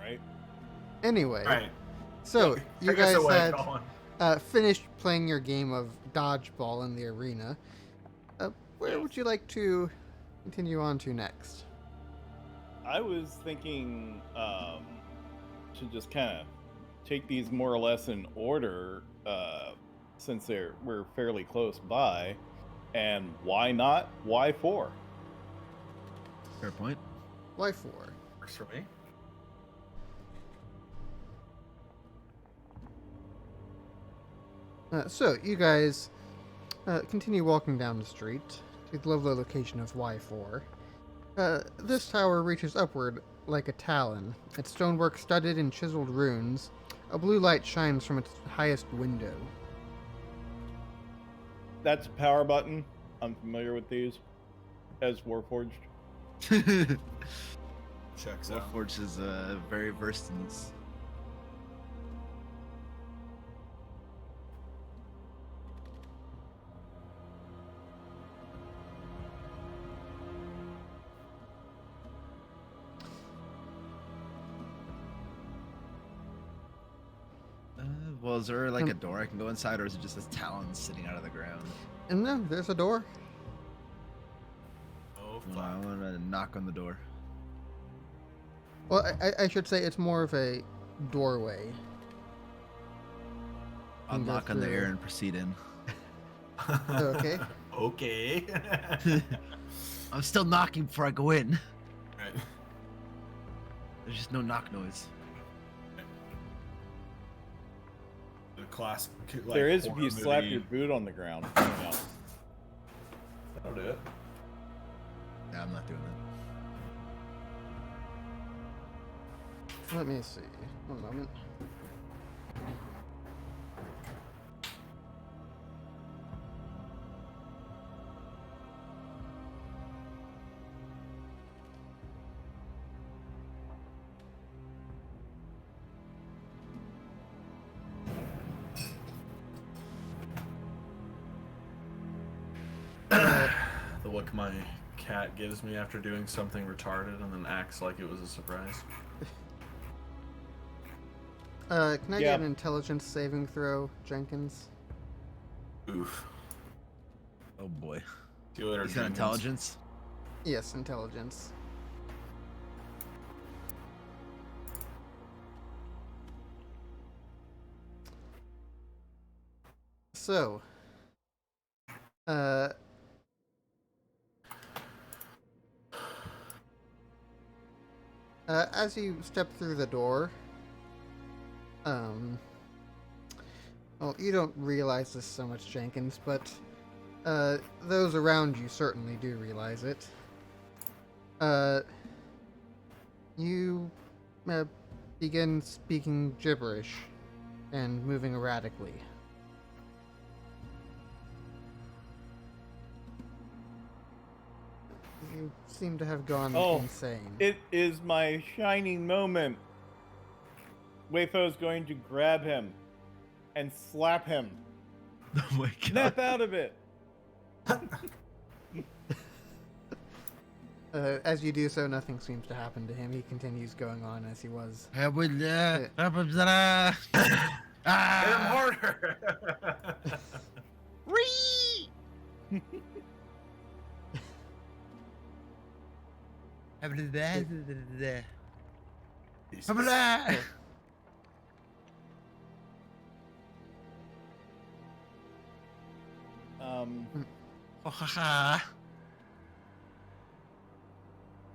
right? Anyway, Right. so you Take us guys away, had Colin. finished playing your game of dodgeball in the arena. Where Yes. would you like to continue on to next? I was thinking to just kind of take these more or less in order, since we're fairly close by, and why not? Why 4? Fair point. Why 4? Works for me. So you guys continue walking down the street to the lovely location of Y4. This tower reaches upward like a talon, its stonework studded in chiseled runes. A blue light shines from its highest window. That's a power button. I'm familiar with these as Warforged. Checks out. Warforged is very versed in this. Well, is there like a door I can go inside, or is it just this talon sitting out of the ground? And then there's a door. Oh, Well, I fuck. want to knock on the door. Well, I should say it's more of a doorway. I'll Can go knock on the through. air and proceed in. Okay. Okay. I'm still knocking before I go in. Right. There's just no knock noise. The classic. Like, There is if horror you slap movie. your boot on the ground. You know. That'll do it. No, I'm not doing that. Let me see. One moment. The look my cat gives me after doing something retarded and then acts like it was a surprise. Can I Yeah. get an intelligence saving throw, Jenkins? Oof. Oh boy. See you later, He's got Jenkins. intelligence. Yes, intelligence. So, as you step through the door, well, you don't realize this so much, Jenkins, but those around you certainly do realize it. You begin speaking gibberish and moving erratically. You seem to have gone Oh, insane. It is my shining moment. Wayfo's going to grab him and slap him. Oh my god. Snap out of it. As you do so, nothing seems to happen to him. He continues going on as he was. Hit him Hit him harder!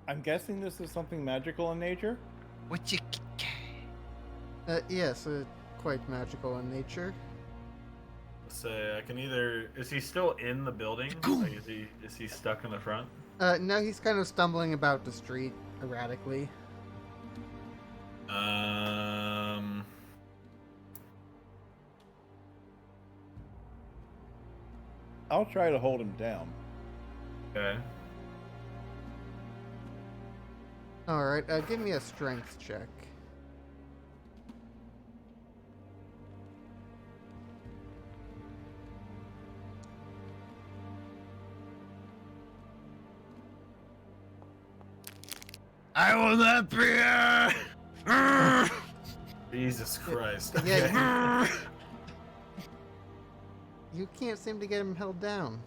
I'm guessing this is something magical in nature. What you? Yes, quite magical in nature. Say, I can either. Is he still in the building? Like, is he stuck in the front? No, he's kind of stumbling about the street erratically. I'll try to hold him down. Okay. Alright, give me a strength check. I will not be here. Jesus Christ. Yeah. You can't seem to get him held down.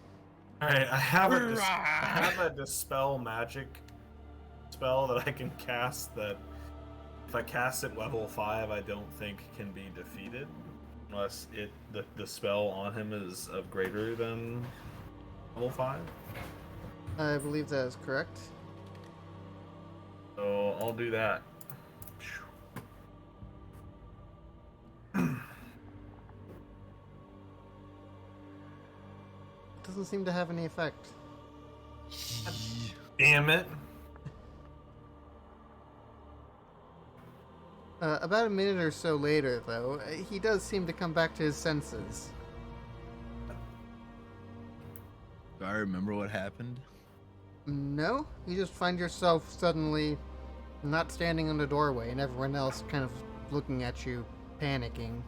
Alright, I have a Dispel Magic spell that I can cast that if I cast it level 5, I don't think can be defeated. Unless the spell on him is of greater than level 5. I believe that is correct. So I'll do that. It doesn't seem to have any effect. Damn it. About a minute or so later, though, he does seem to come back to his senses. Do I remember what happened? No? You just find yourself suddenly not standing in the doorway and everyone else kind of looking at you, panicking.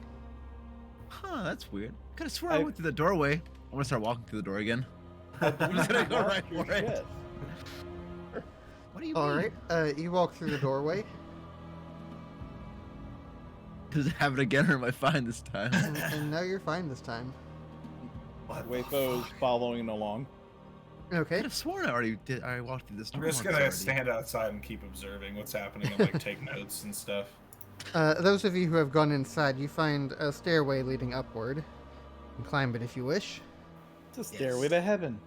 Huh, that's weird. I could have sworn I went through the doorway. I'm gonna start walking through the door again. I'm just gonna go right for it. What do you mean? Alright, you walk through the doorway. Does it have it again, or am I fine this time? And now you're fine this time. Wafo's following along. I Okay. could have sworn I already did. I walked through this door. I'm just once gonna already. stand outside and keep observing what's happening and like take notes and stuff. Those of you who have gone inside, you find a stairway leading upward. You can climb it if you wish. It's a stairway to heaven.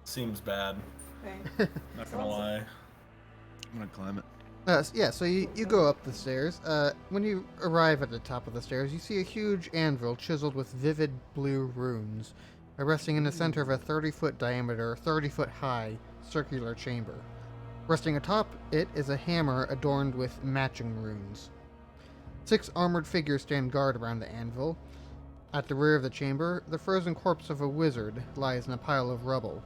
Seems bad. Okay. Not gonna lie. I'm gonna climb it. Yeah, so you go up the stairs. When you arrive at the top of the stairs, you see a huge anvil chiseled with vivid blue runes, resting in the center of a 30-foot diameter, 30-foot high circular chamber. Resting atop it is a hammer adorned with matching runes. 6 armored figures stand guard around the anvil. At the rear of the chamber, the frozen corpse of a wizard lies in a pile of rubble.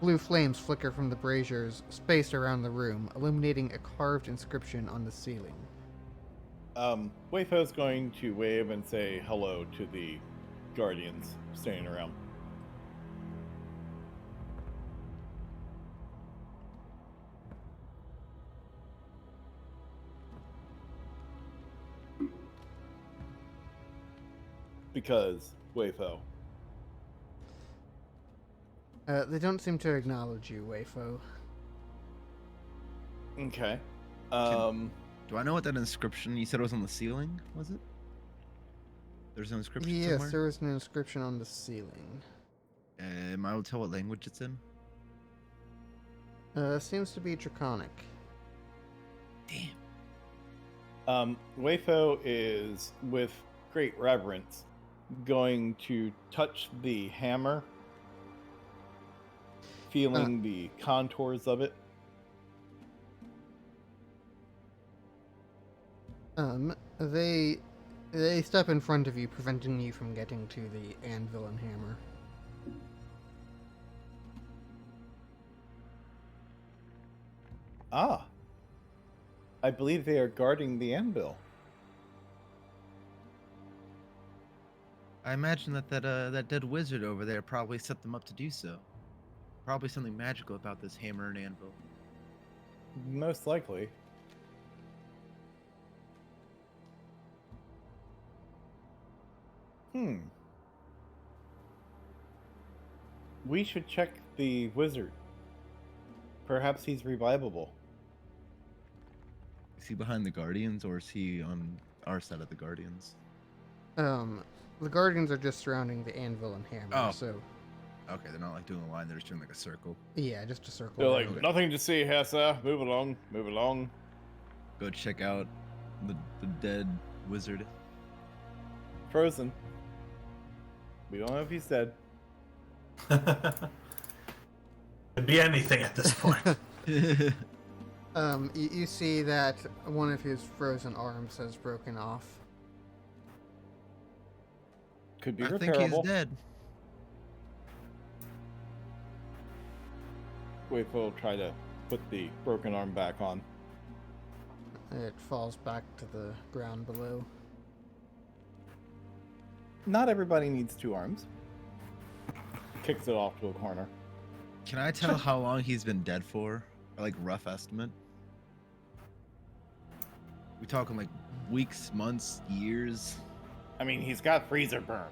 Blue flames flicker from the braziers spaced around the room, illuminating a carved inscription on the ceiling. Wafo's going to wave and say hello to the guardians standing around. Because Wafo. They don't seem to acknowledge you, Wafo. Okay. Do I know what that inscription? You said it was on the ceiling, was it? There's an inscription Yes, somewhere? there is an inscription on the ceiling. Am I able to tell what language it's in? Seems to be Draconic. Damn. Wafo is, with great reverence, going to touch the hammer, feeling the contours of it. They step in front of you, preventing you from getting to the anvil and hammer. Ah. I believe they are guarding the anvil. I imagine that dead wizard over there probably set them up to do so. Probably something magical about this hammer and anvil. Most likely. We should check the wizard. Perhaps he's revivable. Is he behind the Guardians, or is he on our side of the Guardians? The Guardians are just surrounding the anvil and hammer, Oh. so Okay, they're not like doing a line, they're just doing like a circle. yeah, just a circle. They're like, around. nothing to see here, sir. Move along, move along. Go check out the dead wizard. Frozen. We don't know if he's dead. Could be anything at this point. You see that one of his frozen arms has broken off. Could be I repairable. think he's dead. Wait, we'll try to put the broken arm back on. It falls back to the ground below. Not everybody needs 2 arms. Kicks it off to a corner. Can I tell how long he's been dead for? Or like rough estimate? We talking like weeks, months, years. I mean, he's got freezer burn.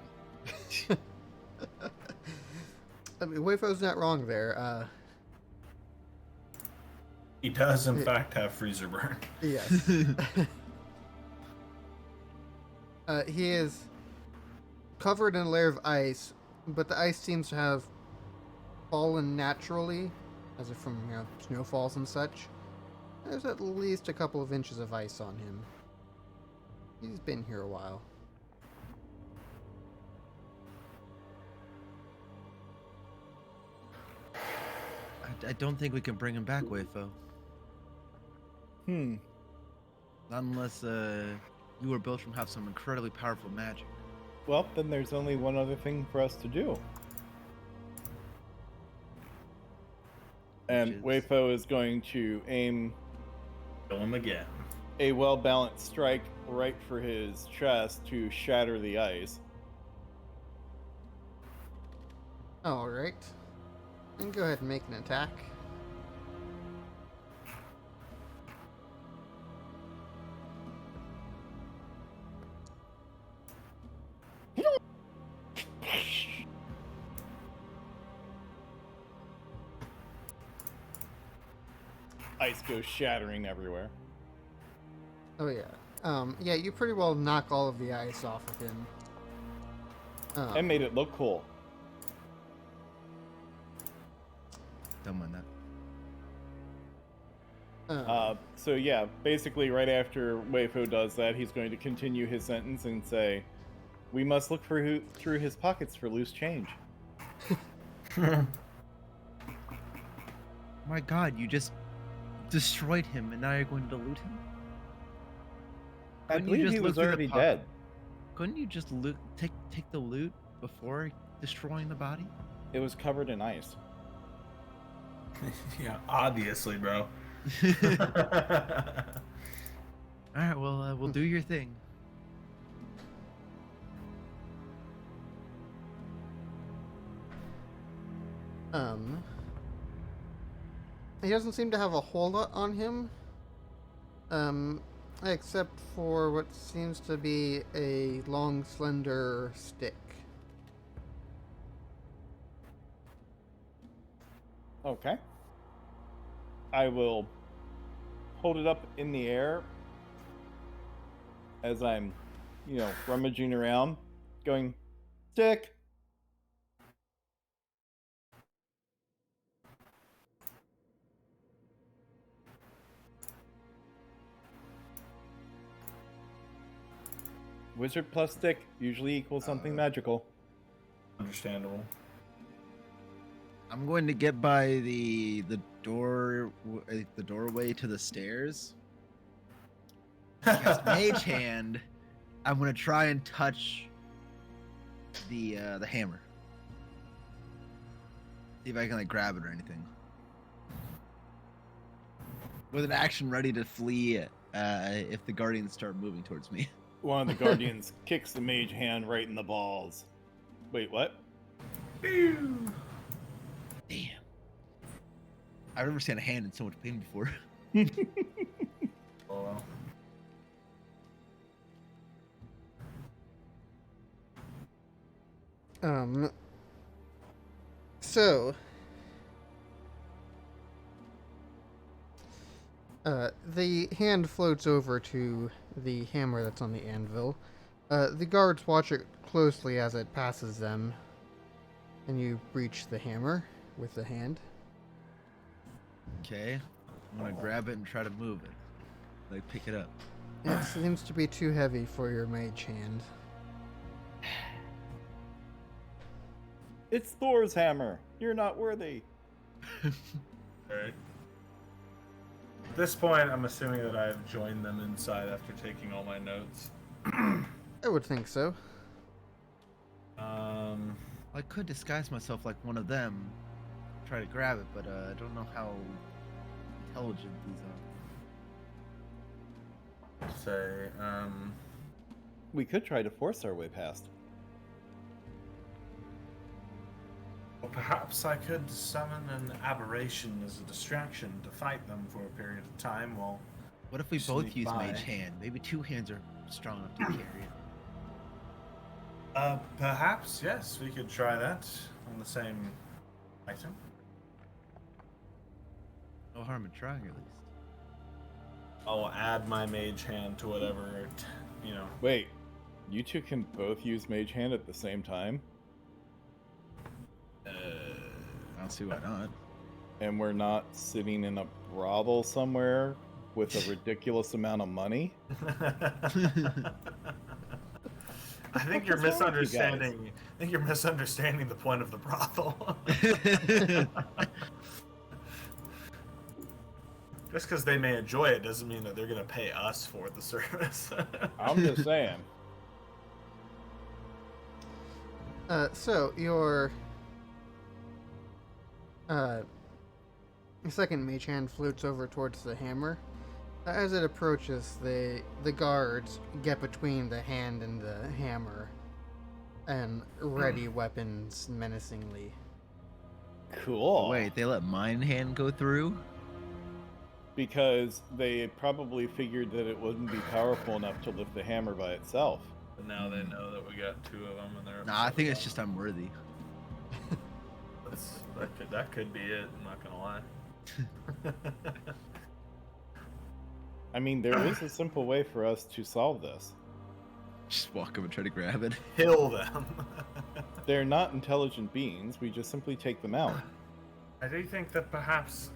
I mean, Wayfo's not wrong there. He does, in fact, have freezer burn. Yes. He is covered in a layer of ice, but the ice seems to have fallen naturally, as if from snowfalls and such. There's at least a couple of inches of ice on him. He's been here a while. I don't think we can bring him back, Wayfo. Hmm. Not unless you or Beltram have some incredibly powerful magic. Well, then there's only one other thing for us to do. And Wayfo is going to aim Kill him again. a well-balanced strike right for his chest to shatter the ice. Alright. And go ahead and make an attack. Ice goes shattering everywhere. Oh yeah. Yeah, you pretty well knock all of the ice off of him. I made it look cool. Don't mind that. So yeah, basically right after Wayfo does that, he's going to continue his sentence and say, "We must look through his pockets for loose change." My God, you just destroyed him, and now you're going to loot him? I Couldn't you believe just he look was through the already pocket? dead. Couldn't you just take the loot before destroying the body? It was covered in ice. Yeah, obviously, bro. All right, well, we'll do your thing. He doesn't seem to have a whole lot on him. Except for what seems to be a long, slender stick. Okay. I will hold it up in the air as I'm, rummaging around, going, "Stick!" Wizard plus stick usually equals something magical. Understandable. I'm going to get by the doorway to the stairs. Cast Mage Hand. I'm going to try and touch the hammer. See if I can grab it or anything. With an action ready to flee if the guardians start moving towards me. One of the guardians kicks the mage hand right in the balls. Wait, what? Damn. I've never seen a hand in so much pain before. Oh, well. So the hand floats over to the hammer that's on the anvil. The guards watch it closely as it passes them, and you reach the hammer with the hand. Okay. I'm going to grab it and try to move it. Pick it up. It seems to be too heavy for your mage hand. It's Thor's hammer. You're not worthy. Alright. At this point, I'm assuming that I've joined them inside after taking all my notes. I would think so. I could disguise myself like one of them, try to grab it, but I don't know how intelligent these are. Say, We could try to force our way past. well, perhaps I could summon an aberration as a distraction to fight them for a period of time while What if we both Sneak use by. Mage Hand? Maybe 2 hands are strong enough to carry it. Perhaps, yes, we could try that on the same item. No harm in trying, at least. I'll add my mage hand to whatever, you know. Wait, you two can both use Mage Hand at the same time? I don't see why not. And we're not sitting in a brothel somewhere with a ridiculous amount of money? I think you're misunderstanding. I think you're misunderstanding the point of the brothel. Just because they may enjoy it doesn't mean that they're going to pay us for the service. I'm just saying. So your second mage hand floats over towards the hammer. As it approaches, the guards get between the hand and the hammer and ready weapons menacingly. Cool. Wait, they let mine hand go through? Because they probably figured that it wouldn't be powerful enough to lift the hammer by itself. But now they know that we got 2 of them, and they're. Nah, I think it's just I'm worthy. That could be it. I'm not gonna lie. I mean, there is a simple way for us to solve this. Just walk up and try to grab it. Kill them. They're not intelligent beings, we just simply take them out. I do think that perhaps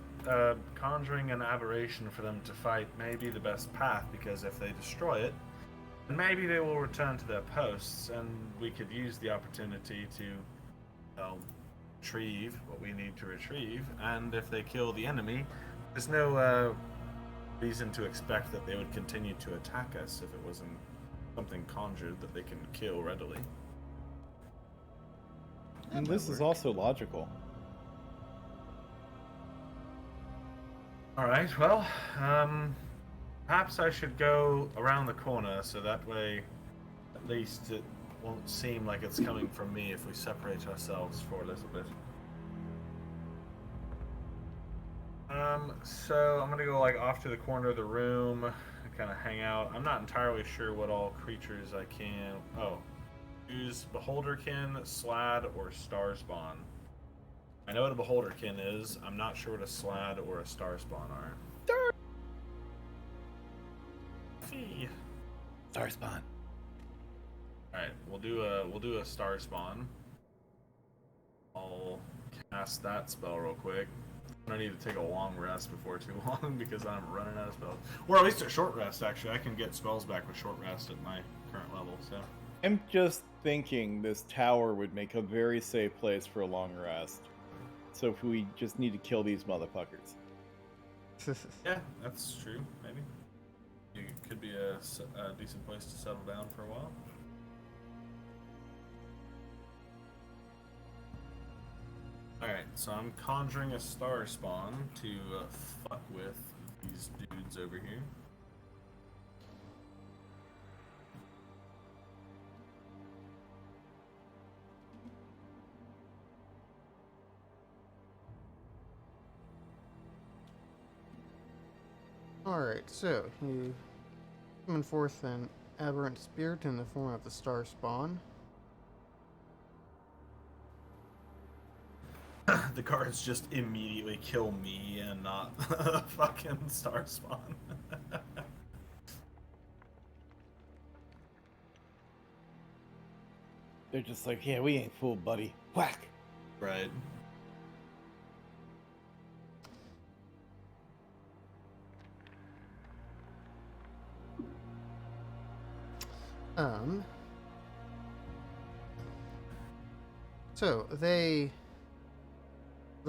conjuring an aberration for them to fight may be the best path, because if they destroy it, then maybe they will return to their posts, and we could use the opportunity to, retrieve what we need to retrieve. And if they kill the enemy, there's no reason to expect that they would continue to attack us if it wasn't something conjured that they can kill readily. And this is also logical. Alright, well, perhaps I should go around the corner so that way at least it won't seem like it's coming from me if we separate ourselves for a little bit. So I'm gonna go like off to the corner of the room and kind of hang out. I'm not entirely sure what all creatures I can. Oh, use Beholderkin, Slad, or Starspawn. I know what a Beholderkin is. I'm not sure what a Slad or a Starspawn are. Starspawn. All right, we'll do a Starspawn. I'll cast that spell real quick. I need to take a long rest before too long because I'm running out of spells. Or at least a short rest, actually. I can get spells back with short rest at my current level, so. I'm just thinking this tower would make a very safe place for a long rest. So if we just need to kill these motherfuckers. Yeah, that's true, maybe. It could be a decent place to settle down for a while. Alright, so I'm conjuring a star spawn to fuck with these dudes over here. Alright, so you summon forth an aberrant spirit in the form of the star spawn. The guards just immediately kill me and not fucking star spawn. They're just like, yeah, we ain't fooled, buddy. Whack! Right. So the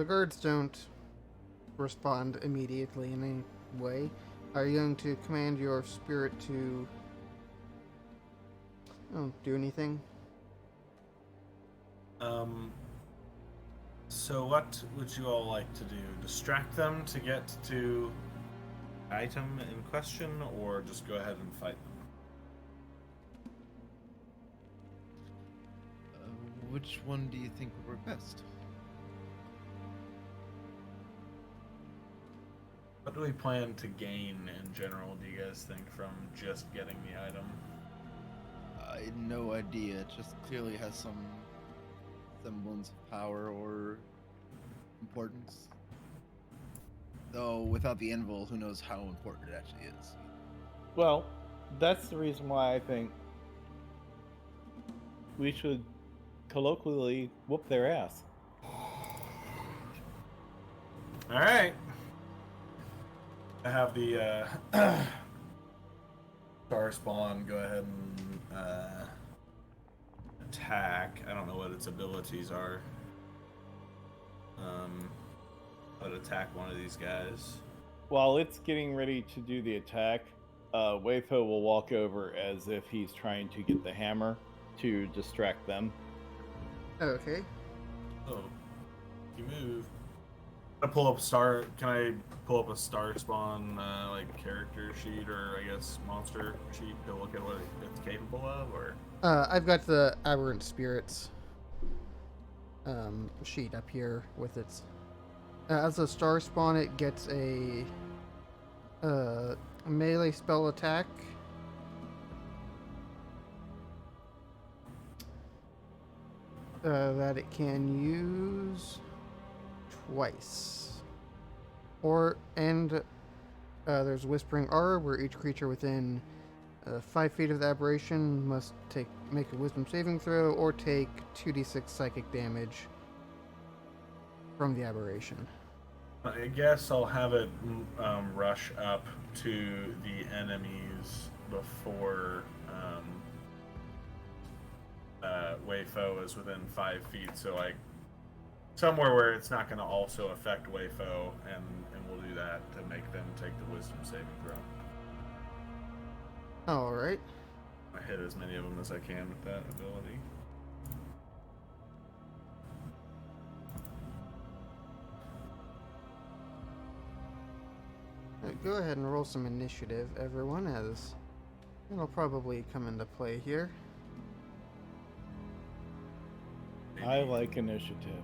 guards don't respond immediately in any way. Are you going to command your spirit to do anything? So what would you all like to do? Distract them to get to the item in question, or just go ahead and fight them? Which one do you think would work best? What do we plan to gain in general, do you guys think, from just getting the item? I had no idea. It just clearly has some semblance of power or importance. Though without the anvil, who knows how important it actually is. Well, that's the reason why I think we should colloquially whoop their ass. All right. I have the star spawn go ahead and attack. I don't know what its abilities are. But attack one of these guys. While it's getting ready to do the attack, Wayfo will walk over as if he's trying to get the hammer to distract them. Okay. Oh, you move. Can I pull up star? Can I pull up a star spawn like character sheet or I guess monster sheet to look at what it's capable of? Or I've got the Aberrant Spirits sheet up here with its. As a star spawn, it gets a melee spell attack. That it can use twice. There's Whispering Aura, where each creature within 5 feet of the aberration must make a Wisdom saving throw or take 2d6 psychic damage from the aberration. I guess I'll have it rush up to the enemies before Wayfo is within 5 feet. So like somewhere where it's not going to also affect Wayfo, and we'll do that to make them take the Wisdom saving throw. All right. I hit as many of them as I can with that ability. Go ahead and roll some initiative, everyone, as it'll probably come into play here. I like initiative.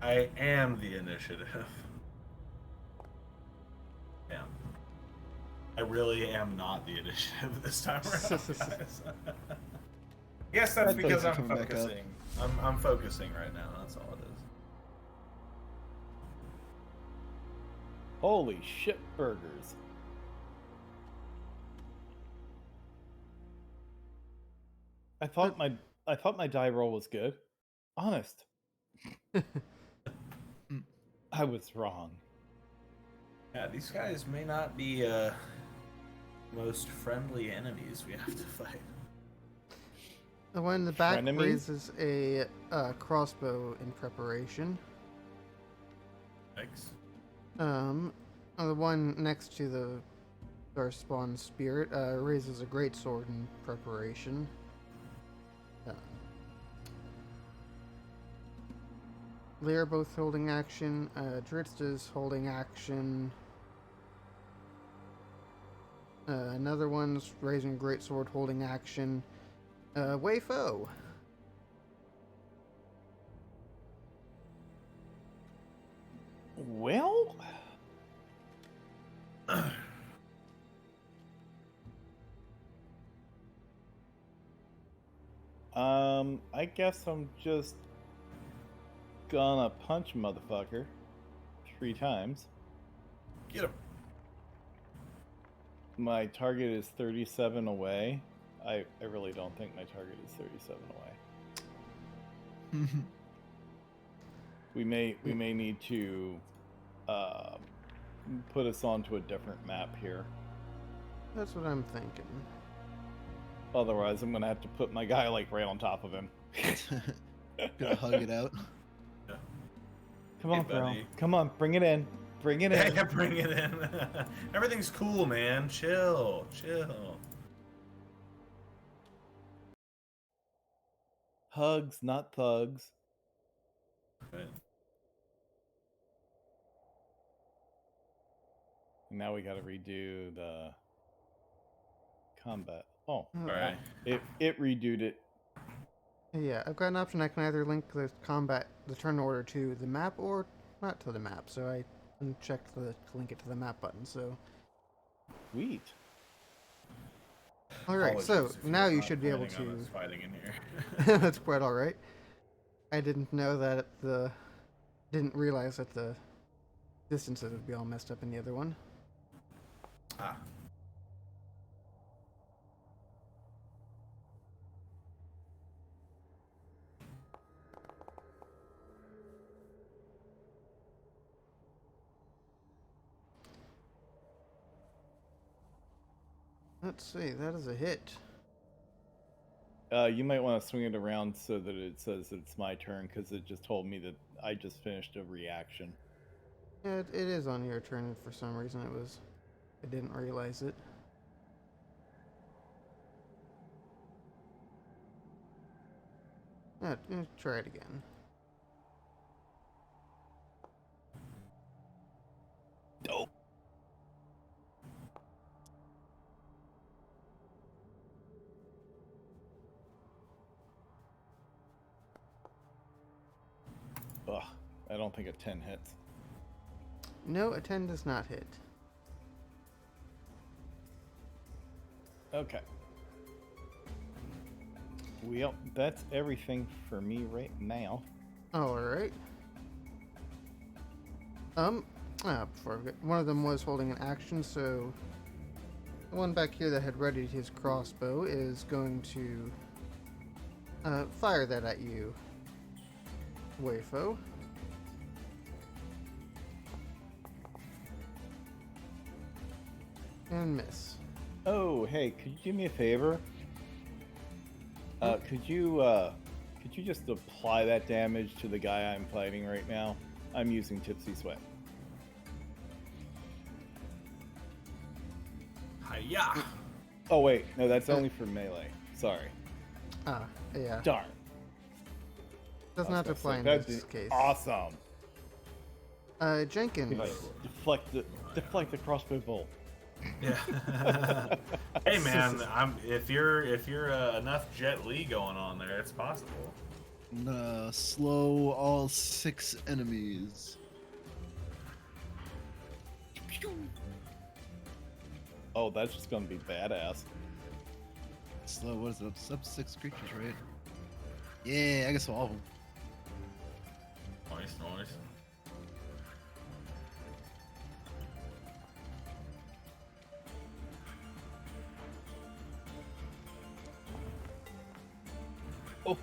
I am the initiative. Yeah. I really am not the initiative this time around, guys. Yes, that's because I'm focusing. I'm focusing right now. That's all it is. Holy shit burgers. I thought my die roll was good. Honest. I was wrong. Yeah, these guys may not be most friendly enemies we have to fight. The one in the back Frenemies? raises a crossbow in preparation. Thanks. The one next to the Spawn Spirit raises a greatsword in preparation. They are both holding action. Dritz is holding action. Another one's raising a greatsword, holding action. Wayfo. Well, I guess I'm just gonna punch a motherfucker 3 times. Get him. My target is 37 away. I really don't think my target is 37 away. We may need to put us onto a different map here. That's what I'm thinking. Otherwise, I'm gonna have to put my guy like right on top of him. Gonna hug it out. Come on, Hey, bro. buddy. Come on, bring it in. Bring it in. Yeah, bring it in. Everything's cool, man. Chill. Hugs, not thugs. Right. Now we gotta redo the combat. Oh, Alright. it redoed it. Yeah, I've got an option. I can either link the turn order to the map or not to the map, so I unchecked the link it to the map button, so... Sweet. Alright, so Apologies if now you're you not should be able planning on to... us fighting in here. That's quite alright. I didn't know that didn't realize that the distances would be all messed up in the other one. Ah. Let's see, that is a hit. You might want to swing it around so that it says that it's my turn, because it just told me that I just finished a reaction. Yeah, it is on your turn. For some reason I didn't realize it. Yeah, try it again. Dope. Ugh, I don't think a 10 hits. No, a 10 does not hit. Okay. Well, that's everything for me right now. Alright. Before I forget, one of them was holding an action, so the one back here that had readied his crossbow is going to fire that at you, Wayfo. And miss. Oh, hey, could you do me a favor? Could you just apply that damage to the guy I'm fighting right now? I'm using Tipsy Sweat. Hiya! Oh wait, no, that's only for melee. Sorry. Ah, yeah. Darn. Does I was not gonna apply say, in that'd this be case. Awesome. Jenkins. Deflect the crossbow bolt. Yeah. Hey man, if you're enough Jet Li going on there, it's possible. I'm gonna slow all 6 enemies. Oh, that's just gonna be badass. Slow, what is it? It's up to 6 creatures, right? Yeah, I guess all of them. Nice. Oh.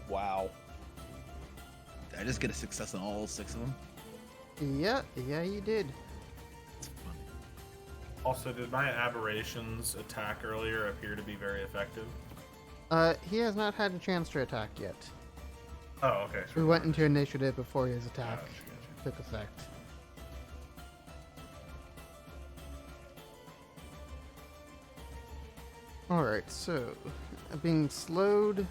Wow. Did I just get a success on all 6 of them? Yeah, you did. It's fun. Also, did my aberrations attack earlier appear to be very effective? He has not had a chance to attack yet. Oh, okay. We went into initiative before his attack Gotcha. took effect. Alright, so being slowed.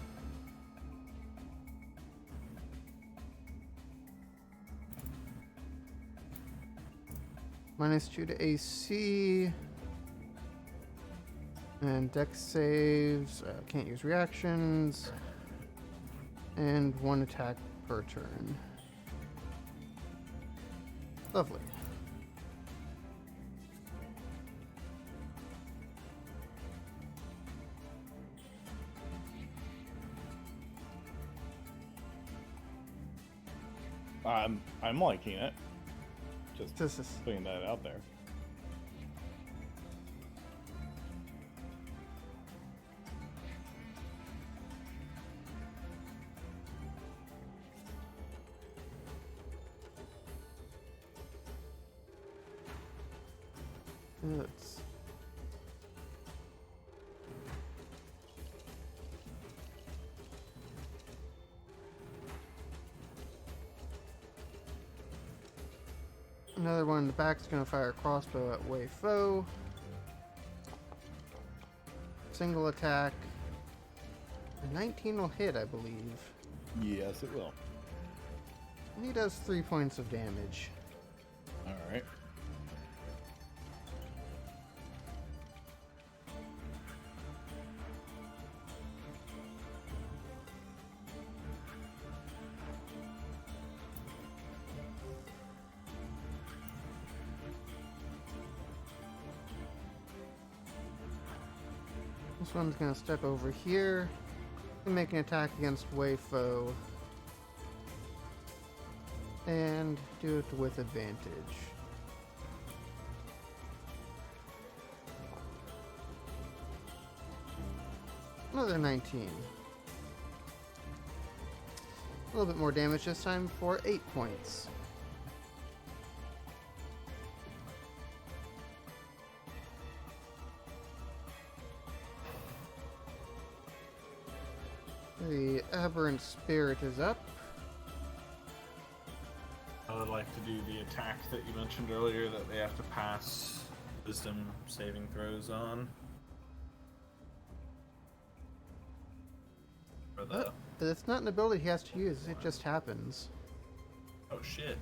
-2 to AC. And dex saves. Can't use reactions. And 1 attack per turn. Lovely. I'm liking it. Just This is putting that out there. Let's... Another one in the back is going to fire a crossbow at Wei Fo. single attack. A 19 will hit, I believe. Yes, it will. And he does 3 points of damage. All right. This one's gonna step over here and make an attack against Wayfo. And do it with advantage. Another 19. A little bit more damage this time for 8 points. The Aberrant Spirit is up. I would like to do the attack that you mentioned earlier that they have to pass wisdom saving throws on. For the... It's not an ability he has to use, it just happens. Oh shit.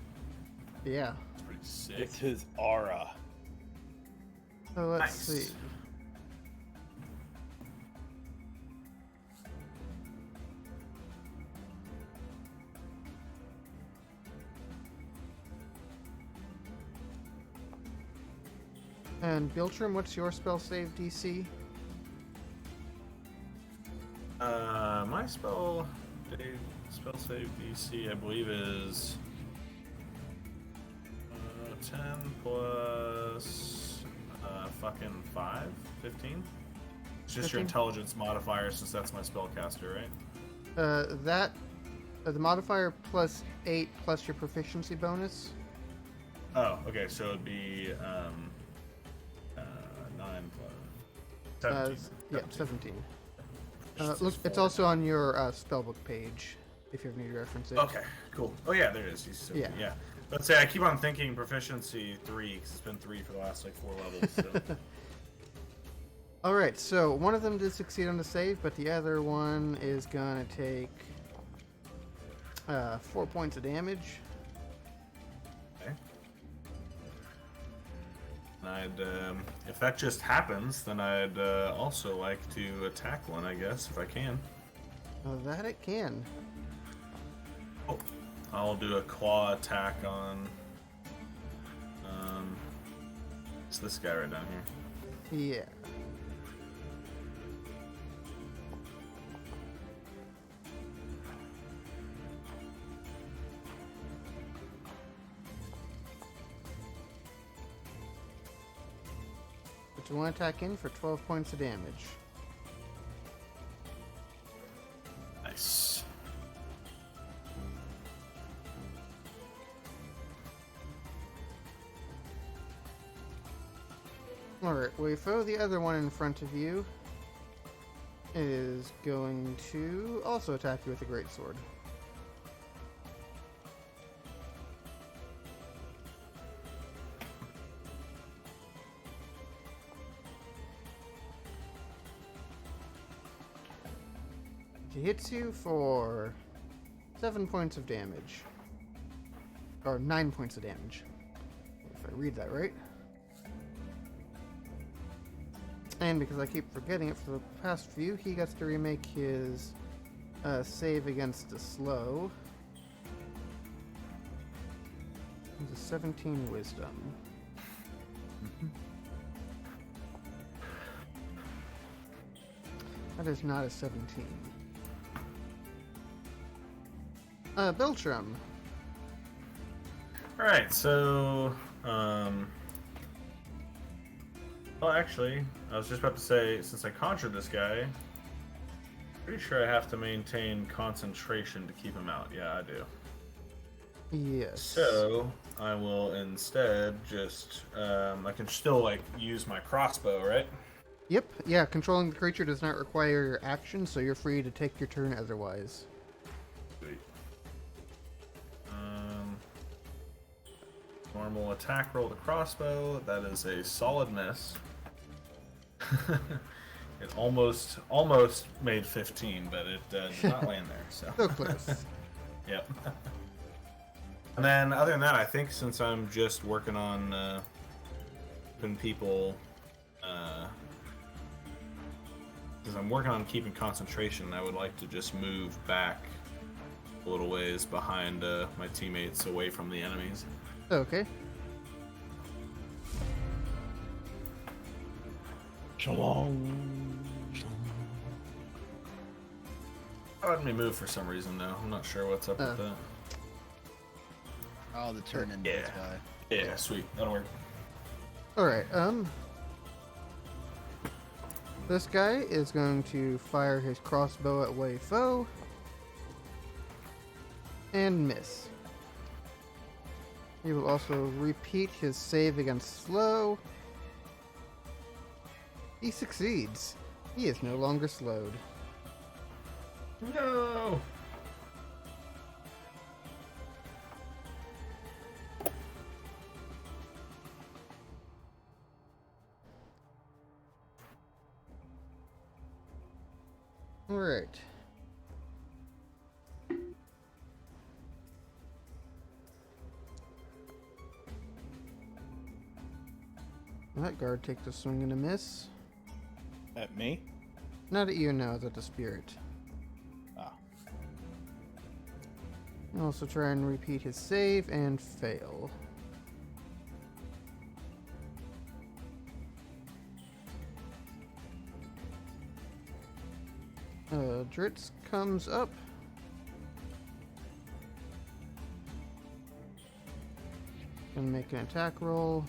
Yeah. That's pretty sick. It's his aura. So let's Nice. see. And Biltram, what's your spell save DC? My spell save DC, I believe, is 10 plus fucking 5, 15. It's just 15? your intelligence modifier, since that's my spellcaster, right? The modifier plus 8 plus your proficiency bonus. Oh, okay, so it'd be 9 plus 17. Yeah, 17. Look, it's also on your spellbook page, if you ever need to reference it. Okay, cool. Oh yeah, there it is. He's so, Yeah. yeah. Let's say I keep on thinking proficiency 3 because it's been 3 for the last like 4 levels. So. Alright, so one of them did succeed on the save, but the other one is gonna take 4 points of damage. Okay. And if that just happens, then I'd also like to attack one, I guess, if I can. That it can. Oh, I'll do a claw attack on. It's this guy right down here. Yeah. Put one attack in for 12 points of damage. Nice. Alright, Wayfo, the other one in front of you is going to also attack you with a greatsword. He hits you for 7 points of damage. Or 9 points of damage. If I read that right. And because I keep forgetting it for the past few, he gets to remake his save against the slow. It's a 17 wisdom. That is not a 17. Beltram. Alright, so, well, actually, I was just about to say, since I conjured this guy, pretty sure I have to maintain concentration to keep him out. Yeah, I do. Yes. So, I will instead just, I can still, like, use my crossbow, right? Yep. Yeah, controlling the creature does not require your action, so you're free to take your turn otherwise. Sweet. Normal attack roll the crossbow. That is a solid miss. It almost made 15, but it did not land there. So. So close. Yep. And then, other than that, I think since I'm just working on keeping people, since I'm working on keeping concentration, I would like to just move back a little ways behind my teammates, away from the enemies. Okay. Shalom. I let me move for some reason though. I'm not sure what's up with that. Oh, the turn into this guy. Yeah, sweet. That'll work. Alright, this guy is going to fire his crossbow at Wei Fo. And miss. He will also repeat his save against slow. He succeeds. He is no longer slowed. No. Alright. That guard takes a swing and a miss. At me? Not at you, no, it's at the spirit. Ah. He'll also try and repeat his save and fail. Dritz comes up. Gonna make an attack roll.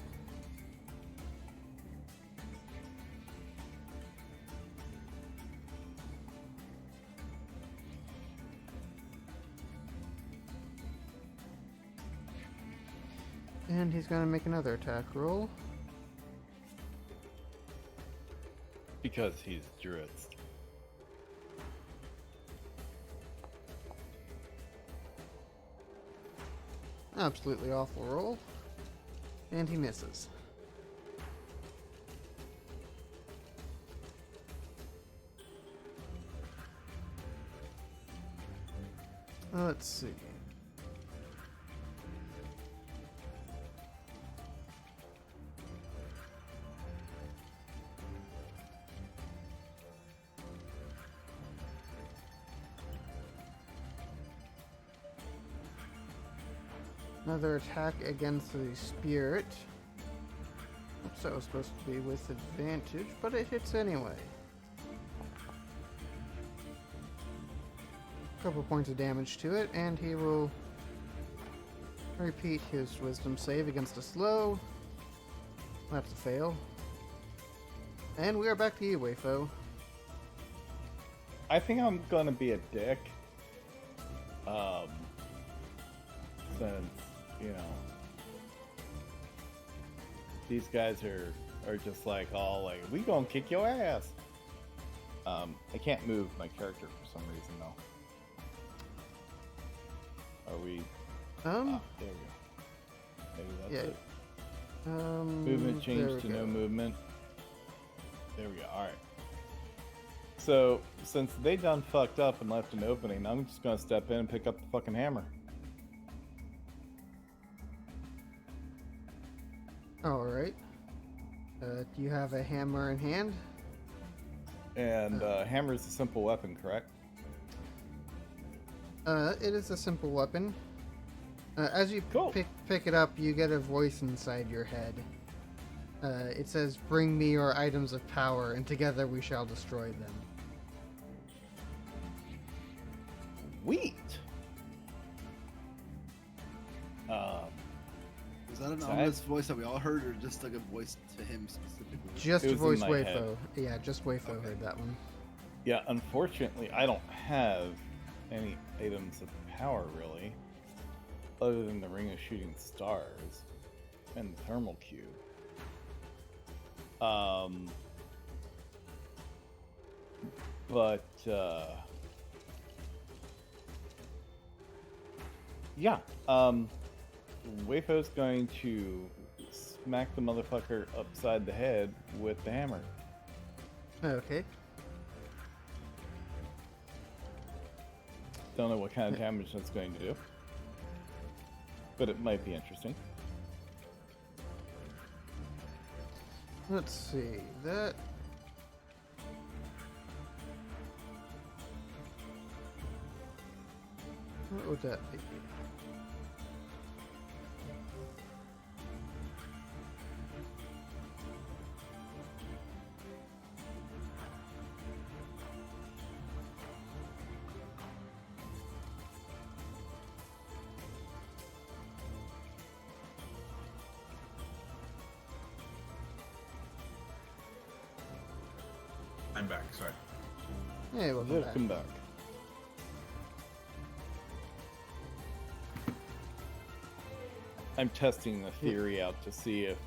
And he's gonna make another attack roll. Because he's Dritz. Absolutely awful roll. And he misses. Let's see. Another attack against the spirit. Oops, that was supposed to be with advantage, but it hits anyway. Couple points of damage to it, and he will repeat his wisdom save against a slow. That's a fail. And we are back to you, Wei Fo. I think I'm gonna be a dick. Since, you know, these guys are just like all like, we gonna kick your ass. I can't move my character for some reason though. Are we? There we go. Maybe that's Yeah. it. Movement there changed we to go. no movement. There we go. All right. So since they done fucked up and left an opening, I'm just gonna step in and pick up the fucking hammer. Alright. Do you have a hammer in hand? And hammer is a simple weapon, correct? It is a simple weapon. As you Cool. pick it up, you get a voice inside your head. It says, "Bring me your items of power, and together we shall destroy them." Wheat. Was that an So ominous voice that we all heard, or just like a voice to him specifically? Just It to was in voice my Wei head. Fo. Yeah, just Wei Fo Okay. heard that one. Yeah, unfortunately, I don't have any items of power really, other than the Ring of Shooting Stars and the Thermal Cube. But yeah, Wei Fo's going to smack the motherfucker upside the head with the hammer. Okay. Don't know what kind of damage that's going to do. But it might be interesting. Let's see. That. What would that be? I'm back. Sorry. Hey, welcome back. Welcome back. I'm testing the theory out to see if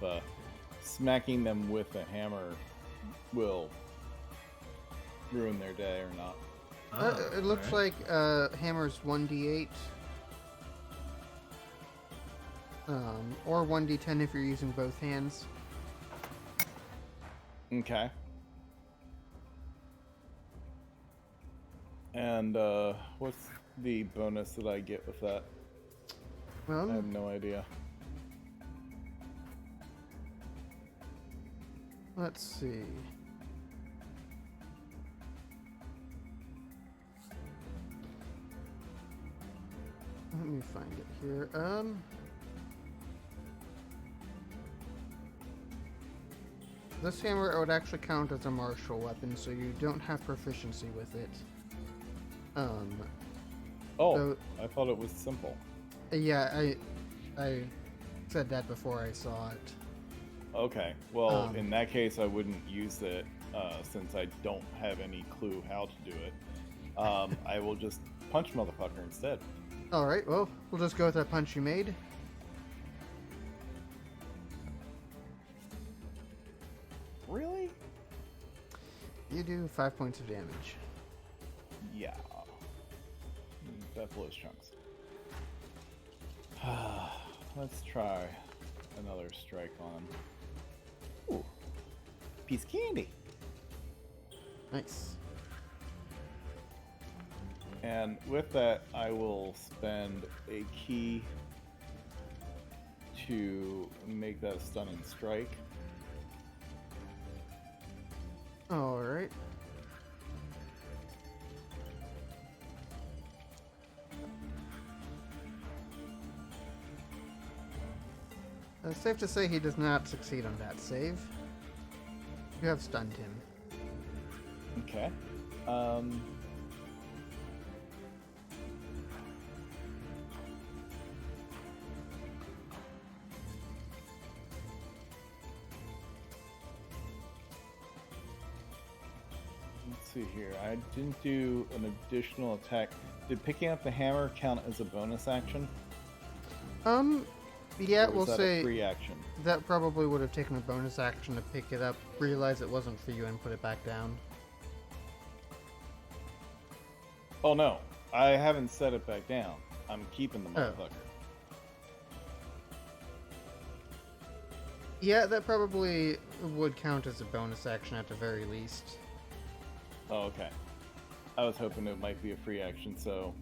smacking them with a hammer will ruin their day or not. It looks like hammer's 1d8. Or 1d10 if you're using both hands. Okay. And what's the bonus that I get with that? I have Well, no idea. let's see. Let me find it here. This hammer would actually count as a martial weapon, so you don't have proficiency with it. Oh, so- I thought it was simple. Yeah, I said that before I saw it. Okay, well, Um, in that case, I wouldn't use it since I don't have any clue how to do it. I will just punch motherfucker instead. Alright, well, we'll just go with that punch you made. Really? You do 5 points of damage. Yeah. That blows chunks. Let's try another strike on him. Ooh. Piece of candy. Nice. And with that, I will spend a key to make that a stunning strike. Alright. Safe to say he does not succeed on that save. You have stunned him. Okay. Let's see here. I didn't do an additional attack. Did picking up the hammer count as a bonus action? Yeah, Or was we'll that a say free action. that probably would have taken a bonus action to pick it up, realize it wasn't for you, and put it back down. Oh no, I haven't set it back down. I'm keeping the Oh. motherfucker. Yeah, that probably would count as a bonus action at the very least. Oh, okay. I was hoping it might be a free action so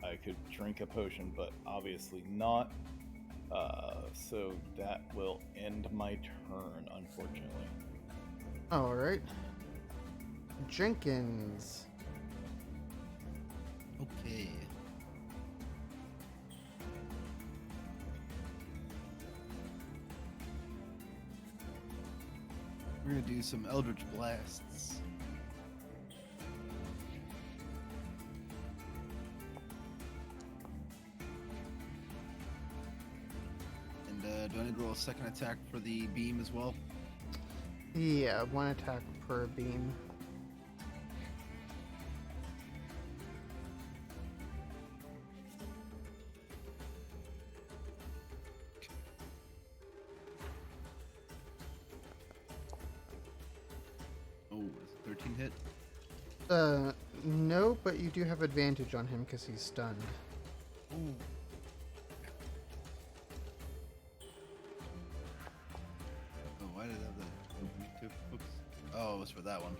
I could drink a potion, but obviously not. So that will end my turn, unfortunately. Alright. Jenkins. Okay. We're gonna do some Eldritch Blasts. And do I need to roll a second attack for the beam as well? Yeah, one attack per beam. Oh, is it 13 hit? No, but you do have advantage on him because he's stunned. Ooh. Oh, why did I have that? Oops. Oh, it was for that one.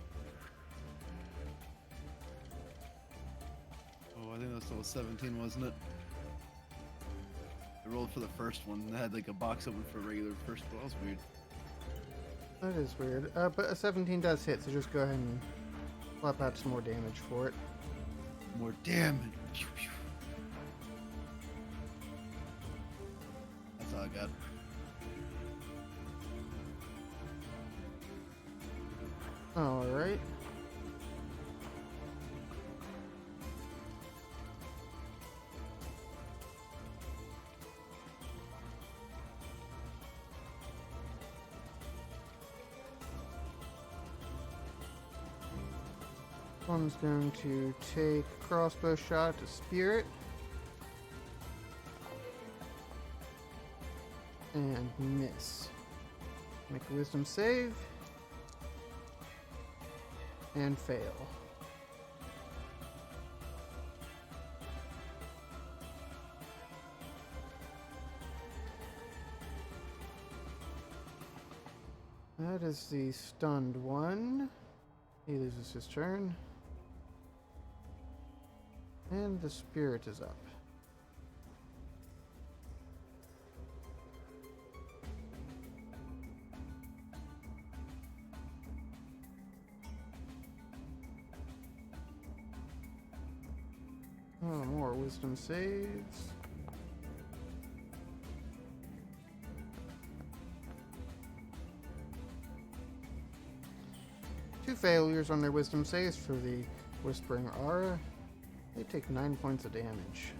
Oh, I think it was also a 17, wasn't it? I rolled for the first one. I had like a box open for a regular first, but that was weird. That is weird. But a 17 does hit, so just go ahead and swap out some more damage for it. More damage. That's all I got. Alright. One's going to take crossbow shot to Spirit. And miss. Make a wisdom save. And fail. That is the stunned one. He loses his turn. And the spirit is up. Oh, more wisdom saves. Two failures on their wisdom saves for the Whispering Aura. They take 9 points of damage.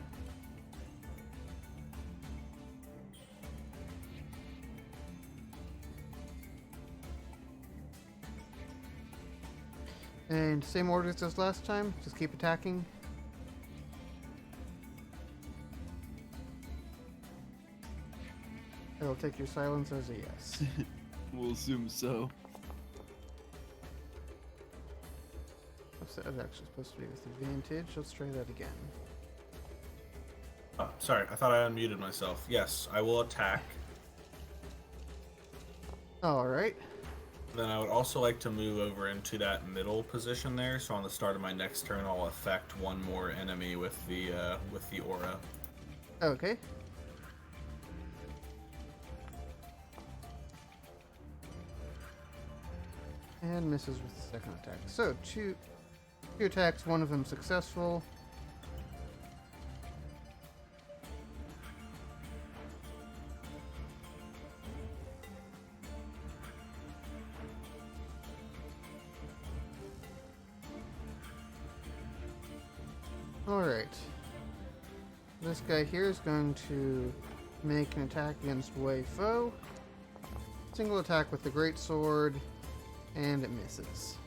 And same orders as last time, just keep attacking. I'll take your silence as a yes. We'll assume so. That was actually supposed to be with advantage. Let's try that again. Oh, sorry, I thought I unmuted myself. Yes, I will attack. Alright. Then I would also like to move over into that middle position there. So on the start of my next turn, I'll affect one more enemy with the aura. Okay. And misses with the second attack. So two attacks, one of them successful. Alright. This guy here is going to make an attack against Wei Foe. Single attack with the Great Sword, and it misses.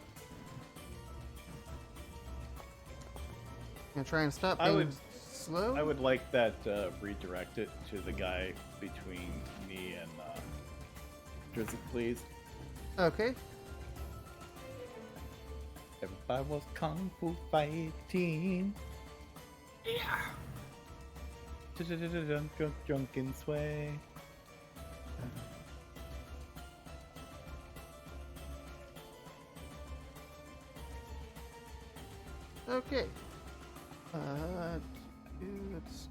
Gonna try and stop being slow? I would like that redirected to the guy between me and Drizzy, please. Okay. If I was kung fu fighting. Yeah. Drunken sway. Okay. Let's...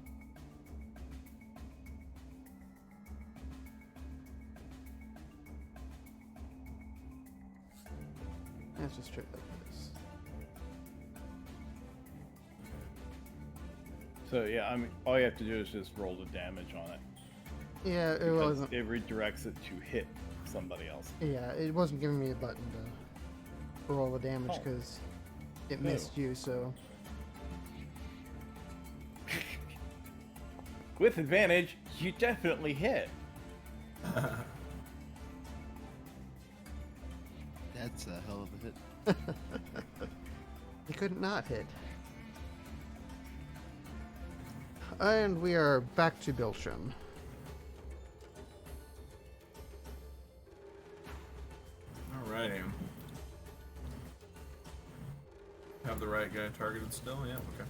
Let's just try like this. So yeah, I mean, all you have to do is just roll the damage on it. Yeah, it Because wasn't. it redirects it to hit somebody else. Yeah, it wasn't giving me a button to roll the damage Oh. because it missed you. So With advantage, you definitely hit. That's a hell of a hit. he couldn't not hit. And we are back to Bilsham. Alrighty. Have the right guy targeted still? Yeah, okay.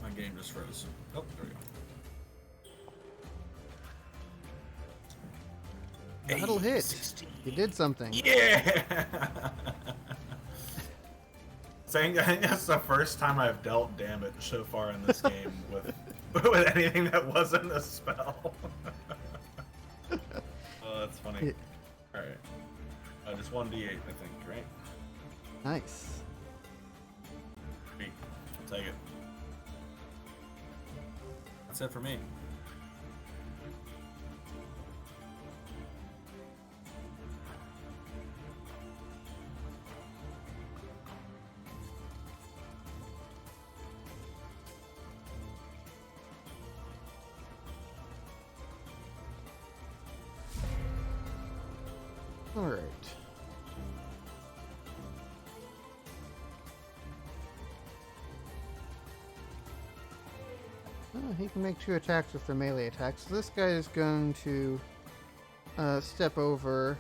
My game just froze. Oh, there we go. That'll hit. You did something. Yeah! Saying I think that's the first time I've dealt damage so far in this game with anything that wasn't a spell. Oh, that's funny. Yeah. Alright. Just 1d8, I think, right? Nice. Sweet. I'll take it. That's it for me. All right. He can make 2 attacks with the melee attacks. So this guy is going to step over,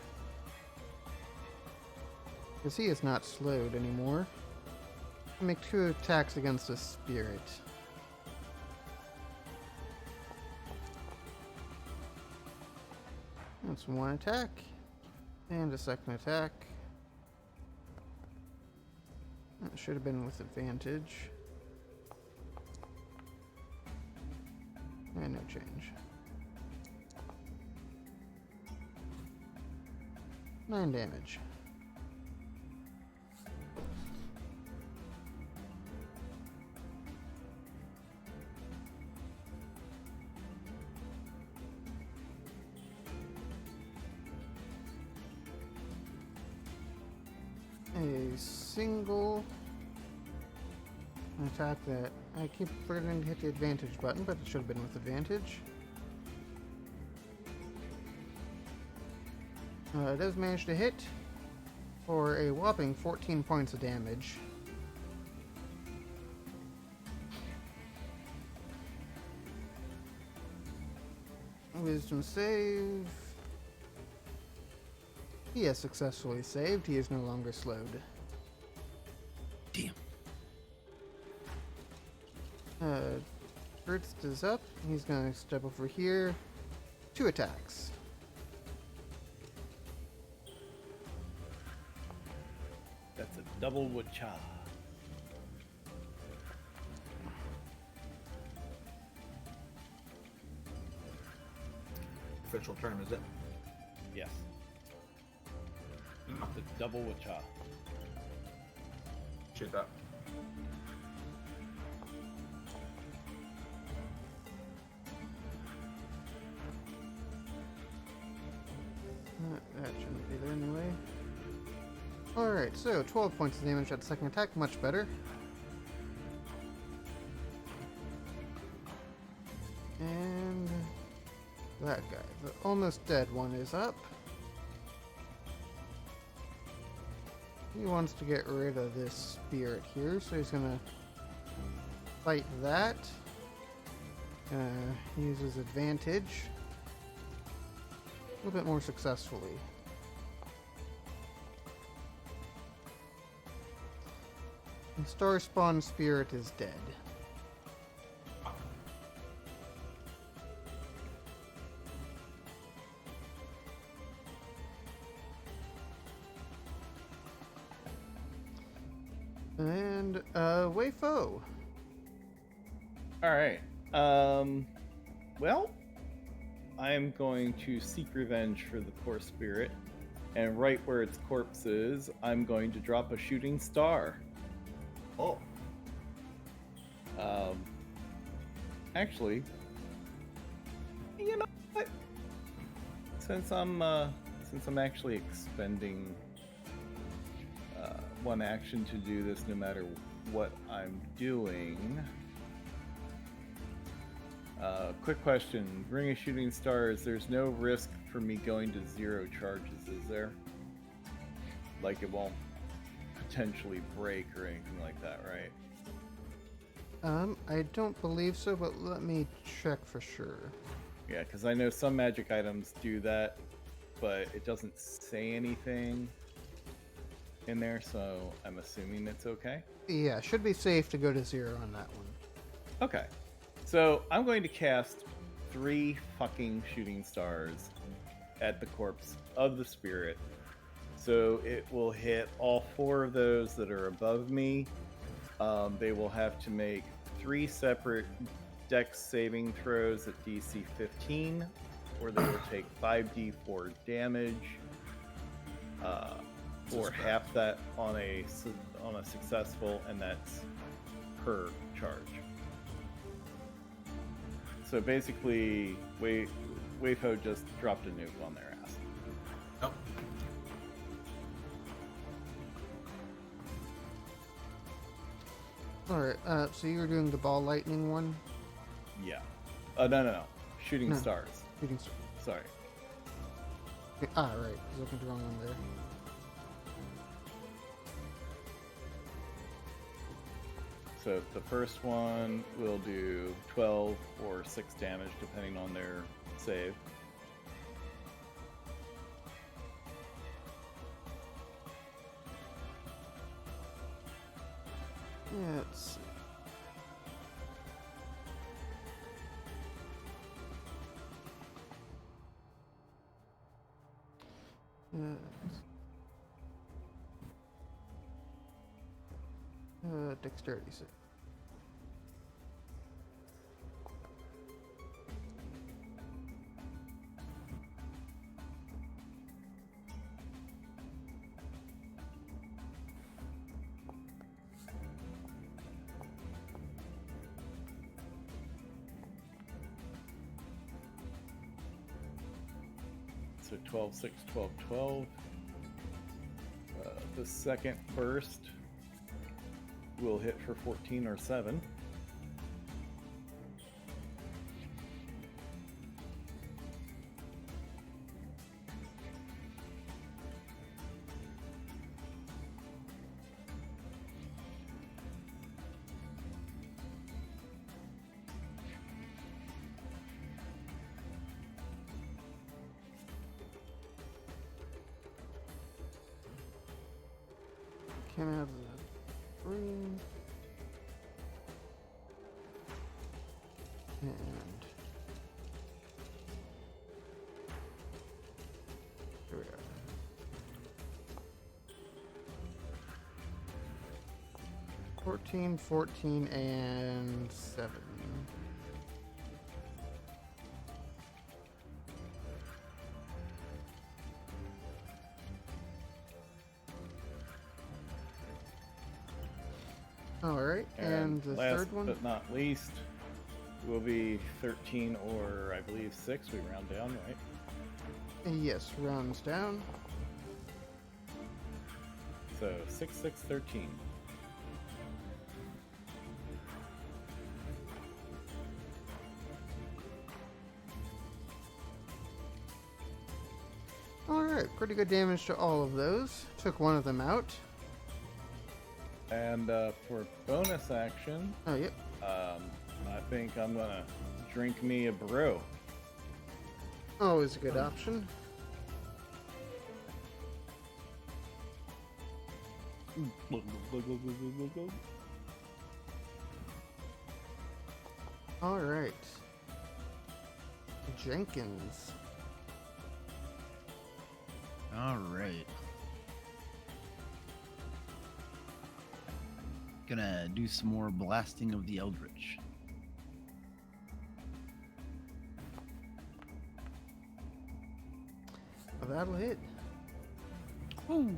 because he is not slowed anymore. Make 2 attacks against the spirit. That's 1 attack. And a second attack. That should have been with advantage. And no change. 9 damage. A single attack that I keep forgetting to hit the advantage button, but it should have been with advantage. It does manage to hit for a whopping 14 points of damage. Wisdom save. He has successfully saved. He is no longer slowed. Damn. Fritz is up. He's gonna step over here. 2 attacks. That's a double wacha. Official term, is it? Yes. The double wacha. Shoot that. That shouldn't be there anyway. Alright, so 12 points of damage at the second attack, much better. And that guy, the almost dead one, is up. He wants to get rid of this spirit here, so he's gonna fight that. Uses advantage. A little bit more successfully. And Star Spawn Spirit is dead. And Wei Fo. All right. Well, I'm going to seek revenge for the poor spirit, and right where its corpse is, I'm going to drop a shooting star. Oh. Actually, you know what? Since I'm actually expending one action to do this, no matter what I'm doing. Quick question: Ring of Shooting Stars. There's no risk for me going to 0 charges, is there? Like it won't potentially break or anything like that, right? I don't believe so, but let me check for sure. Yeah, because I know some magic items do that, but it doesn't say anything in there, so I'm assuming it's okay. Yeah, should be safe to go to 0 on that one. Okay. So I'm going to cast 3 fucking shooting stars at the corpse of the spirit. So it will hit all 4 of those that are above me, They will have to make 3 separate Dex saving throws at DC 15, or they will take 5d4 damage. For half that on a successful, and that's per charge. So basically, Wayfo just dropped a nuke on their ass. Oh. Alright, so you were doing the ball lightning one? Yeah. No. Shooting No. stars. Shooting star. Sorry. Ah, right. I was looking at the wrong one there. So the first one will do 12 or 6 damage depending on their save. Yeah, let's see. Dexterity save. So 12, 6, 12, 12. The second burst will hit for 14 or 7. Came out of the room. And here we are. $14, $14, and $7. All right, and the last third one. but not least will be 13 or I believe 6. We round down, right? Yes, rounds down. So 6, 6, 13. All right, pretty good damage to all of those. Took one of them out. And for bonus action, Oh, yep. I think I'm gonna drink me a brew. Always a good option. All right. Jenkins. All right. Gonna do some more blasting of the Eldritch. Oh, that'll hit. Ooh.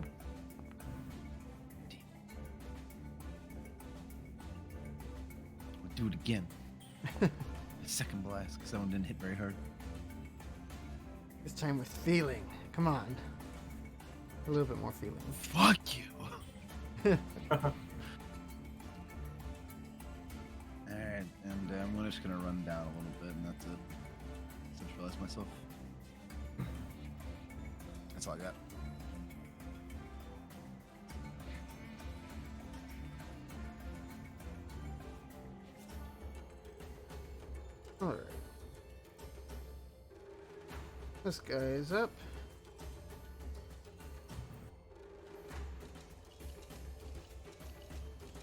We'll do it again. Second blast, because that one didn't hit very hard. This time with feeling. Come on. A little bit more feeling. Fuck you! Alright, and I'm just gonna run down a little bit, and that's it. Centralize myself. That's all I got. Alright. This guy is up.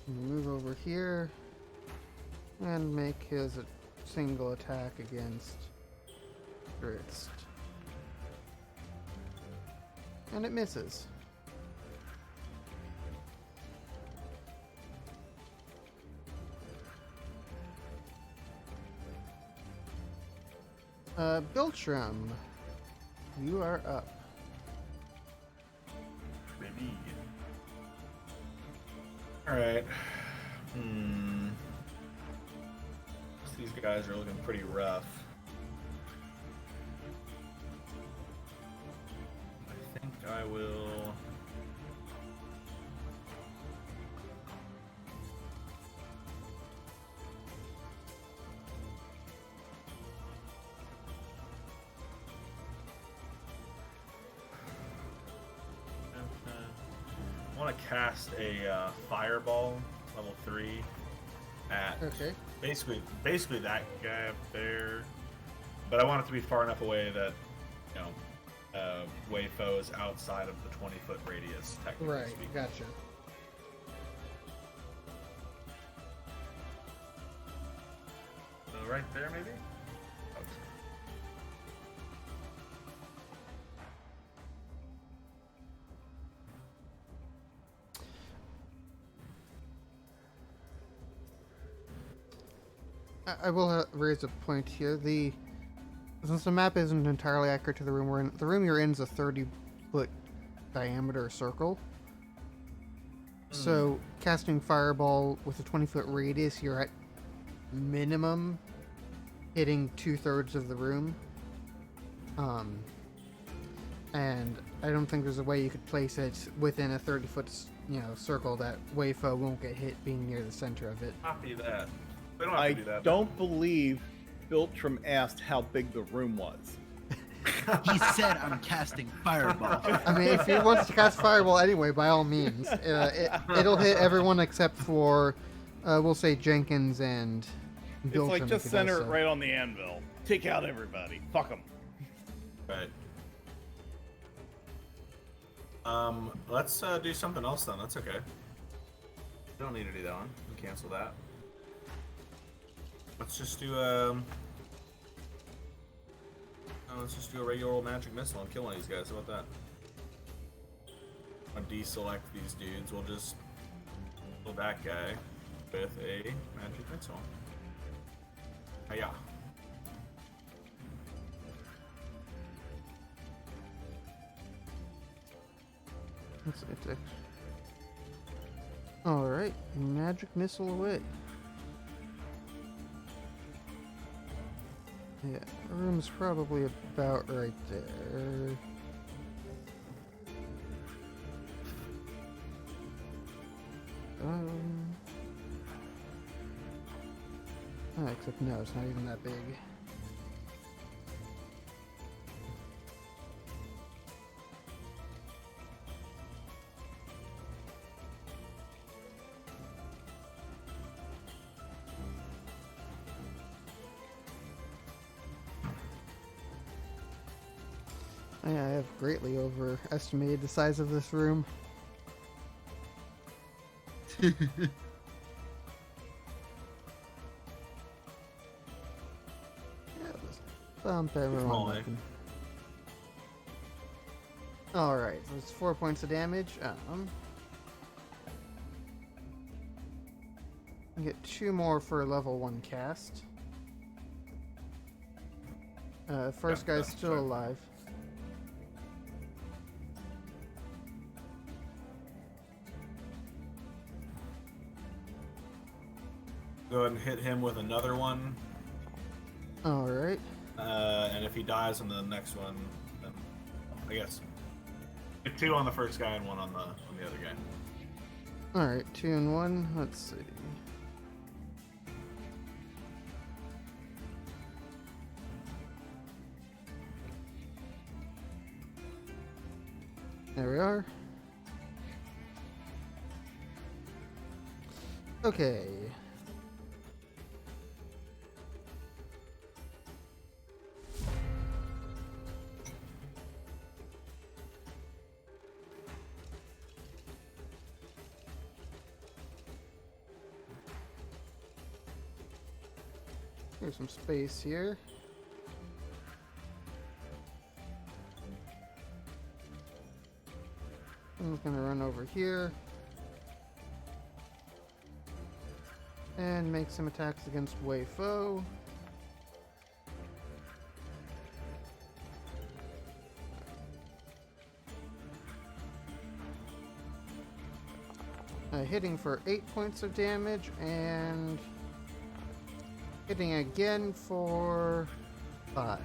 Move over here and make his a single attack against Grist. And it misses. Biltram, you are up. Maybe. Alright. These guys are looking pretty rough. I think I will... I want to cast a fireball, level 3, at basically that guy up there. But I want it to be far enough away that, you know, Wayfo is outside of the 20-foot radius, technically Right, speaking. gotcha. So right there, maybe? Okay. I will raise a point here. Since the map isn't entirely accurate to the room we're in, the room you're in is a 30-foot diameter circle. So casting fireball with a 20-foot radius, you're at minimum hitting 2/3 of the room. And I don't think there's a way you could place it within a 30-foot, circle that Wayfo won't get hit being near the center of it. Copy that. We don't have I to do that. don't believe Biltram asked how big the room was. He said I'm casting fireball. I mean, if he wants to cast fireball anyway, by all means, it'll hit everyone except for, we'll say Jenkins and It's Biltram. like just could center also- it right on the anvil. Take out everybody. Fuck them. Right. Let's do something else then. That's okay. We don't need to do that one. We can cancel that. Let's just do let's just do a regular old magic missile and kill one of these guys. How about that? I'll deselect these dudes. We'll just kill that guy with a magic missile. Hiya. Alright, magic missile away. Yeah, the room's probably about right there. Except no, it's not even that big. I have greatly overestimated the size of this room. Bump everyone up. Alright, so it's 4 points of damage. I get 2 more for a level 1 cast. First guy's still alive. Go ahead and hit him with another one. Alright. And if he dies on the next one, then I guess 2 on the first guy and 1 on the other guy. Alright, 2 and 1. Let's see. There we are. Okay. There's some space here. I'm gonna run over here and make some attacks against Wayfo. hitting for 8 points of damage and hitting again for 5.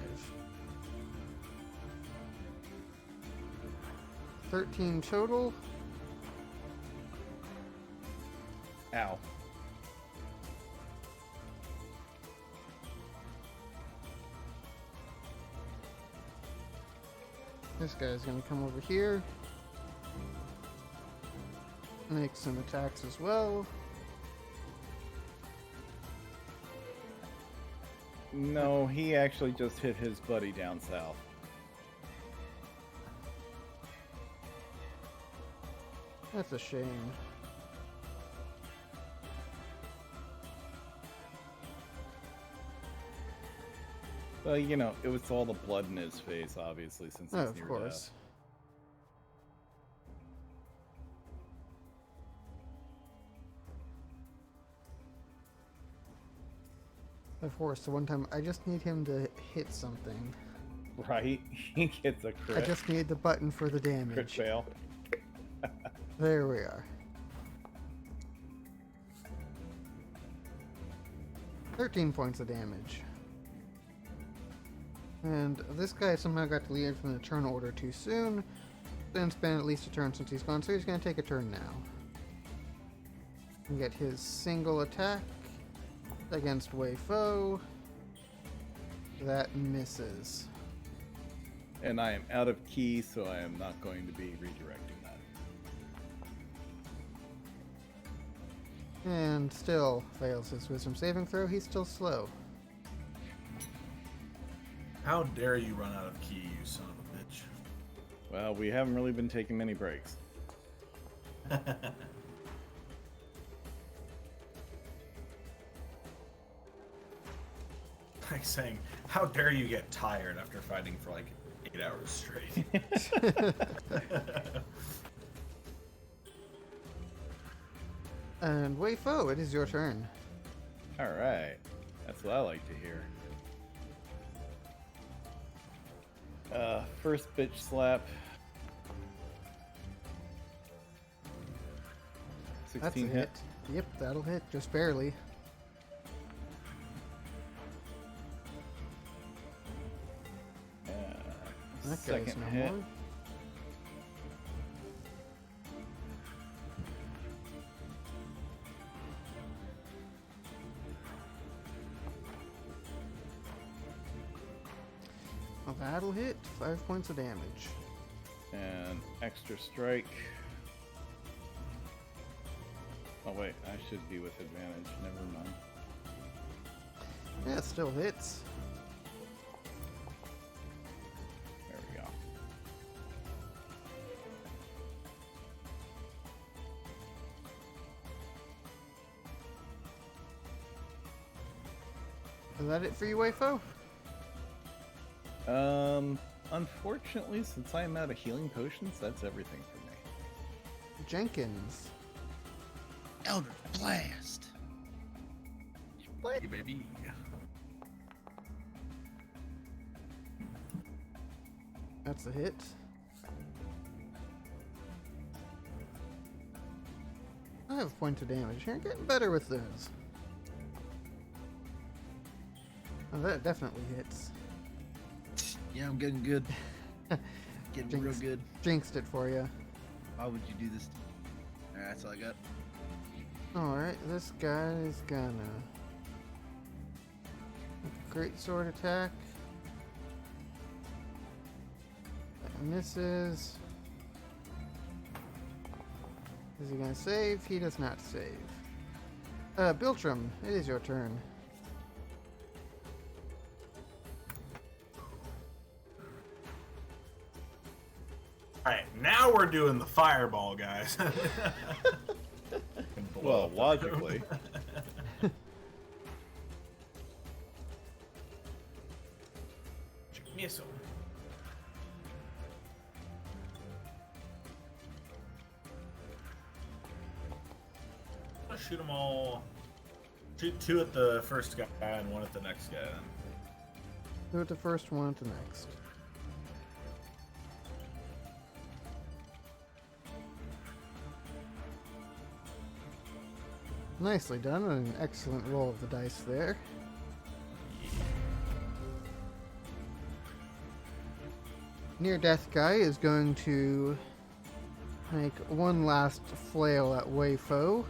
13 total. Ow. This guy's gonna come over here. Make some attacks as well. No, he actually just hit his buddy down south. That's a shame. Well, you know, it was all the blood in his face, obviously, since he's Oh, of near course. Of course, the one time I just need him to hit something. death. Right? He gets a crit. I just need the button for the Crit damage. fail. There we are. 13 points of damage. And this guy somehow got deleted from the turn order too soon. Then spend at least a turn since he's gone, so he's going to take a turn now. And get his single attack against Wei Fo. That misses. And I am out of key, so I am not going to be redirecting that. And still fails his wisdom saving throw. He's still slow. How dare you run out of key, you son of a bitch. Well, we haven't really been taking many breaks. Like saying, how dare you get tired after fighting for like 8 hours straight. And Wei Fo, it is your turn. Alright. That's what I like to hear. First bitch slap. That's a 16 hit. Yep, that'll hit, just barely. That goes Second no hit. more. Well, that'll hit. 5 points of damage. And extra strike. Oh wait, I should be with advantage. Never mind. Yeah, it still hits. There we go. Is that it for you, Wei Fo? Unfortunately, since I am out of healing potions, that's everything for me. Jenkins. Eldritch Blast. Play, baby. That's a hit. I have points of damage here. Getting better with those. Oh, that definitely hits. Yeah, I'm getting good. Getting real Jinx. good. Jinxed it for you. Why would you do this to me? Alright, that's all I got. Alright, this guy is gonna... Great sword attack. That misses. Is he gonna save? He does not save. Biltram, it is your turn. Alright, now we're doing the fireball, guys. Well, logically. Missile. I'll shoot them all. Shoot 2 at the first guy and 1 at the next guy then. Do it the first one to next. Nicely done, and an excellent roll of the dice there. Near Death Guy is going to make one last flail at Wei Fo.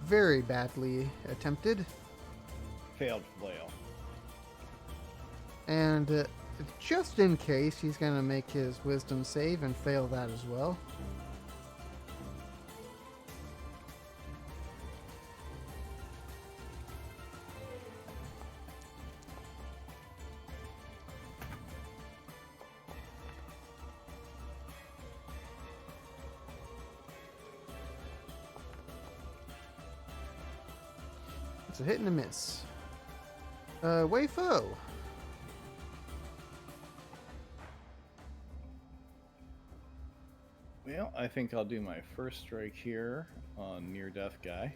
Very badly attempted. Failed flail. And just in case, he's going to make his wisdom save and fail that as well. It's a hit and a miss. Wei Fo. Well, I think I'll do my first strike here on Near Death Guy.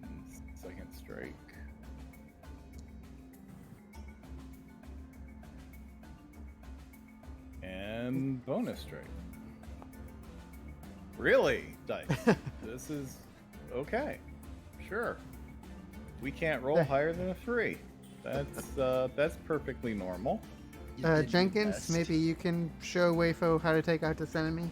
And second strike. And bonus strike. Really, dice? This is okay. Sure. We can't roll higher than a 3. That's perfectly normal. You did your Jenkins, best. maybe you can show Wei Fo how to take out this enemy?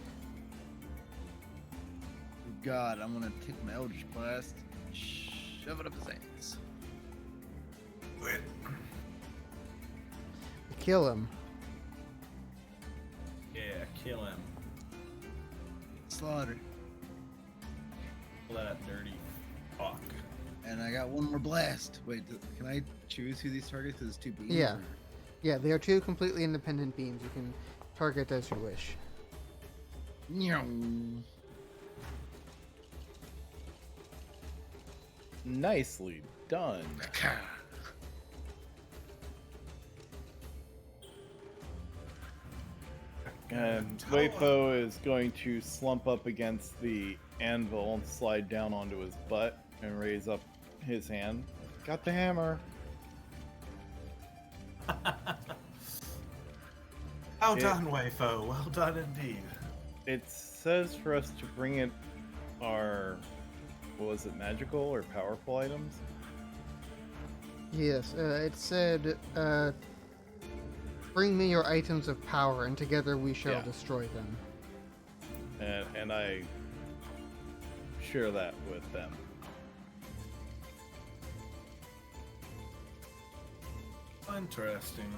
God, I'm gonna take my Eldritch Blast and shove it up his ass. Wait. Kill him. Yeah, kill him. Slaughter. Kill that dirty fuck. And I got one more blast. Wait, can I choose who these targets? Because it's two beams. Yeah. or- Yeah, they are two completely independent beams. You can target as you wish. Nyong. Nicely done. And Wei Fo is going to slump up against the anvil and slide down onto his butt and raise up his hand. Got the hammer. Well It- done, Wei Fo. Well done indeed. It says for us to bring it our, what was it, magical or powerful items? Yes, it said, bring me your items of power, and together we shall Yeah. destroy them. And I share that with them. Interesting.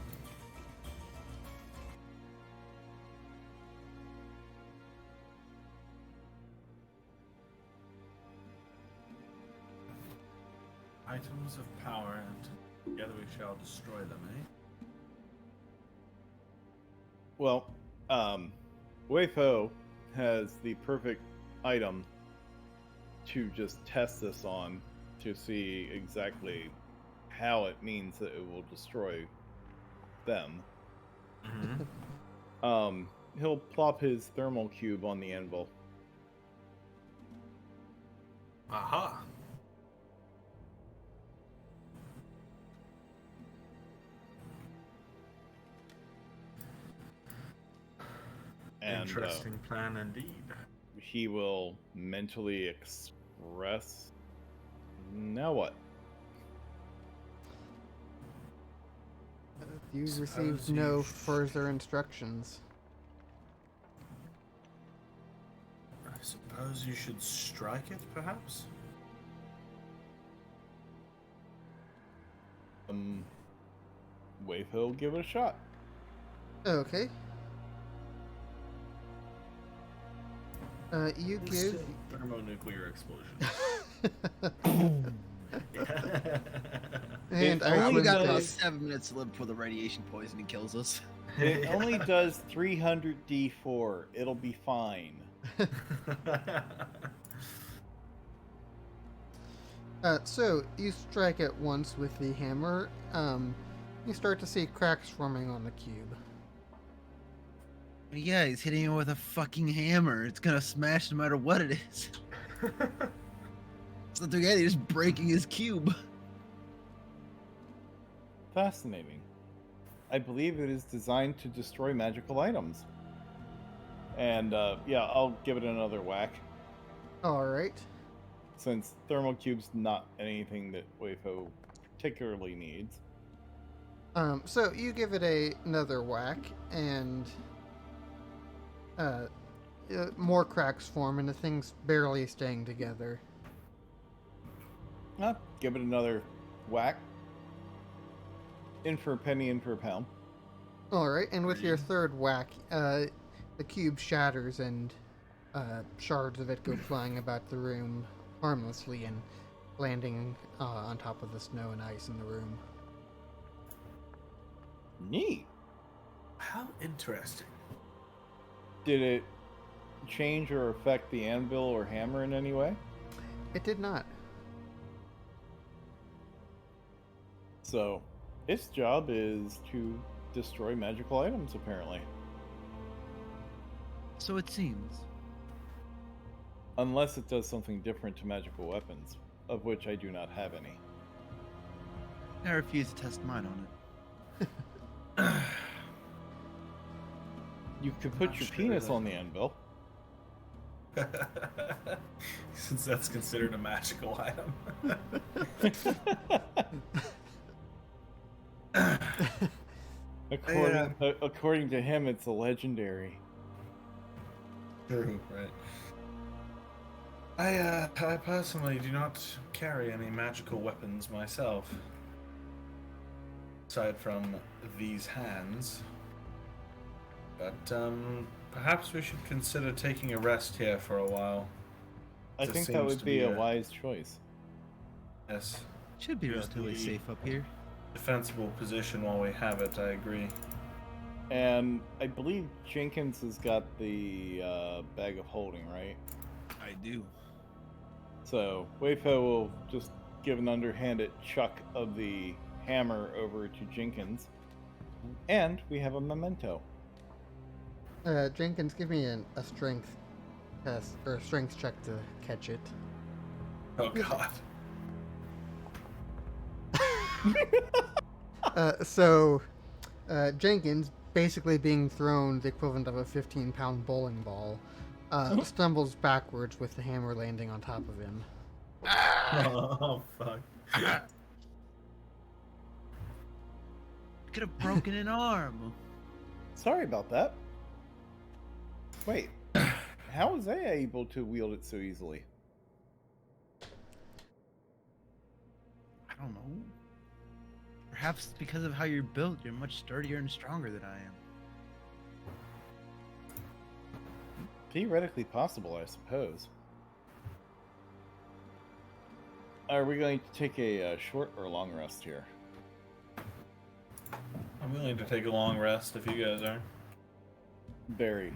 Items of power, and together we shall destroy them, eh? Well, Wei Fo has the perfect item to just test this on to see exactly how it means that it will destroy them. Mm-hmm. He'll plop his thermal cube on the anvil. Aha! And Interesting plan indeed. he will mentally express. Now what? You Suppose received you no sh- further instructions. I suppose you should strike it, perhaps? Wei Fo, give it a shot. Okay. You give... Thermonuclear explosion. And It Oh, only we Icewind got about takes... 7 minutes to live before the radiation poisoning kills us. It only does 300 d4. It'll be fine. So, you strike it once with the hammer. You start to see cracks forming on the cube. Yeah, he's hitting him with a fucking hammer. It's gonna smash no matter what it is. So together, he's just breaking his cube. Fascinating. I believe it is designed to destroy magical items. And yeah, I'll give it another whack. All right. Since thermal cube's not anything that Wayfo particularly needs. So you give it another whack, and more cracks form, and the thing's barely staying together. Give it another whack. In for a penny, in for a pound. All right, and with your third whack, the cube shatters, and shards of it go flying about the room harmlessly and landing on top of the snow and ice in the room. Neat. How interesting. Did it change or affect the anvil or hammer in any way? It did not. So, its job is to destroy magical items, apparently. So it seems. Unless it does something different to magical weapons, of which I do not have any. I refuse to test mine on it. You could put Not your sure penis that- on the anvil. Since that's considered a magical item. According to him, it's a legendary. True, right. I personally do not carry any magical weapons myself. Aside from these hands. But, perhaps we should consider taking a rest here for a while. I This think that seems would to be be a a- wise choice. Yes. Should be Yeah, relatively the- safe up here. Defensible position while we have it, I agree. And I believe Jenkins has got the bag of holding, right? I do. So Wayfo will just give an underhanded chuck of the hammer over to Jenkins. And we have a memento. Jenkins, give me a strength test, or a strength check to catch it. Oh god. Jenkins, basically being thrown the equivalent of a 15-pound bowling ball, stumbles backwards with the hammer landing on top of him. Oh fuck. Could have broken an arm. Sorry about that. Wait, how was I able to wield it so easily? I don't know. Perhaps because of how you're built, you're much sturdier and stronger than I am. Theoretically possible, I suppose. Are we going to take a short or long rest here? I'm willing to take a long rest if you guys are. Very.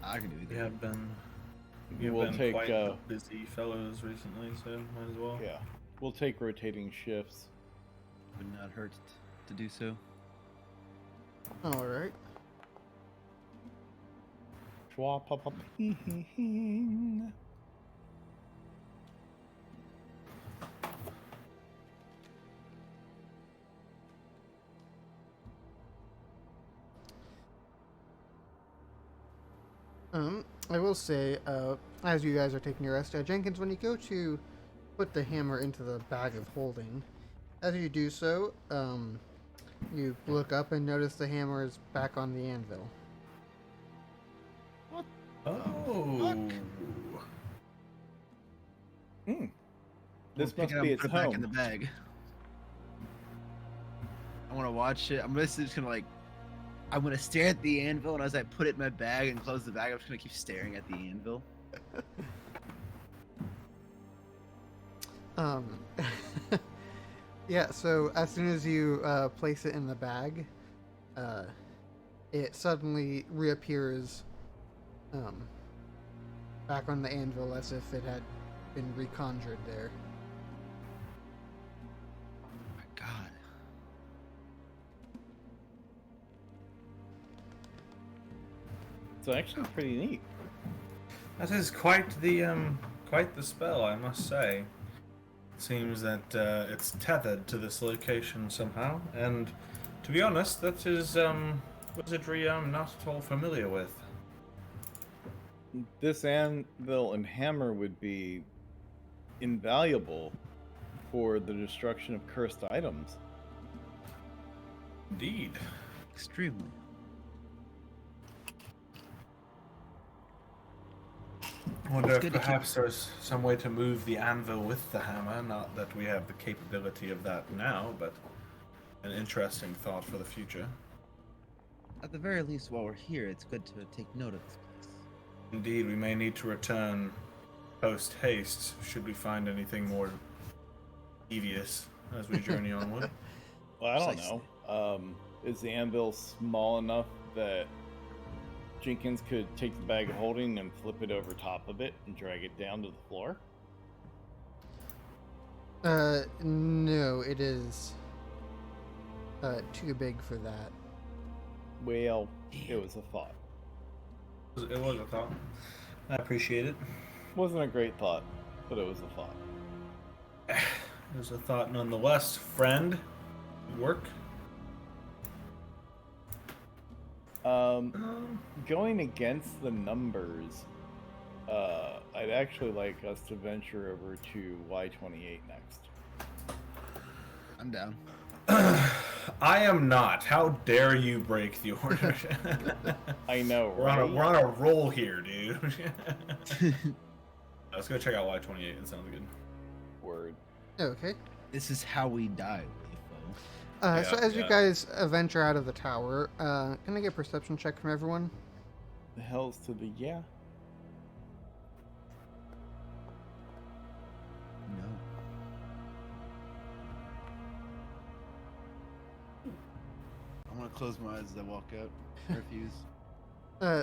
I can do We either. have been you've We'll been take, quite busy fellows recently, so might as well. Yeah, we'll take rotating shifts. Would not hurt to do so. All right. Schwa pop up. I will say, as you guys are taking your rest, Jenkins, when you go to put the hammer into the bag of holding, as you do so, you look up and notice the hammer is back on the anvil. Oh. This Pick must it up be and its put it back in home. the bag. I want to watch it. I'm basically just gonna I'm gonna stare at the anvil, and as I put it in my bag and close the bag, I'm just gonna keep staring at the anvil. Yeah, so as soon as you place it in the bag, it suddenly reappears back on the anvil as if it had been reconjured there. Oh my god. It's actually pretty neat. That is quite the spell, I must say. It seems that it's tethered to this location somehow, and to To be honest, that is wizardry I'm not at all familiar with. This anvil and hammer would be invaluable for the destruction of cursed items. Indeed. Extremely. I wonder if good to keep- perhaps there's some way to move the anvil with the hammer. Not that we have the capability of that now, but an interesting thought for the future. At the very least, while we're here, it's good to take note of this place. Indeed, we may need to return post haste should we find anything more devious as we journey onward. Well, I don't Precisely. know. Is the anvil small enough that Jenkins could take the bag of holding and flip it over top of it and drag it down to the floor? No, it is too big for that. Well, it was a thought. It was a thought. I appreciate it. Wasn't a great thought, but it was a thought. It was a thought nonetheless. Friend, good work. Going against the numbers, I'd actually like us to venture over to Y28 next. I'm down. I am not. How dare you break the order? I know, we're right? on a roll here, dude. Let's go check out Y28. It sounds good. Word. Okay. This is how we die, Leafo. So Yeah, as you yeah. guys venture out of the tower, can I get a perception check from everyone? The hell's to the yeah? No. I'm gonna close my eyes as I walk out. I refuse.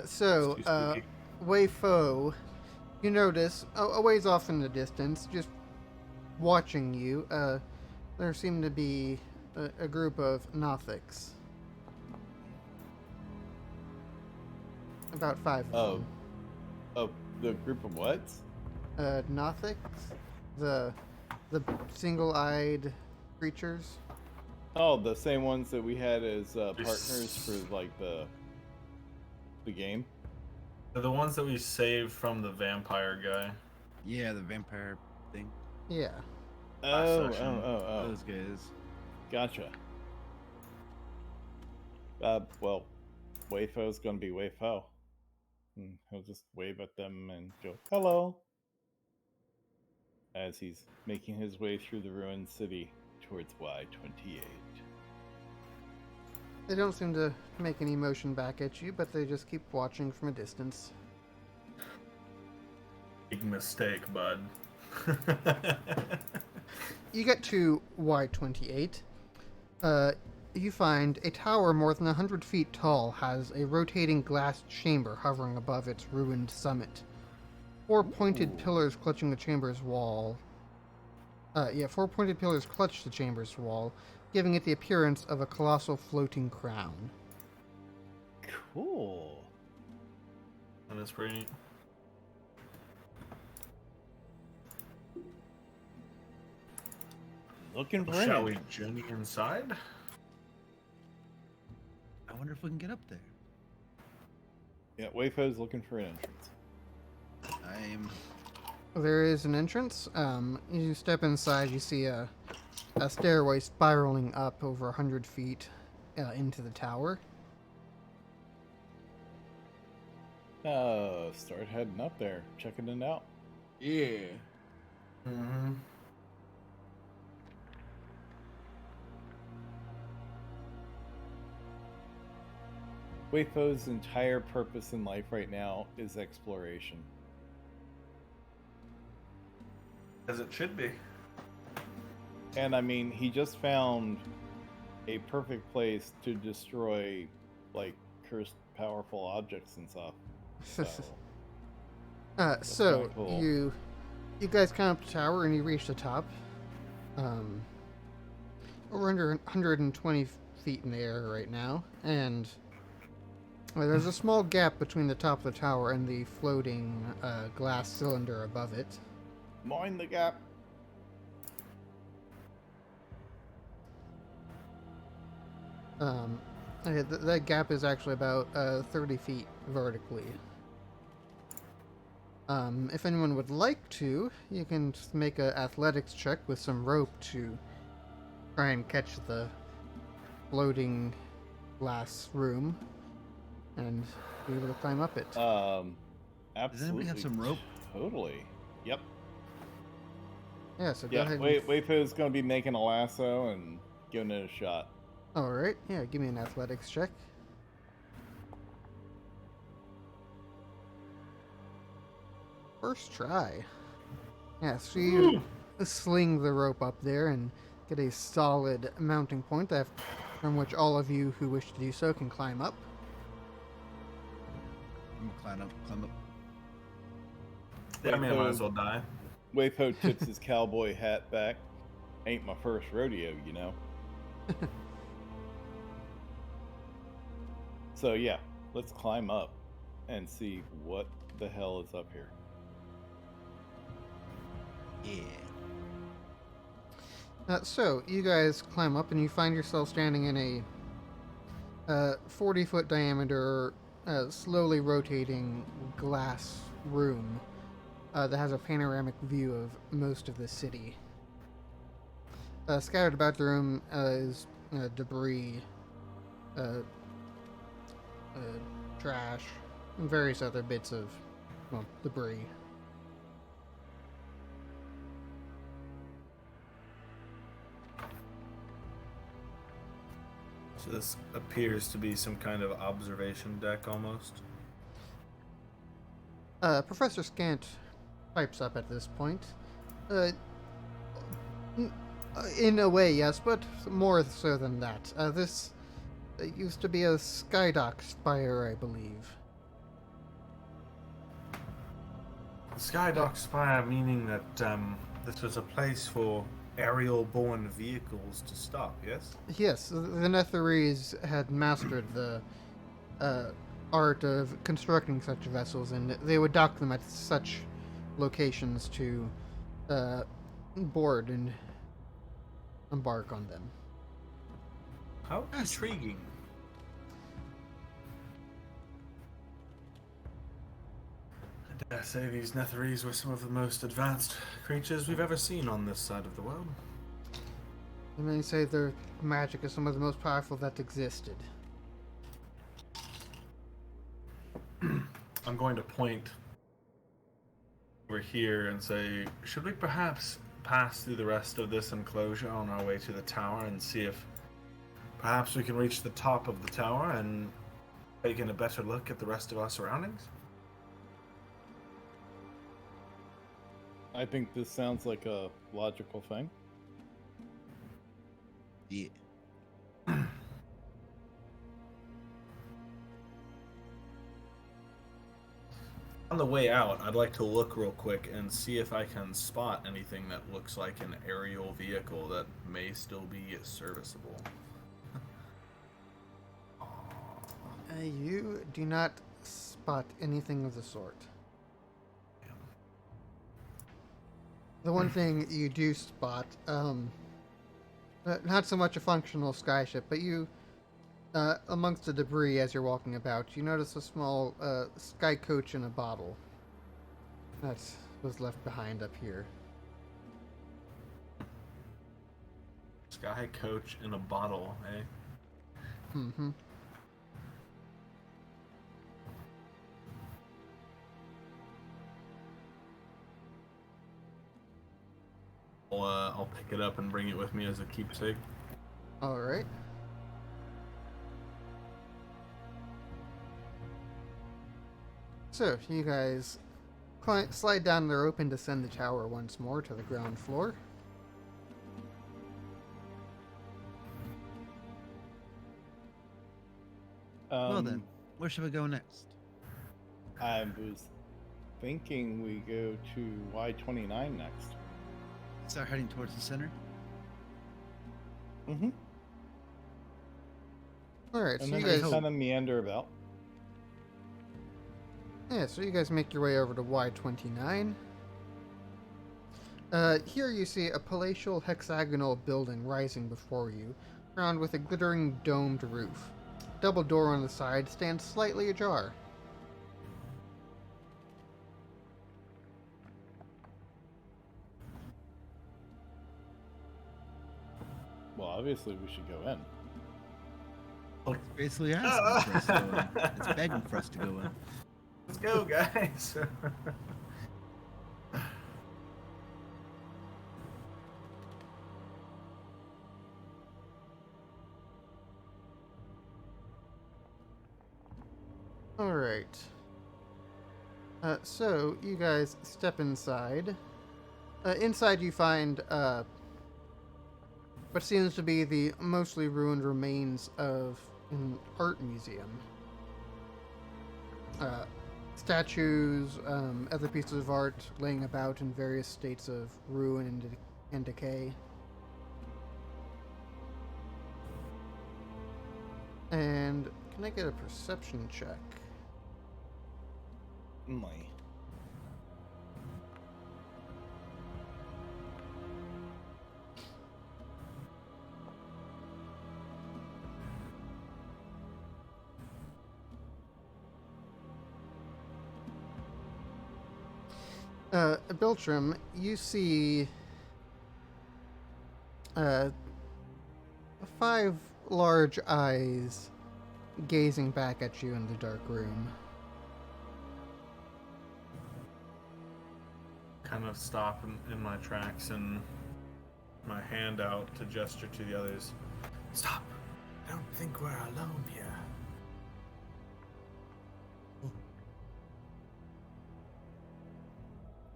So, It's too spooky. Wei Fo, you notice, a ways off in the distance, just watching you, there seem to be a group of Nothics. About 5 of them. Oh, the group of what? Nothics? The single-eyed creatures? Oh, the same ones that we had as partners for like the game. They're the ones that we saved from the vampire guy. Yeah, the vampire thing. Yeah. Oh, session. Those guys. Gotcha. Well, Wayfo's gonna be Wayfo. And he'll just wave at them and go, hello. As he's making his way through the ruined city towards Y28. They don't seem to make any motion back at you, but they just keep watching from a distance. Big mistake, bud. You get to Y28. You find a tower more than 100 feet tall has a rotating glass chamber hovering above its ruined summit. Four pointed pillars clutching the chamber's wall. Four pointed pillars clutch the chamber's wall, giving it the appearance of a colossal floating crown. Cool. And it's pretty neat. Looking for Shall it. we journey inside? I wonder if we can get up there. Yeah, Wayfo's looking for an entrance. I am. There is an entrance. You step inside, you see a stairway spiraling up over 100 feet into the tower. Start heading up there, checking it out. Yeah. Mm-hmm. Wayfo's entire purpose in life right now is exploration. As it should be. And I mean, he just found a perfect place to destroy, like, cursed powerful objects and stuff. So, So kinda cool. you guys climb up the tower and you reach the top. We're under 120 feet in the air right now, and there's a small gap between the top of the tower and the floating glass cylinder above it. mind the gap. Okay, that gap is actually about 30 feet vertically. If anyone would like to, you can just make an athletics check with some rope to try and catch the floating glass room and be able to climb up it. Absolutely. Does anybody have some rope? Totally. Yep. Yeah, so go Yeah. ahead. Wayfo's going to be making a lasso and giving it a shot. Alright, yeah, give me an athletics check. First try. Yeah, so you sling the rope up there and get a solid mounting point from which all of you who wish to do so can climb up. I'm gonna climb up. Yeah, I mean, I might as well die. Wayfo tips his cowboy hat back. Ain't my first rodeo, you know. So yeah, let's climb up and see what the hell is up here. Yeah. So, you guys climb up and you find yourself standing in a 40-foot diameter, slowly rotating glass room that has a panoramic view of most of the city. Scattered about the room is debris, trash, and various other bits of, well, debris. So this appears to be some kind of observation deck almost. Professor Scant pipes up at this point. In a way, yes, but more so than that. This used to be a Skydock spire, I believe. Skydock Spire, meaning that this was a place for aerial-borne vehicles to stop, yes? Yes, the Netherese had mastered the art of constructing such vessels, and they would dock them at such locations to board and embark on them. How intriguing. I dare say these Netherese were some of the most advanced creatures we've ever seen on this side of the world. You may say their magic is some of the most powerful that existed. I'm going to point over here and say, should we perhaps pass through the rest of this enclosure on our way to the tower and see if perhaps we can reach the top of the tower and take in a better look at the rest of our surroundings? I think this sounds like a logical thing. Yeah. On the way out, I'd like to look real quick and see if I can spot anything that looks like an aerial vehicle that may still be serviceable. You do not spot anything of the sort. The one thing you do spot, not so much a functional skyship, but you, amongst the debris as you're walking about, you notice a small sky coach in a bottle that was left behind up here. Sky coach in a bottle, eh? Mm-hmm. I'll pick it up and bring it with me as a keepsake. All right. So, you guys slide down the rope and descend the tower once more to the ground floor. Well then, where should we go next? I was thinking we go to Y29 next. Start heading towards the center. Mm-hmm. All right, so And you then guys, kind of meander about. yeah, so you guys make your way over to Y29. Here you see a palatial hexagonal building rising before you, crowned with a glittering domed roof. Double door on the side stands slightly ajar. Well, obviously we should go in. It's basically asking for us to go in. It's begging for us to go in. Let's go, guys. Alright. So, you guys step inside. Inside you find what seems to be the mostly ruined remains of an art museum. Statues, other pieces of art laying about in various states of ruin and decay. And can I get a perception check? My. Biltram, you see 5 large eyes gazing back at you in the dark room. Kind of stop in my tracks and my hand out to gesture to the others. Stop! I don't think we're alone here.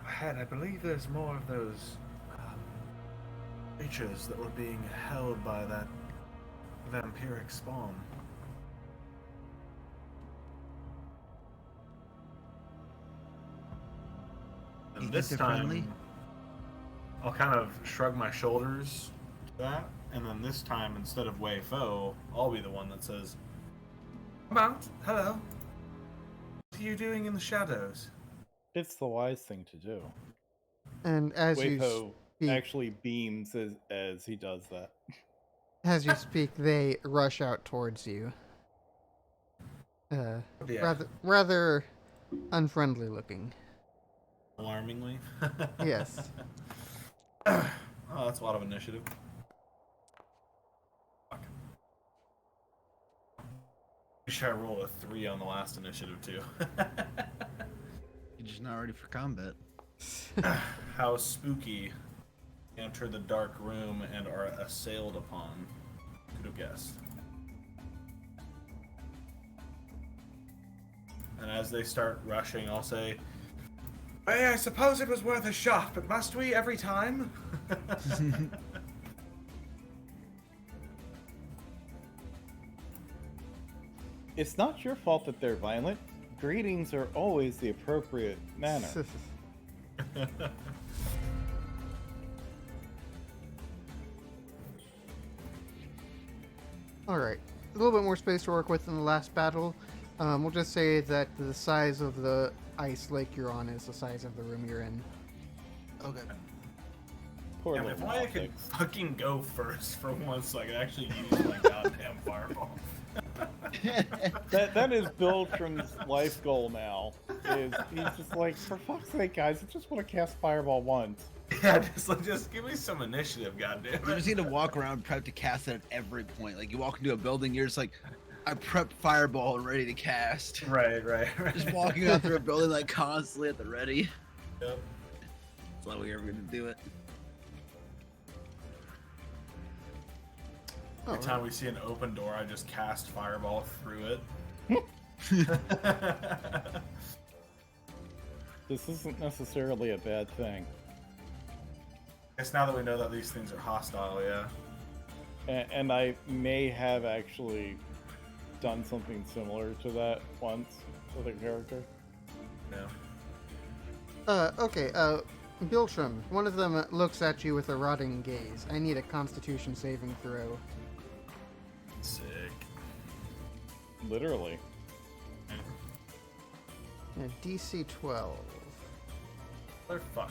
Ahead, I believe there's more of those creatures that were being held by that vampiric spawn. And think this they're time, friendly? I'll kind of shrug my shoulders to that, and then this time, instead of Wei Fo, I'll be the one that says, "About, hello. What are you doing in the shadows?" It's the wise thing to do. And as you Weipo speak, actually beams as he does that. as you speak, they rush out towards you. Yeah. Rather unfriendly looking. Alarmingly. Yes. Oh, that's a lot of initiative. Fuck. You should roll a 3 on the last initiative too. You're just not ready for combat. How spooky. Enter the dark room and are assailed upon. Could have guessed. And as they start rushing, I'll say, "Hey, I suppose it was worth a shot, but must we every time?" It's not your fault that they're violent. Greetings are always the appropriate manner. Alright. A little bit more space to work with in the last battle. We'll just say that the size of the ice lake you're on is the size of the room you're in. Okay. Poor Damn, little if I could optics. fucking go first for once so I could actually use my goddamn fireball. That is Biltram's life goal now. Is he's just like, for fuck's sake, guys, I just want to cast Fireball once. Yeah, just give me some initiative, goddamn You it. just need to walk around prep to cast it at every point. Like you walk into a building, you're just like, I prepped fireball and ready to cast. Right. Just walking out through a building like constantly at the ready. Yep. That's not how we're ever gonna do it. Every time we see an open door, I just cast fireball through it. This isn't necessarily a bad thing. Guess now that we know that these things are hostile, yeah. And I may have actually done something similar to that once with a character. Yeah. Okay, Biltram, one of them looks at you with a rotting gaze. I need a constitution saving throw. Sick. Literally. DC 12. Motherfuck.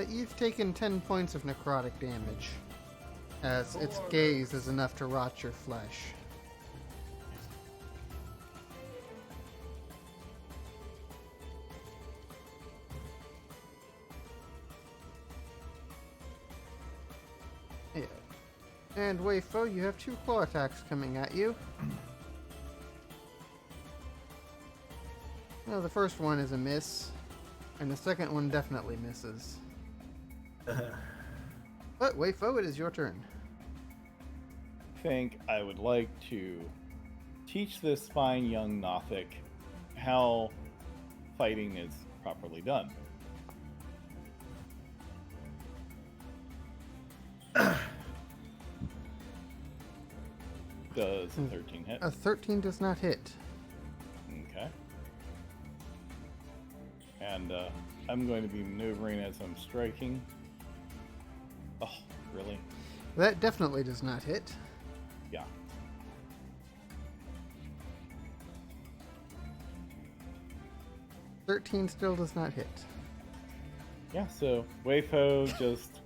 You've taken 10 points of necrotic damage as its gaze is enough to rot your flesh. Yeah. And Wayfo, you have 2 claw attacks coming at you. Well, the first one is a miss, and the second one definitely misses. But Wayfo, it is your turn. I think I would like to teach this fine young Nothic how fighting is properly done. Does a 13 hit? A 13 does not hit. Okay. And I'm going to be maneuvering as I'm striking. Oh, really? That definitely does not hit. Yeah. "13 still does not hit. Yeah, so Wayfo just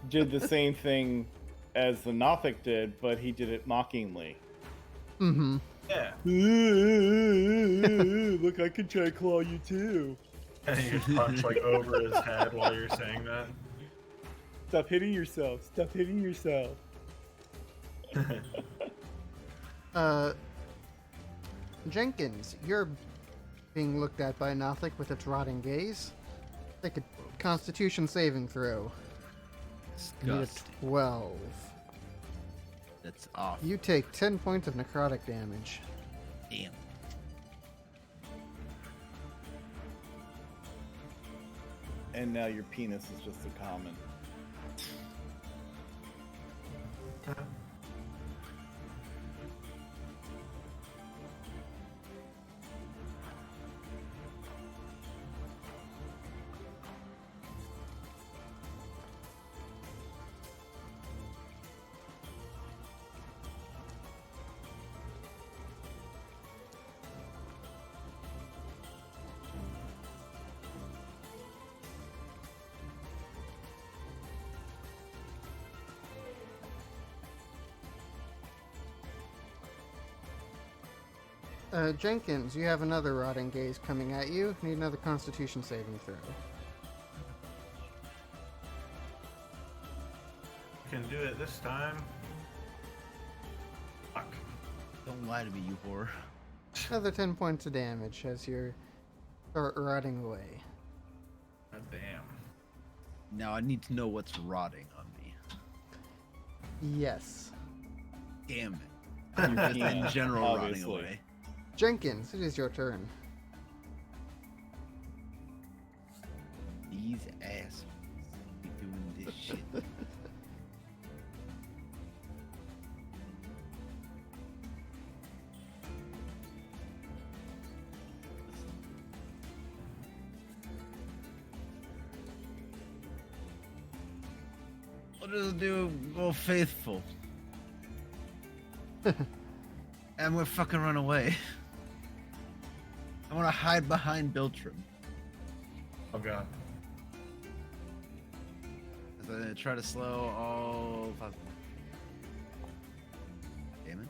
did the same thing as the Nothic did, but he did it mockingly. Mm-hmm. Yeah. Look, I can try claw you too. And you just punch like over his head while you're saying that. Stop hitting yourself. Stop hitting yourself. Jenkins, you're being looked at by Nothic with its rotting gaze. Take a Constitution saving throw. You need a Disgusting. 12. That's off. You take 10 points of necrotic damage. Damn. And now your penis is just a common. Jenkins, you have another rotting gaze coming at you. Need another Constitution saving throw. Can do it this time. Fuck. Don't lie to me, you whore. Another 10 points of damage as you start rotting away. God damn. Now I need to know what's rotting on me. Yes. Damn it. You're just in Yeah, general obviously. rotting away. Jenkins, it is your turn. These assholes be doing this shit. I'll just do go faithful. And we'll fucking run away. I want to hide behind Biltram. Oh god. As I try to slow all possible. Damn it.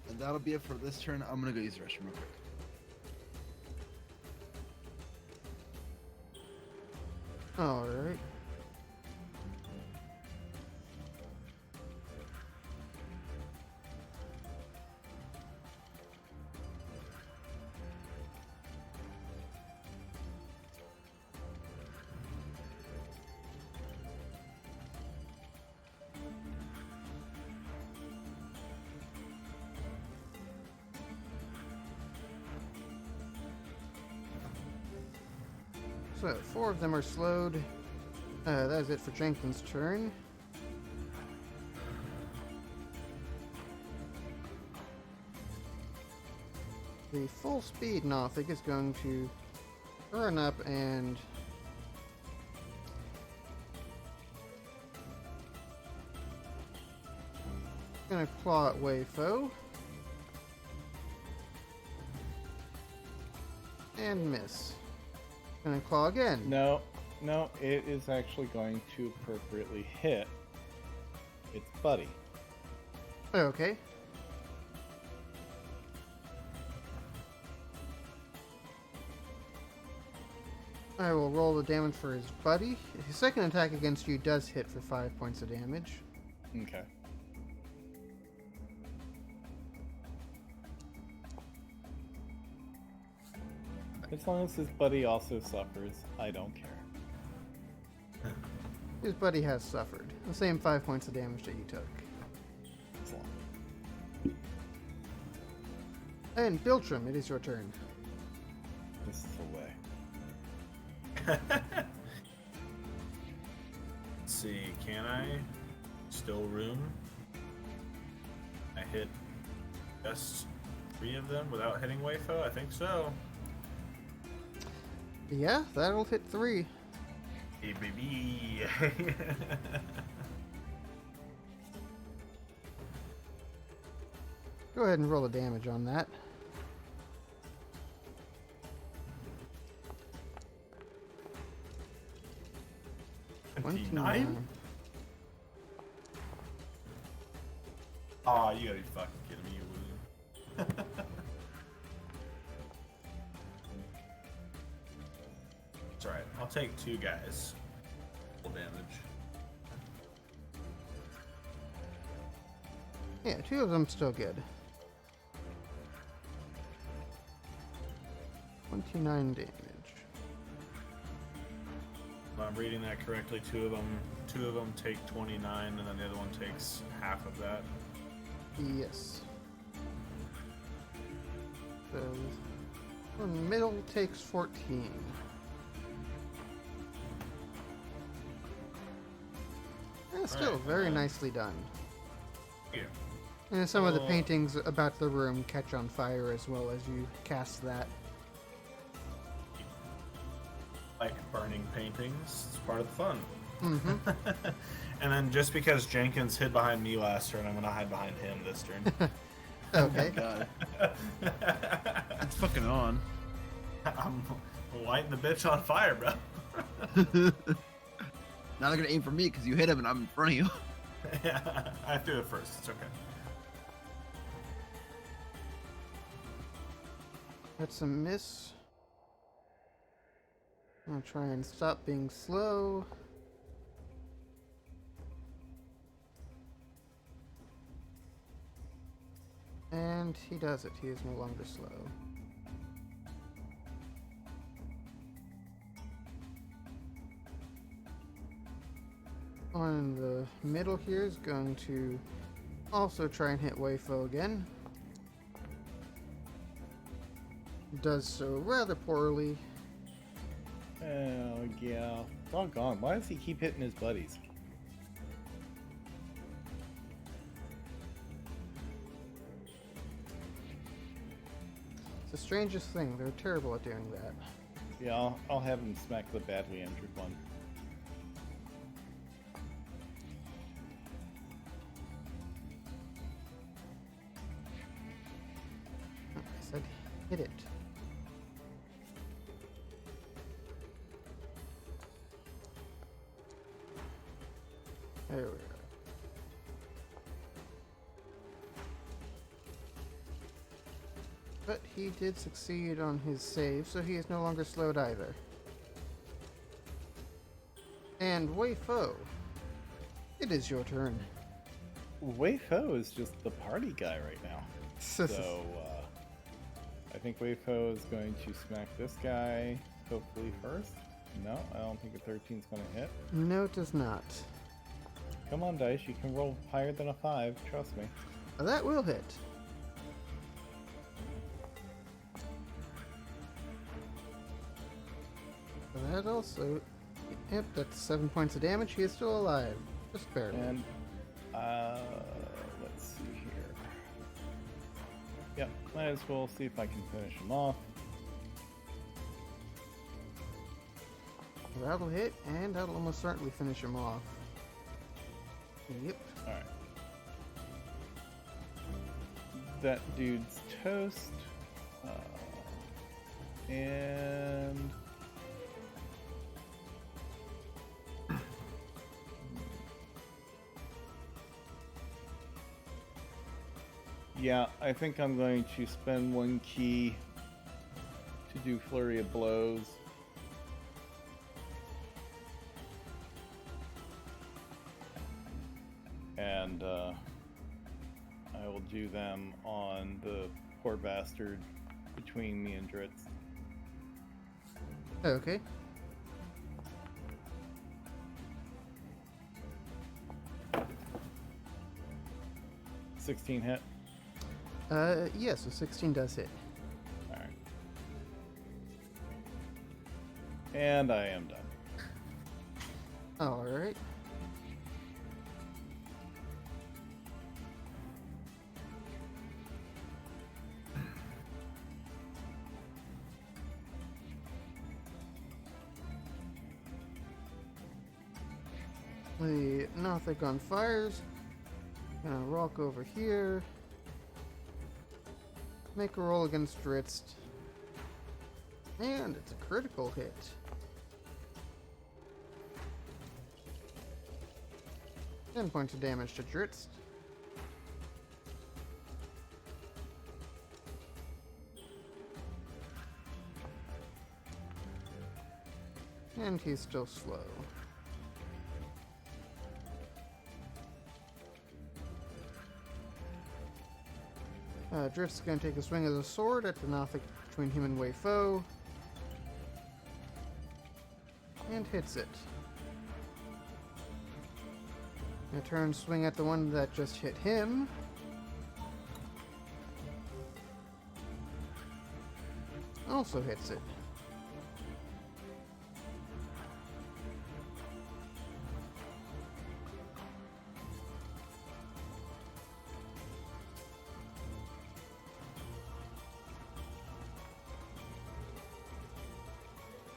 And that'll be it for this turn. I'm gonna go use the restroom real quick. Alright. So, 4 of them are slowed. That is it for Jenkins' turn. The full speed Nothic is going to run up and gonna claw at Wayfo. And miss. Gonna claw again. No, it is actually going to appropriately hit its buddy. Okay. I will roll the damage for his buddy. His second attack against you does hit for 5 points of damage. Okay. As long as his buddy also suffers, I don't care. His buddy has suffered. The same 5 points of damage that you took. As long. And Biltram, it is your turn. This is the way. Let's see, can I? Still room? I hit just 3 of them without hitting Wayfo? I think so. Yeah, that'll hit 3. Hey, baby. Go ahead and roll the damage on that. $29? Aw, you gotta be fucking kidding me, you wouldn't. It's alright, I'll take 2 guys. Full damage. Yeah, 2 of them still good. 29 damage. If I'm reading that correctly, two of them take 29, and then the other one takes half of that. Yes. So, the middle takes 14. And still Alright, very nicely done. Yeah. And some of the Oh. paintings about the room catch on fire as well as you cast that. Like burning paintings, it's part of the fun. Mm-hmm. And then just because Jenkins hid behind me last turn, I'm gonna hide behind him this turn. Okay. God. It's fucking on. I'm lighting the bitch on fire, bro. Now they're gonna aim for me because you hit him and I'm in front of you. Yeah, I have to do it first. It's okay. That's a miss. I'll try and stop being slow. And he does it. He is no longer slow. On the middle here is going to also try and hit Wayfo again. Does so rather poorly. Oh, yeah. Doggone. Why does he keep hitting his buddies? It's the strangest thing. They're terrible at doing that. Yeah, I'll have him smack the badly injured one. I said hit it. There we go. But he did succeed on his save, so he is no longer slowed either. And Wayfo, it is your turn. Wayfo is just the party guy right now. So, I think Wayfo is going to smack this guy, hopefully first. No, I don't think a 13 is going to hit. No, it does not. Come on, Dice, you can roll higher than a 5, trust me. That will hit. That also, yep, that's 7 points of damage. He is still alive, just barely. And, let's see here. Yep, might as well see if I can finish him off. That'll hit, and that'll almost certainly finish him off. Yep. Alright. That dude's toast. And yeah, I think I'm going to spend 1 key to do Flurry of Blows. And I will do them on the poor bastard between me and Dritz. Okay. $16 hit. Yeah, so 16 does hit. Alright. And I am done. Alright. The Nothic fires. Gonna walk over here. Make a roll against Dritz. And it's a critical hit. Ten points of damage to Dritz. And he's still slow. Drift's gonna take a swing of the sword at the Nothic between him and Wei Fo. And hits it. A turn swing at the one that just hit him. Also hits it.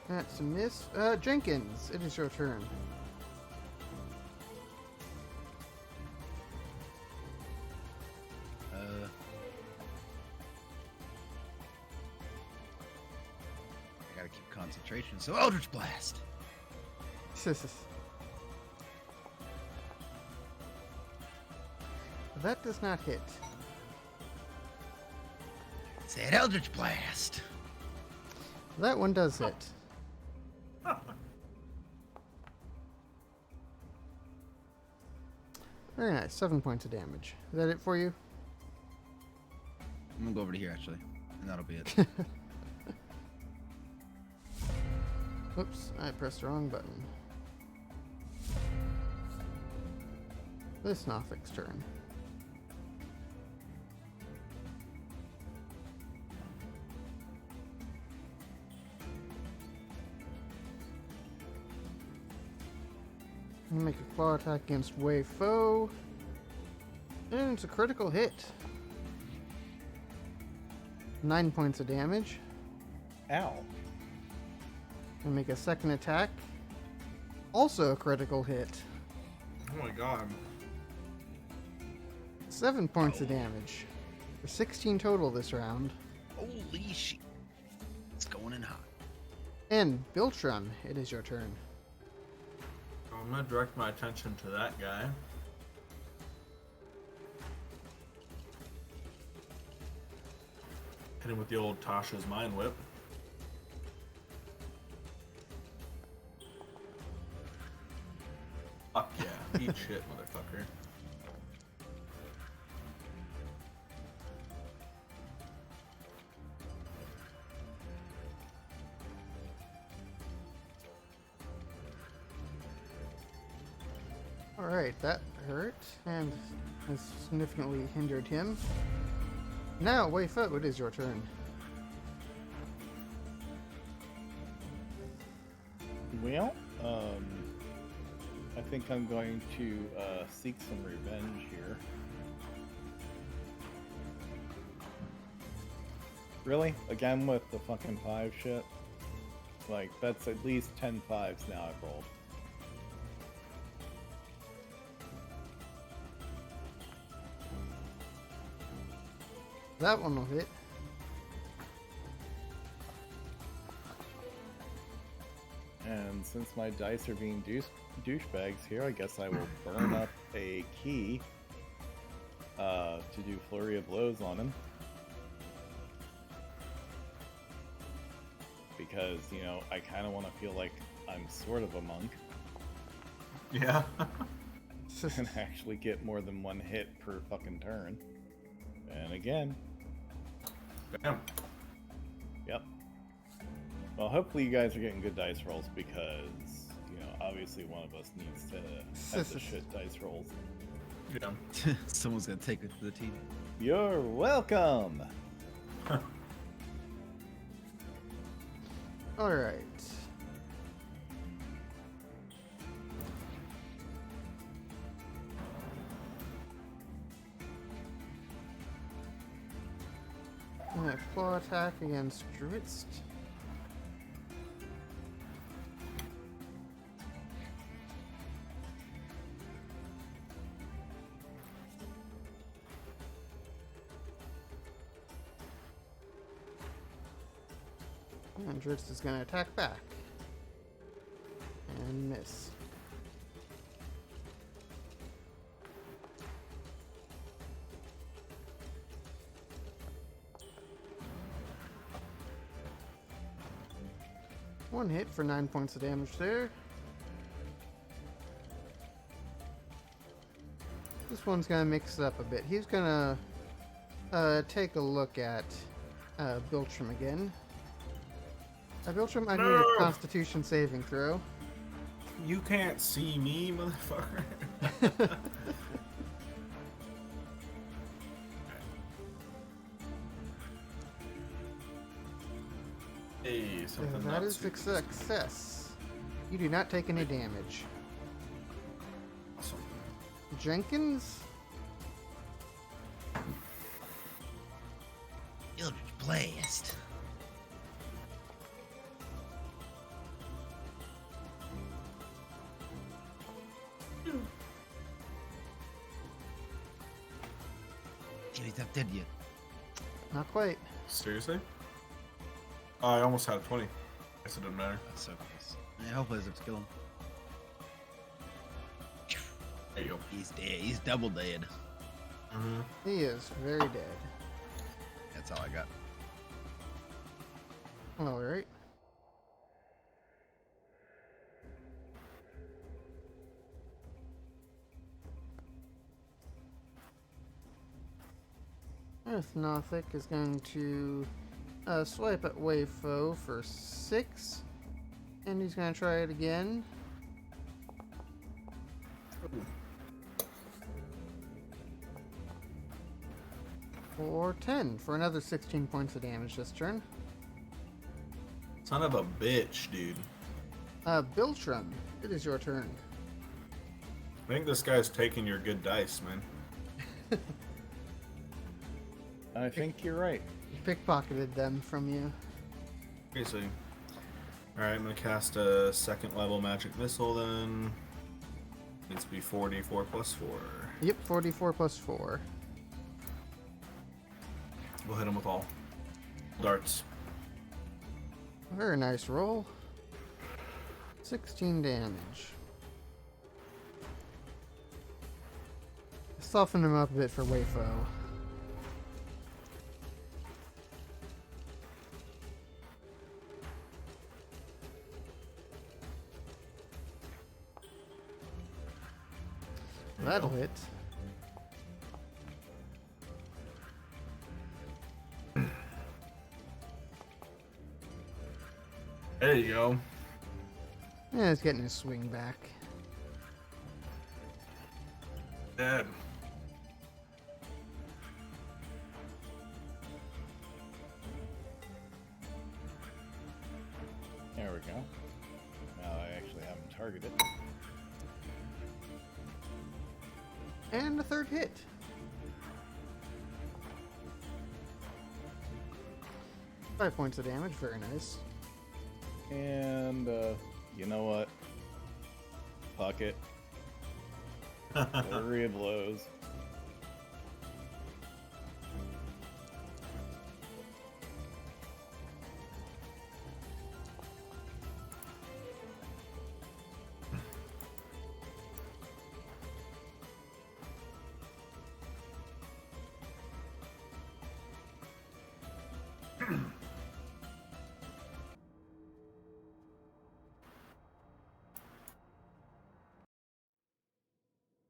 That's a miss. Jenkins, it is your turn. I gotta keep concentration, so Eldritch Blast! That does not hit. Say it, Eldritch Blast! That one does hit. Very nice. 7 points of damage. Is that it for you? I'm gonna go over to here, actually, and that'll be it. Oops, I pressed the wrong button. This Nothic's turn. Make a claw attack against Wei Fo. And it's a critical hit. 9 points of damage. Ow. And make a second attack. Also a critical hit. Oh my god. 7 points of damage. For 16 total this round. Holy shit. It's going in hot. And Biltron, it is your turn. I'm gonna direct my attention to that guy. Hit him with the old Tasha's Mind Whip. Fuck yeah, eat shit, motherfucker. Alright, that hurt and has significantly hindered him. Now, Wei Fo, it is your turn. Well, I think I'm going to seek some revenge here. Really? Again with the fucking 5 shit? Like, that's at least 10 5s now I've rolled. That one will hit. And since my dice are being douchebags here, I guess I will burn up a key to do Flurry of Blows on him. Because, you know, I kind of want to feel like I'm sort of a monk. Yeah. And actually get more than one hit per fucking turn. And again. Damn. Yep. Well, hopefully you guys are getting good dice rolls because, you know, obviously one of us needs to have the shit dice rolls. Yeah. Someone's gonna take it to the team. You're welcome! Alright. Alright, claw attack against Dritz. And Dritz is going to attack back. And miss. One hit for 9 points of damage there. This one's going to mix it up a bit. He's going to take a look at Biltram again. Biltram, I need a Constitution saving throw. You can't see me, motherfucker. Hey, something That not is a super success. You do not take any damage. awesome. Jenkins? Eldritch Blast. He's not dead yet. Not quite. Seriously? Oh, I almost had 20. Guess it didn't matter. That's so close. Yeah, hopefully it's kill him. There you go. He's dead. He's double dead. Mm-hmm. He is very dead. That's all I got. Alright. Earth Nothic is going to swipe at Wayfo for 6. And he's going to try it again. For 10, for another 16 points of damage this turn. Son of a bitch, dude. Biltram, it is your turn. I think this guy's taking your good dice, man. I think you're right. He pickpocketed them from you. Seriously. Alright, I'm gonna cast a second level magic missile then. Needs to be 4d4 plus 4. Yep, 44 plus 4. We'll hit him with all darts. Very nice roll. 16 damage. Soften him up a bit for Wayfo. That'll hit. There you go. Yeah, he's getting his swing back. Dead. There we go. Now I actually have him targeted. And a third hit. Five points of damage, very nice. And, you know what? Fuck it. Flurry of Blows.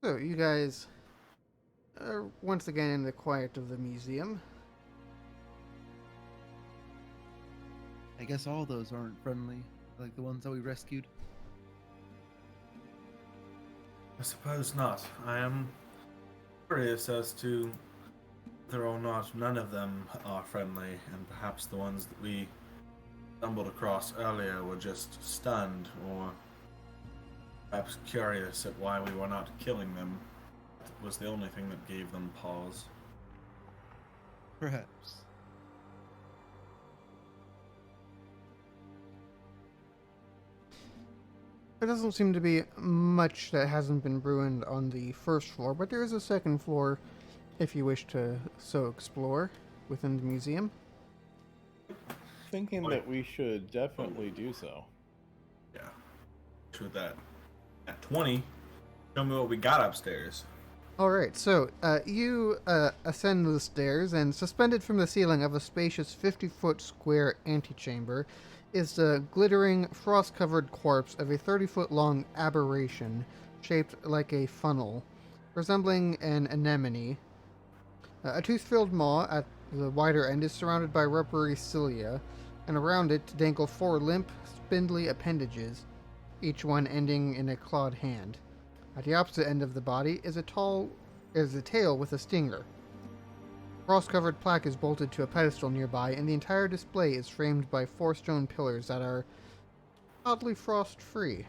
So, you guys are once again in the quiet of the museum. I guess all those aren't friendly, like the ones that we rescued. I suppose not. I am curious as to whether or not none of them are friendly, and perhaps the ones that we stumbled across earlier were just stunned, or perhaps curious at why we were not killing them. It was the only thing that gave them pause. Perhaps. There doesn't seem to be much that hasn't been ruined on the first floor, but there is a second floor if you wish to so explore within the museum. Thinking that we should definitely do so. Yeah. With that. At 20, show me what we got upstairs. Alright, so you ascend the stairs, and suspended from the ceiling of a spacious 50-foot square antechamber is the glittering, frost-covered corpse of a 30-foot-long aberration shaped like a funnel, resembling an anemone. A tooth-filled maw at the wider end is surrounded by rubbery cilia, and around it dangle 4 limp, spindly appendages, each one ending in a clawed hand. At the opposite end of the body is a tail with a stinger. Frost-covered plaque is bolted to a pedestal nearby, and the entire display is framed by 4 stone pillars that are oddly frost-free.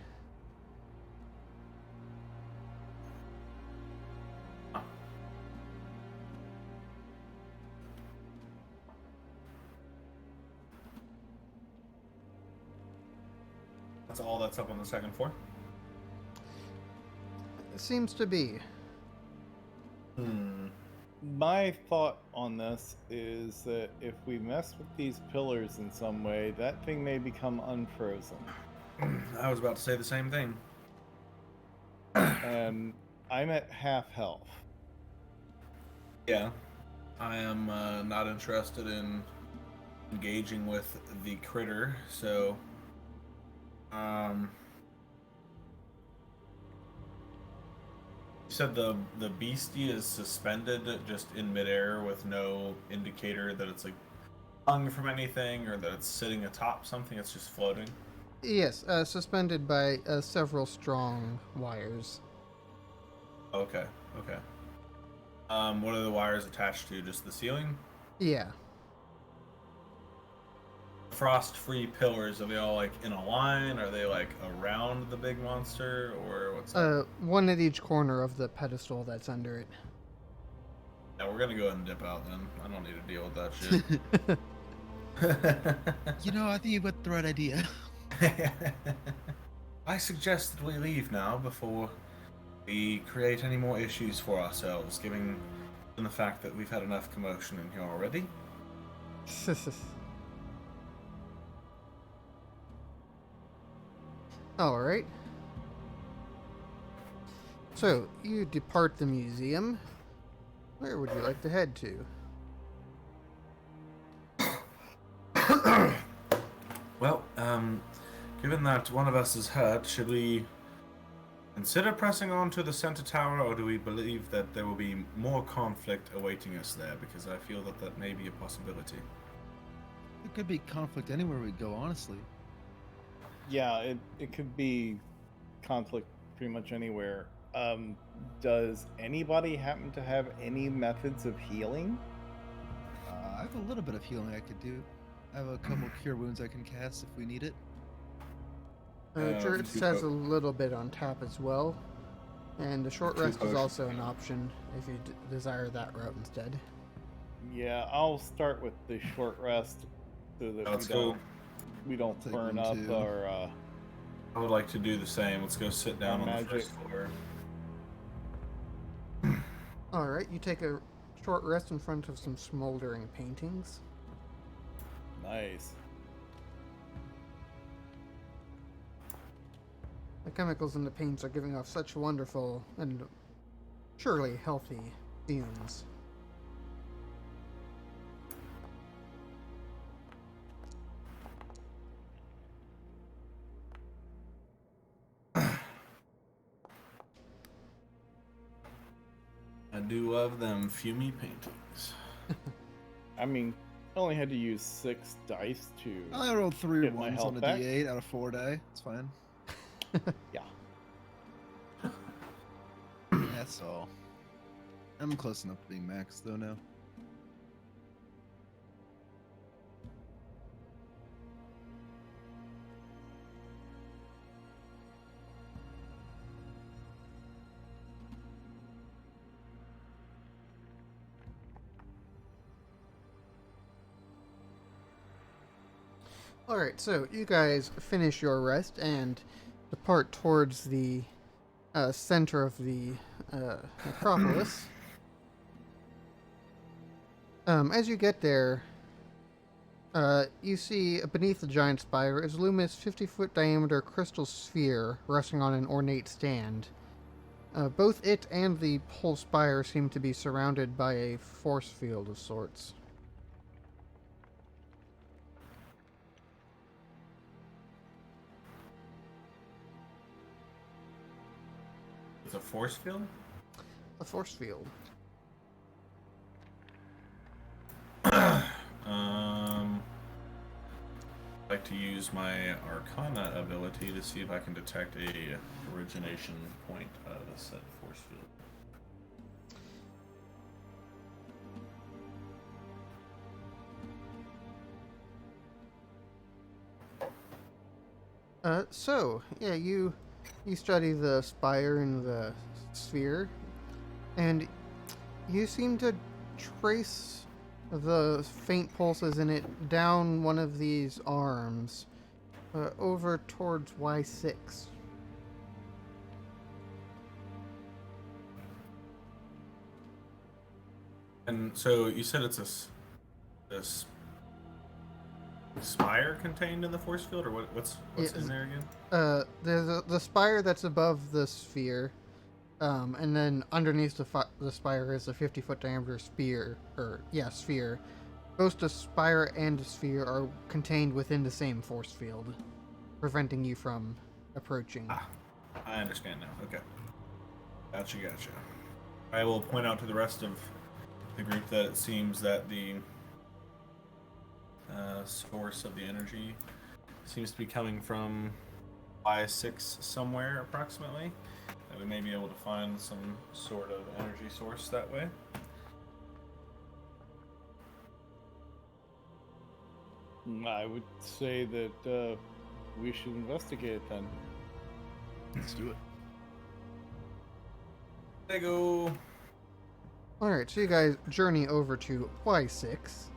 That's all that's up on the second floor? It seems to be. My thought on this is that if we mess with these pillars in some way, that thing may become unfrozen. I was about to say the same thing. And I'm at half health. Yeah. I am not interested in engaging with the critter, so you said the beastie is suspended just in midair with no indicator that it's like hung from anything or that it's sitting atop something. It's just floating. Yes, suspended by several strong wires. Okay. What are the wires attached to? Just the ceiling? Yeah. Frost-free pillars, are they all like in a line? Are they like around the big monster, or what's that? One at each corner of the pedestal that's under it. Yeah, we're gonna go ahead and dip out then. I don't need to deal with that shit. You know, I think you got the right idea. I suggest that we leave now before we create any more issues for ourselves, given the fact that we've had enough commotion in here already. Alright. So, you depart the museum. Where would you like to head to? Well, given that one of us is hurt, should we consider pressing on to the center tower, or do we believe that there will be more conflict awaiting us there? Because I feel that that may be a possibility. There could be conflict anywhere we go, honestly. Yeah, it could be conflict pretty much anywhere. Does anybody happen to have any methods of healing? I have a little bit of healing I could do. I have a couple cure wounds I can cast if we need it. Druids has a little bit on tap as well. And the short rest is also an option if you desire that route instead. Yeah, I'll start with the short rest so that we don't Take burn one up too. our I would like to do the same. Let's go sit down on Magic. the first floor. Alright, you take a short rest in front of some smoldering paintings. nice. The chemicals in the paints are giving off such wonderful and surely healthy fumes. I do love them Fumi paintings. I mean, I only had to use 6 dice to I rolled 3 get my ones health on a back. D8 out of 4 die. It's fine. Yeah. That's all. I'm close enough to being max though now. Alright, so you guys finish your rest and depart towards the center of the necropolis. As you get there, you see beneath the giant spire is a luminous 50-foot diameter crystal sphere resting on an ornate stand. Both it and the whole spire seem to be surrounded by a force field of sorts. It's a force field? A force field. I'd like to use my Arcana ability to see if I can detect a origination point of a said force field. You study the spire and the sphere, and you seem to trace the faint pulses in it down one of these arms, over towards Y6. And so you said it's a spire contained in the force field, or what's in there again? There's the spire that's above the sphere, and then underneath the spire is a 50-foot diameter sphere. Both the spire and the sphere are contained within the same force field, preventing you from approaching. I understand now. Okay. Gotcha. I will point out to the rest of the group that it seems that the source of the energy seems to be coming from Y6 somewhere, approximately. That we may be able to find some sort of energy source that way. I would say that we should investigate then. Let's do it. There you go. Alright, so you guys journey over to Y6.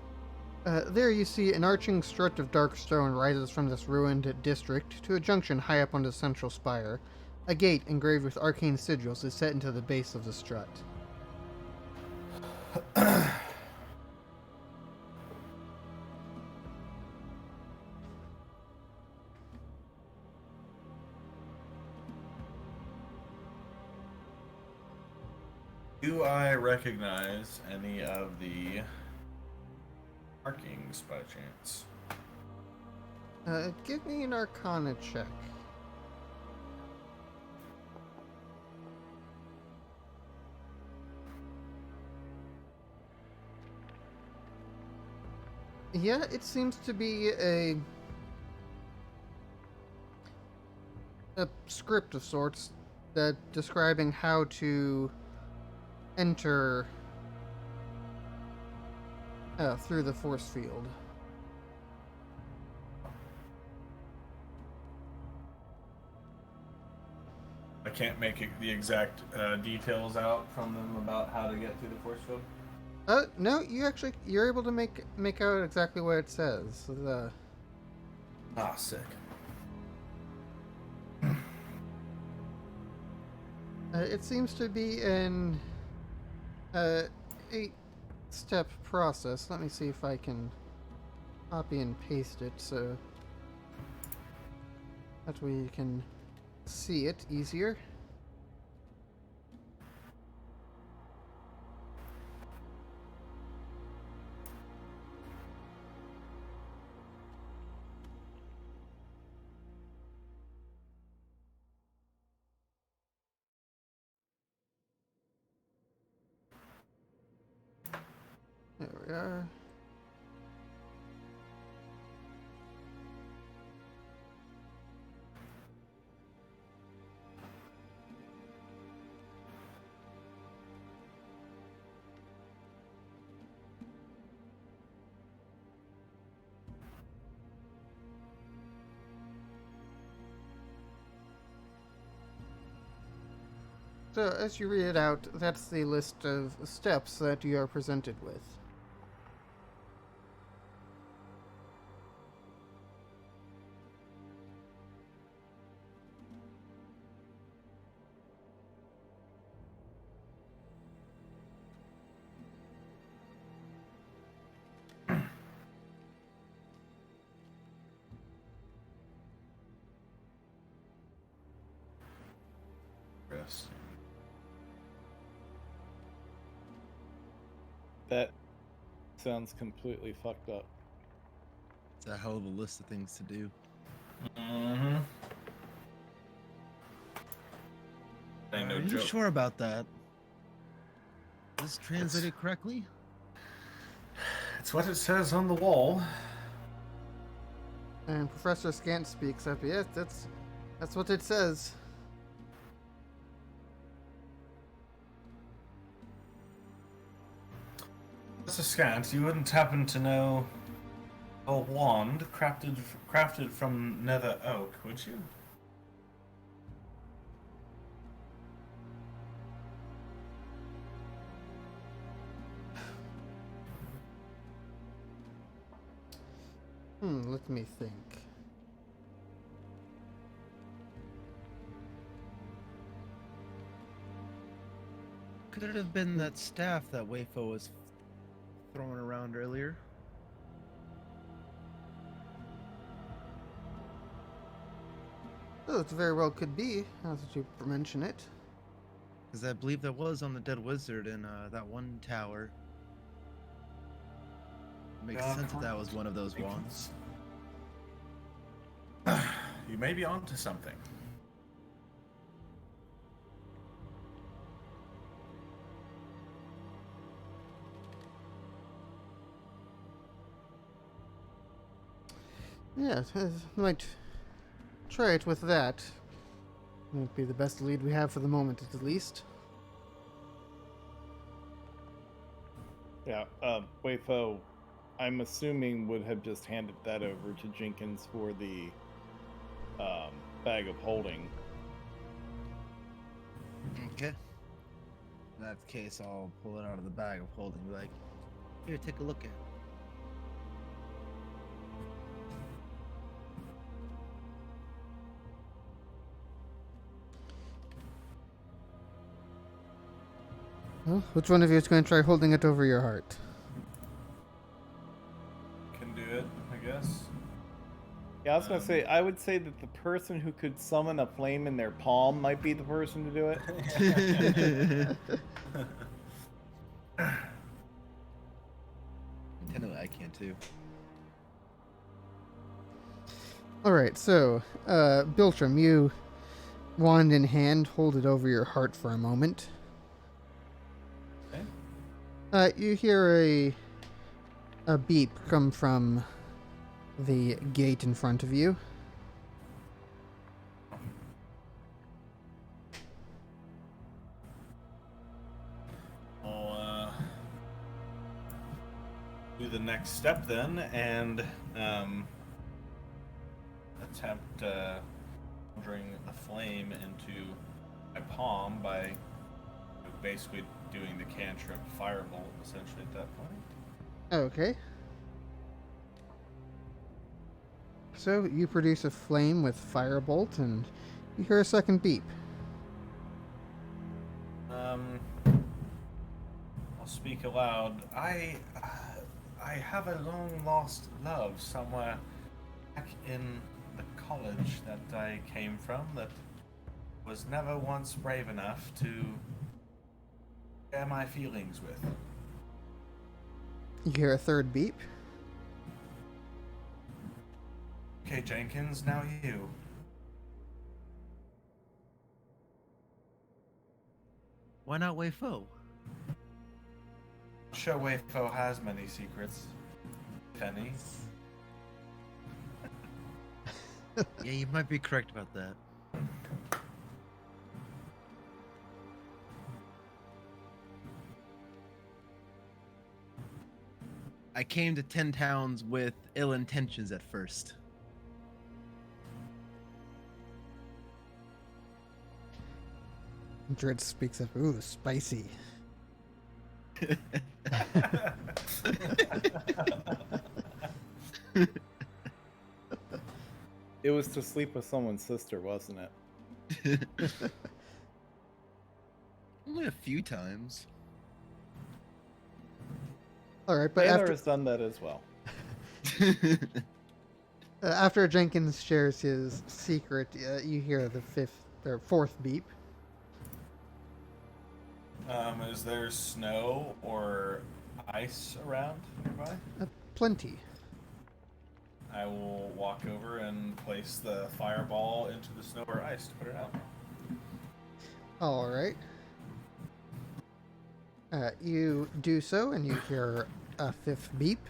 There you see an arching strut of dark stone rises from this ruined district to a junction high up on the central spire. A gate engraved with arcane sigils is set into the base of the strut. Do I recognize any of the markings by chance? Give me an Arcana check. Yeah, it seems to be a script of sorts that describing how to enter through the force field. I can't make the exact details out from them about how to get through the force field. No, you're able to make out exactly what it says. Sick. It seems to be an 8-step process. Let me see if I can copy and paste it so that way you can see it easier. So, as you read it out, that's the list of steps that you are presented with. Yes. That sounds completely fucked up. It's a hell of a list of things to do. Mm-hmm. Ain't no Are you joke. sure about that? Is this translated correctly? It's what it says on the wall. And Professor Scant speaks up. Yes, that's what it says. Mr. Scant, you wouldn't happen to know a wand crafted from nether oak, would you? Let me think. Could it have been that staff that Wayfo was throwing around earlier? Oh, it very well could be, now that you mention it. Because I believe that was on the Dead Wizard in that one tower. Makes sense that that was one of those wands. You may be onto something. Yes, I might try it with that. Might be the best lead we have for the moment, at least. Yeah, Wayfo, I'm assuming would have just handed that over to Jenkins for the bag of holding. Okay. In that case, I'll pull it out of the bag of holding. Be like, here, take a look at it. Well, which one of you is going to try holding it over your heart? Can do it, I guess. Yeah, I was gonna say, I would say that the person who could summon a flame in their palm might be the person to do it. Technically, I can too. Alright, so, Biltram, you, wand in hand, hold it over your heart for a moment. Okay. You hear a beep come from the gate in front of you. I'll do the next step then and attempt conjuring the flame into my palm by basically doing the cantrip firebolt essentially at that point. Okay. So, you produce a flame with firebolt, and you hear a second beep. I'll speak aloud. I have a long lost love somewhere back in the college that I came from that was never once brave enough to share my feelings with. You hear a third beep. Okay, Jenkins, now you. Why not Wayfo? sure Wayfo has many secrets, if any. Yeah, you might be correct about that. I came to 10 towns with ill intentions at first. Dred speaks up. Ooh, spicy. It was to sleep with someone's sister, wasn't it? Only a few times. All right, but Taylor after has done that as well. after Jenkins shares his secret, you hear the fourth beep. Is there snow or ice around nearby? Plenty. I will walk over and place the fireball into the snow or ice to put it out. All right. You do so, and you hear a fifth beep.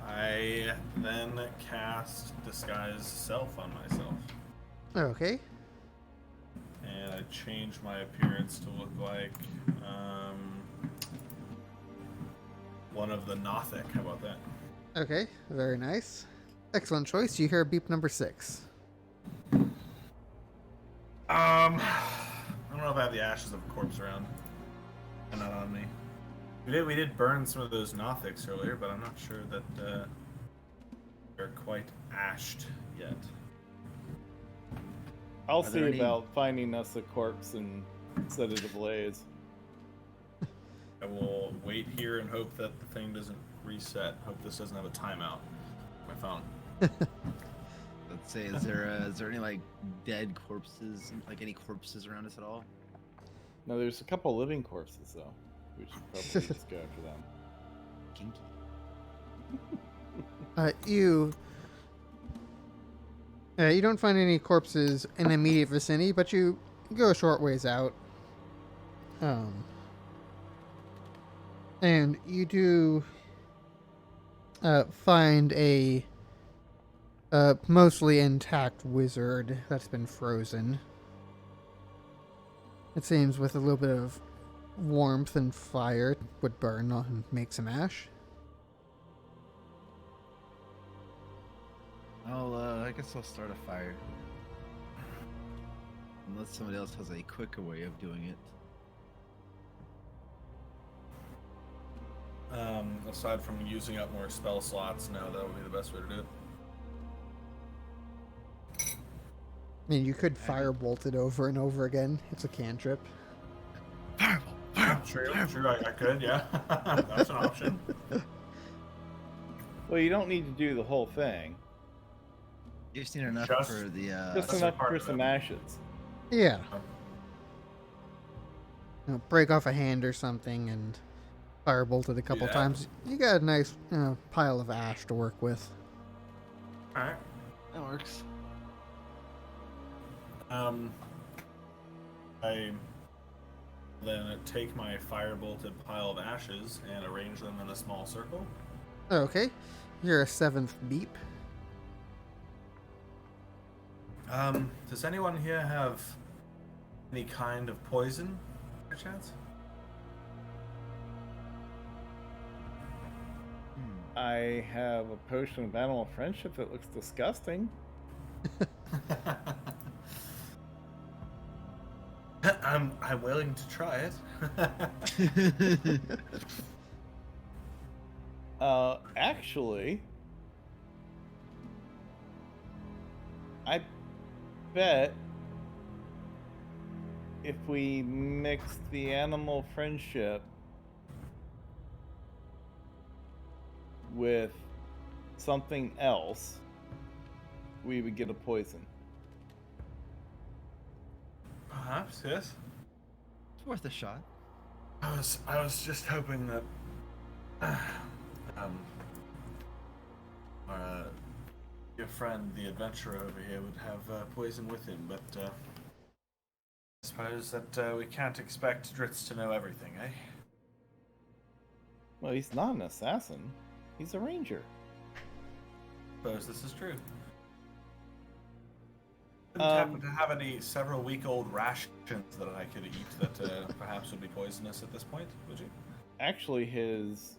I then cast Disguise Self on myself. Okay. And I change my appearance to look like one of the Nothic. How about that? Okay, very nice. Excellent choice. You hear beep number 6. I don't know if I have the ashes of a corpse around. And not on me. We did burn some of those Nothics earlier, but I'm not sure that they're quite ashed yet. I'll Are see there any- about finding us a corpse and set it ablaze. I will wait here and hope that the thing doesn't reset. Hope this doesn't have a timeout. My phone. Let's say, is there any like dead corpses, like any corpses around us at all? No, there's a couple living corpses though. We should probably just go after them. Kinky. You don't find any corpses in the immediate vicinity, but you go a short ways out. And you do find a mostly intact wizard that's been frozen. It seems with a little bit of warmth and fire it would burn and make some ash. I guess I'll start a fire. Unless somebody else has a quicker way of doing it. Aside from using up more spell slots, no, that would be the best way to do it. I mean, you could firebolt it over and over again. It's a cantrip. Fireball! True, I could, yeah. That's an option. Well, you don't need to do the whole thing. You've seen enough Just- for the Just that's a enough part for of some it. ashes. Yeah. Break off a hand or something and firebolt it a couple that. times. You got a nice pile of ash to work with. Alright. that works. I then take my fire-bolted pile of ashes and arrange them in a small circle. Okay. You're a 7th beep. Does anyone here have any kind of poison, by chance? I have a potion of animal friendship that looks disgusting. I'm willing to try it. Actually, I bet if we mixed the animal friendship with something else, we would get a poison. Perhaps, yes. It's worth a shot. I was just hoping that your friend, the adventurer over here, would have poison with him, but I suppose that we can't expect Dritz to know everything, eh? Well, he's not an assassin. He's a ranger. Suppose this is true. Wouldn't happen to have any several-week-old rations that I could eat that perhaps would be poisonous at this point, would you? Actually, his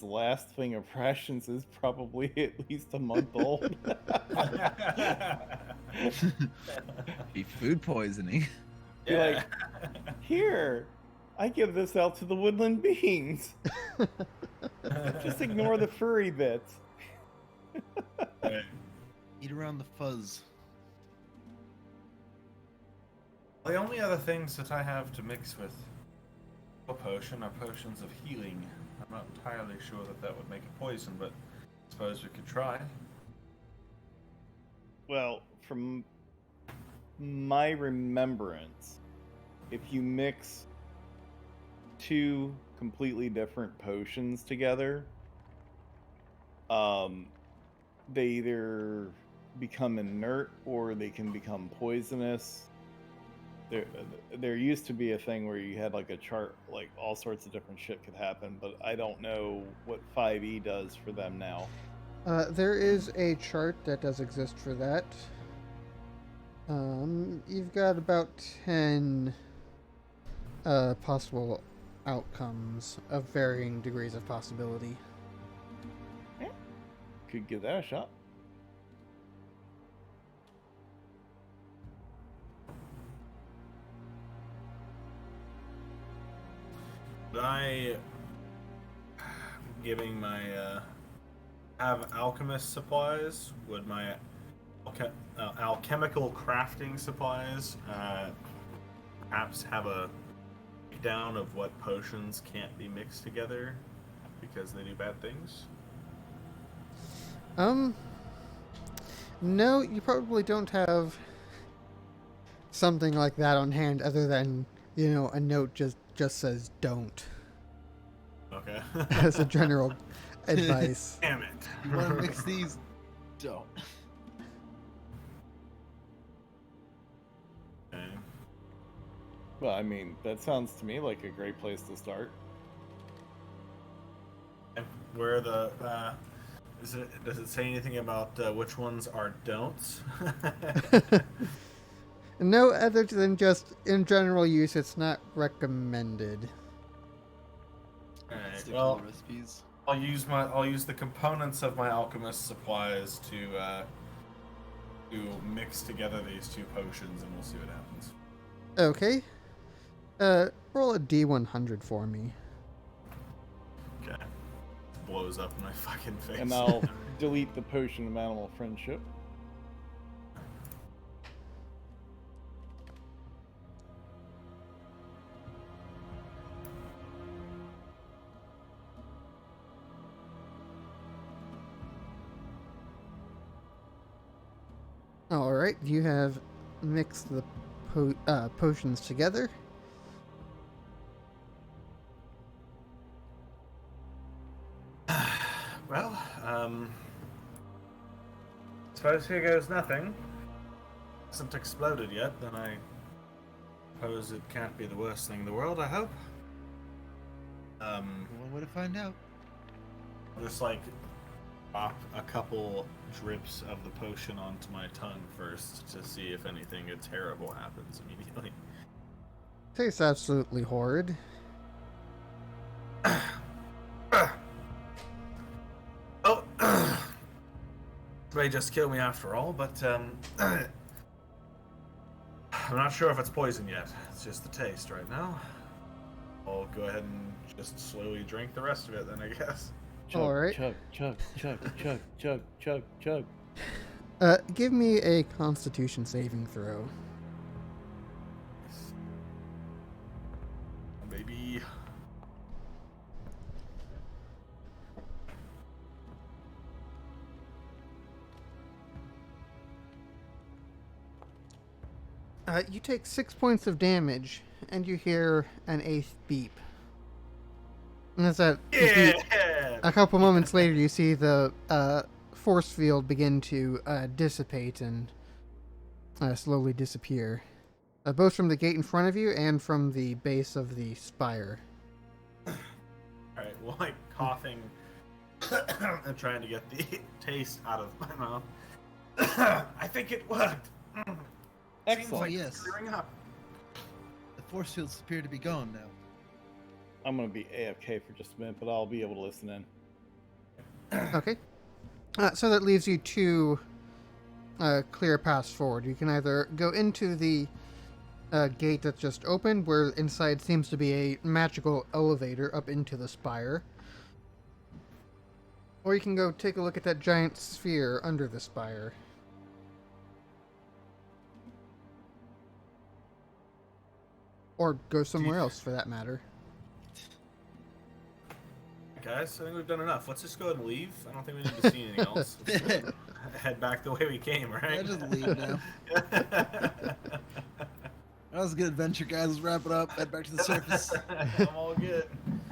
last thing of rations is probably at least a month old. Be food poisoning. Be like, here, I give this out to the woodland beings. Just ignore the furry bits. Eat around the fuzz. The only other things that I have to mix with a potion are potions of healing. I'm not entirely sure that would make a poison, but I suppose we could try. Well, from my remembrance, if you mix two completely different potions together, they either become inert or they can become poisonous. There used to be a thing where you had like a chart, like all sorts of different shit could happen, but I don't know what 5e does for them now. There is a chart that does exist for that. You've got about 10 possible outcomes of varying degrees of possibility. Yeah. Could give that a shot. Would I, giving my, have alchemist supplies? Would my alchemical crafting supplies perhaps have a breakdown of what potions can't be mixed together because they do bad things? No, you probably don't have something like that on hand other than, a note just says don't. Okay. As a general advice. Damn it. You want to mix these? Don't. Okay. Well, I mean, that sounds to me like a great place to start. Where are the does it say anything about which ones are don'ts? No, other than just in general use, it's not recommended. Alright, Stick well, to the recipes. I'll use the components of my alchemist supplies to mix together these two potions, and we'll see what happens. Okay. Roll a D100 for me. Okay. Blows up in my fucking face. And I'll delete the potion of animal friendship. Alright, you have mixed the potions together. Well, suppose here goes nothing. Hasn't exploded yet, then I suppose it can't be the worst thing in the world, I hope. One way to find out. Just like drop a couple drips of the potion onto my tongue first to see if anything terrible happens immediately. Tastes absolutely horrid. Oh, may just kill me after all, but I'm not sure if it's poison yet. It's just the taste right now. I'll go ahead and just slowly drink the rest of it then, I guess. Chug, Alright. chug, chug, chug, chug, chug, chug, chug. Give me a Constitution saving throw. Baby. You take 6 points of damage, and you hear an 8th beep. And that's that. Yeah! A couple moments later, you see the force field begin to dissipate and slowly disappear, both from the gate in front of you and from the base of the spire. Alright, well, I coughing and trying to get the taste out of my mouth. I think it worked. Seems Excellent. like yes. it's clearing up. The force fields appear to be gone now. I'm gonna be AFK for just a minute, but I'll be able to listen in. Okay. So that leaves you two clear paths forward. You can either go into the gate that just opened, where inside seems to be a magical elevator up into the spire. Or you can go take a look at that giant sphere under the spire. Or go somewhere else, for that matter. Guys, I think we've done enough. Let's just go ahead and leave. I don't think we need to see anything else. Head back the way we came, right? Yeah, just leave now. That was a good adventure, guys. Let's wrap it up. Head back to the surface. I'm all good.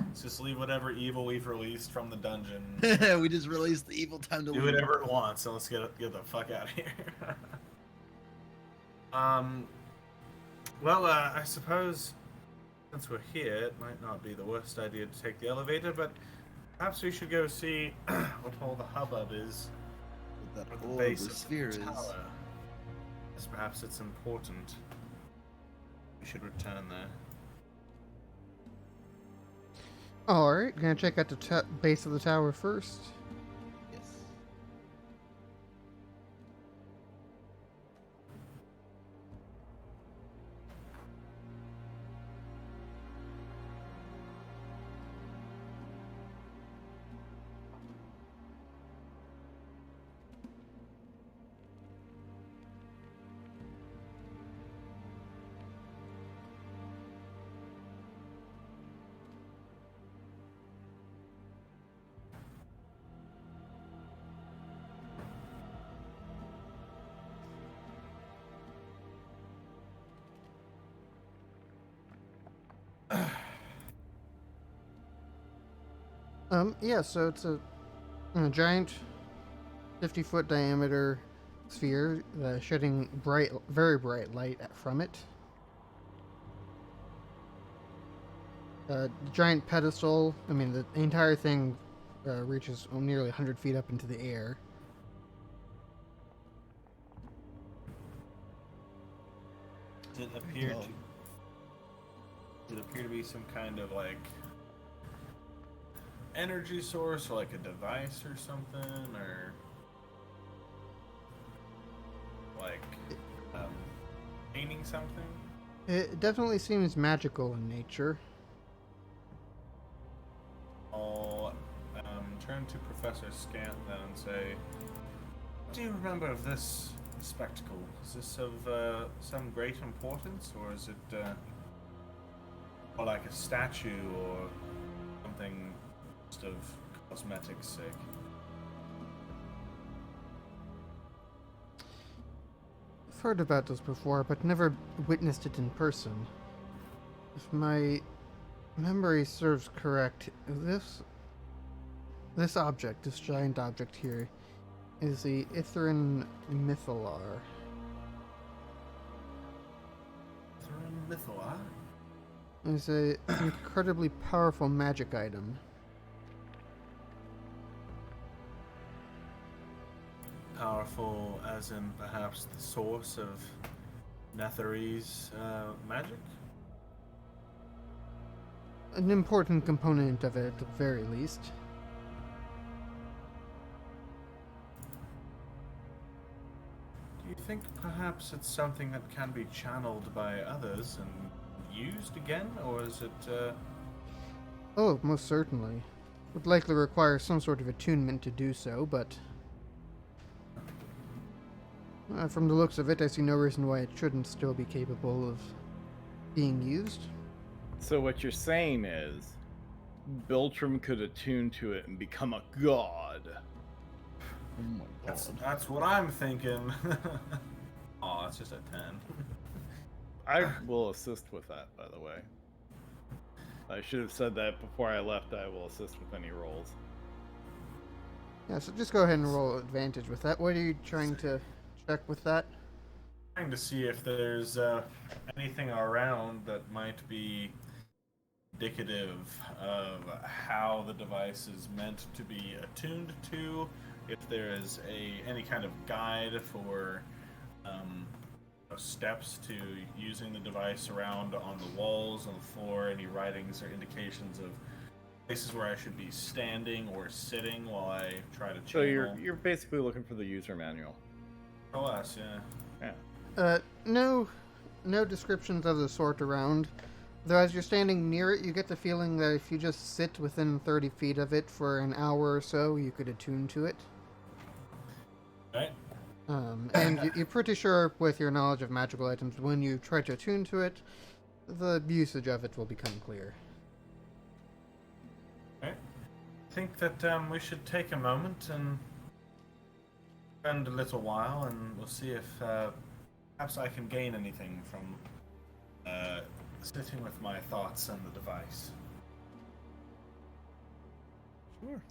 Let's just leave whatever evil we've released from the dungeon. We just released the evil time to Do leave. whatever it wants, so let's get the fuck out of here. Well, I suppose since we're here, it might not be the worst idea to take the elevator, but perhaps we should go see what all the hubbub is What at that the orb base or of sphere the is. tower. Yes, perhaps it's important. We should return there. Alright, gonna check out the base of the tower first. Yes. Yeah, so it's a giant 50-foot diameter sphere shedding very bright light from it. The giant pedestal, I mean, the entire thing reaches nearly 100 feet up into the air. Does it appear to be some kind of like energy source or like a device or something, or like painting something? It definitely seems magical in nature. I'll turn to Professor Scant then and say, what do you remember of this spectacle? Is this of some great importance, or is it or like a statue or something just of cosmetic sake? I've heard about this before, but never witnessed it in person. If my memory serves correct, this giant object here, is the Etherin Mythilar. Etherin Mythilar? It's an incredibly powerful magic item. Powerful as in perhaps the source of Netheri's magic? An important component of it, at the very least. Do you think perhaps it's something that can be channeled by others and used again, or is it Oh, most certainly. Would likely require some sort of attunement to do so, but from the looks of it, I see no reason why it shouldn't still be capable of being used. So what you're saying is, Biltram could attune to it and become a god. Oh my god. that's what I'm thinking. Oh, that's just a 10. I will assist with that, by the way. I should have said that before I left. I will assist with any rolls. Yeah, so just go ahead and roll advantage with that. What are you trying to check with that? Trying to see if there's anything around that might be indicative of how the device is meant to be attuned to, if there is any kind of guide for steps to using the device around on the walls, on the floor, any writings or indications of places where I should be standing or sitting while I try to channel. So you're basically looking for the user manual. More or less, yeah. Yeah. No descriptions of the sort around. Though as you're standing near it, you get the feeling that if you just sit within 30 feet of it for an hour or so, you could attune to it. Right. And you're pretty sure with your knowledge of magical items, when you try to attune to it, the usage of it will become clear. Okay. I think that we should take a moment and spend a little while, and we'll see if perhaps I can gain anything from sitting with my thoughts and the device. Sure.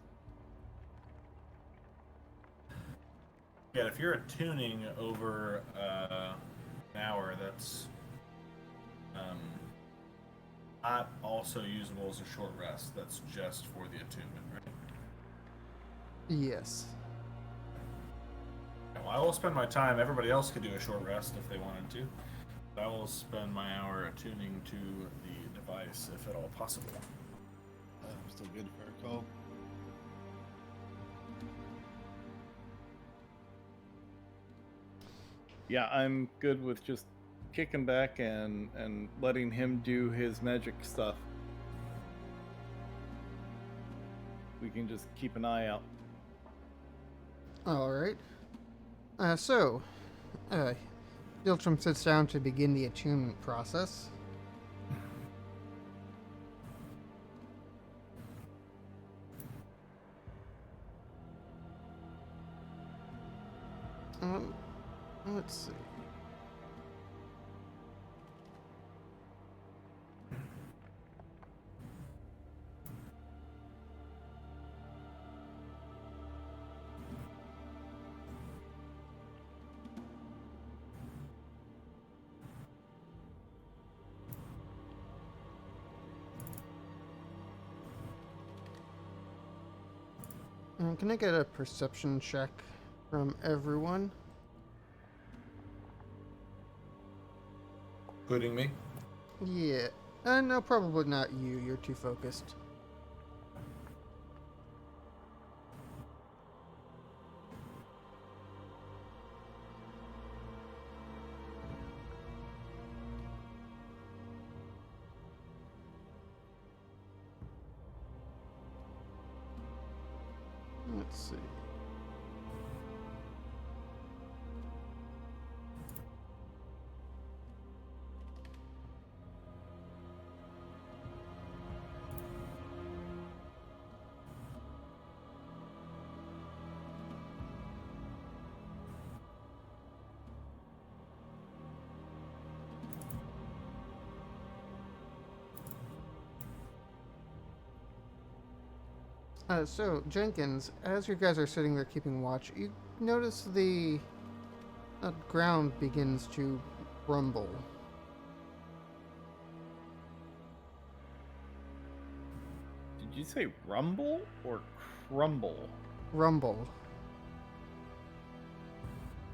Yeah, if you're attuning over an hour, that's not also usable as a short rest. That's just for the attunement, right? Yes. Well, I will spend my time. Everybody else could do a short rest if they wanted to. But I will spend my hour attuning to the device, if at all possible. I'm still good for a call. Yeah, I'm good with just kicking back and letting him do his magic stuff. We can just keep an eye out. Alright. Diltrum sits down to begin the attunement process. Let's see. Can I get a perception check from everyone? Including me? Yeah. No, probably not you. You're too focused. Let's see. So, Jenkins, as you guys are sitting there keeping watch, you notice the ground begins to rumble. Did you say rumble or crumble? Rumble.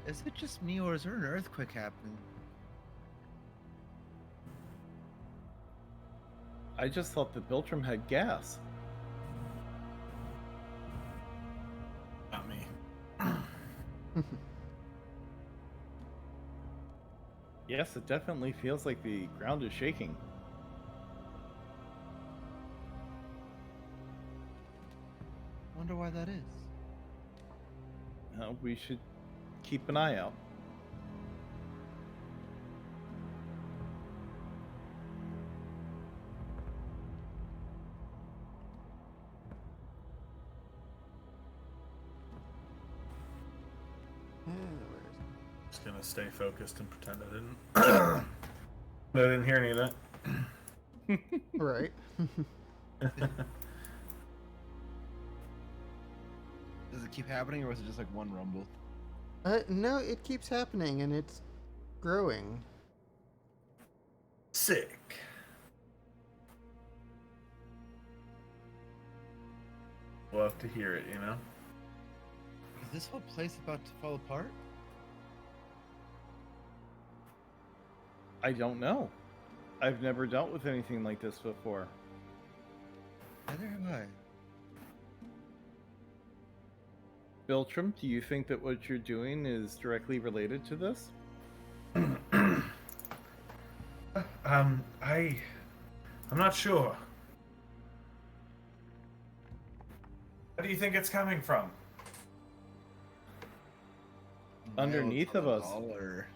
Is it just me, or is there an earthquake happening? I just thought that Biltram had gas. Not me. Yes, it definitely feels like the ground is shaking. Wonder why that is. We should keep an eye out. Just gonna stay focused and pretend I didn't. I didn't hear any of that. Right. Does it keep happening, or was it just like one rumble? No, it keeps happening, and it's growing. Sick. love to hear it, you know? Is this whole place about to fall apart? I don't know. I've never dealt with anything like this before. Neither have I. Biltram, do you think that what you're doing is directly related to this? I'm not sure. Where do you think it's coming from? Underneath of us. Or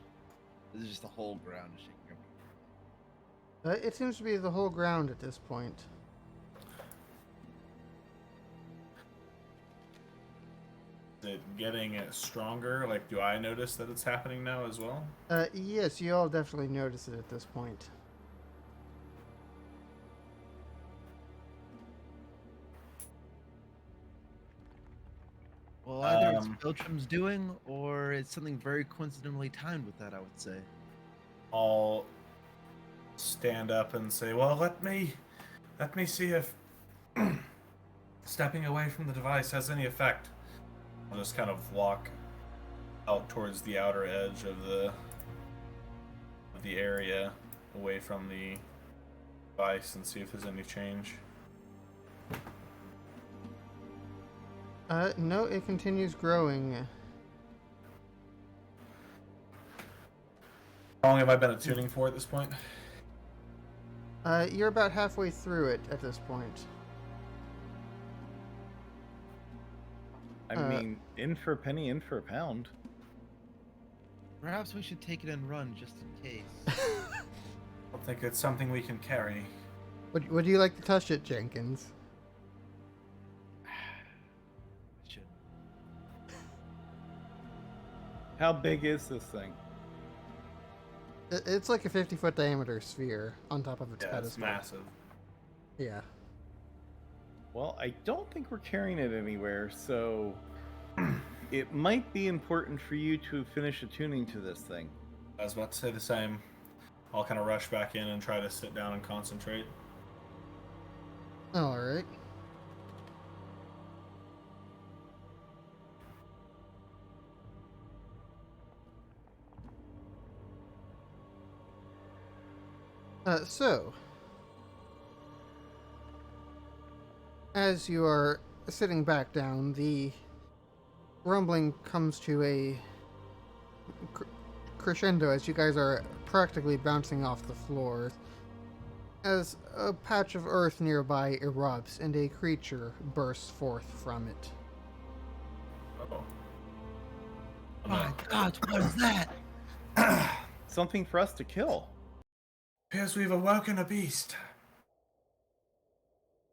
this is just the whole ground is shaking. It seems to be the whole ground at this point. Is it getting stronger? Like, do I notice that it's happening now as well? Yes, you all definitely notice it at this point. Well, either it's Beltram's doing, or it's something very coincidentally timed with that, I would say. I'll stand up and say, well, let me see if stepping away from the device has any effect. I'll just kind of walk out towards the outer edge of the area, away from the device, and see if there's any change. No, it continues growing. How long have I been attuning for at this point? You're about halfway through it at this point. I mean, in for a penny, in for a pound. Perhaps we should take it and run just in case. I don't think it's something we can carry. Would you like to touch it, Jenkins? Should. How big is this thing? It's like a 50-foot diameter sphere on top of its Yeah, pedestal. it's massive. Yeah. Well, I don't think we're carrying it anywhere, so it might be important for you to finish attuning to this thing. I was about to say the same. I'll kind of rush back in and try to sit down and concentrate. All right. So, as you are sitting back down, the rumbling comes to a crescendo as you guys are practically bouncing off the floor, as a patch of earth nearby erupts and a creature bursts forth from it. Uh-oh. My God, what is that? Something for us to kill. Appears we've awoken a beast.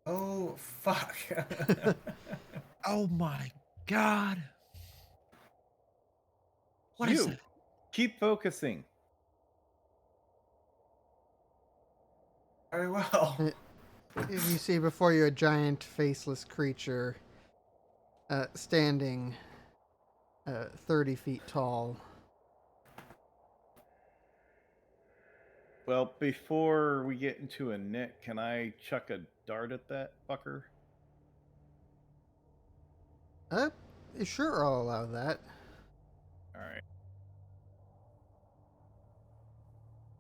Oh, fuck. Oh my God. What is it? Keep focusing. Very well. You see before you a giant faceless creature standing 30 feet tall. Well, before we get into a nick, can I chuck a dart at that fucker? Sure, I'll allow that. Alright.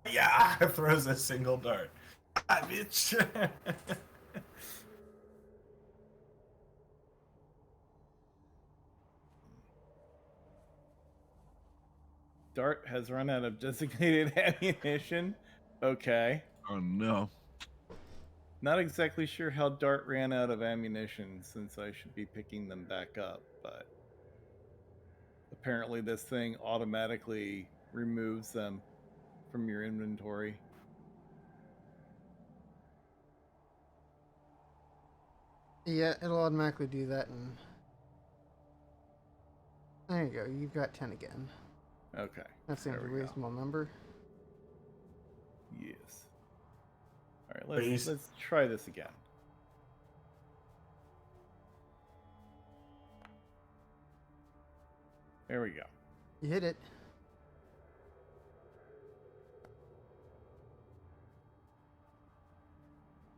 Yeah, throws a single dart. Ah, bitch. Dart has run out of designated ammunition. Okay. Oh no. Not exactly sure how Dart ran out of ammunition, since I should be picking them back up, but apparently this thing automatically removes them from your inventory. Yeah, it'll automatically do that, and there you go. You've got 10 again. Okay. That seems a there we go. reasonable number. Yes. Alright, let's try this again. There we go. You hit it.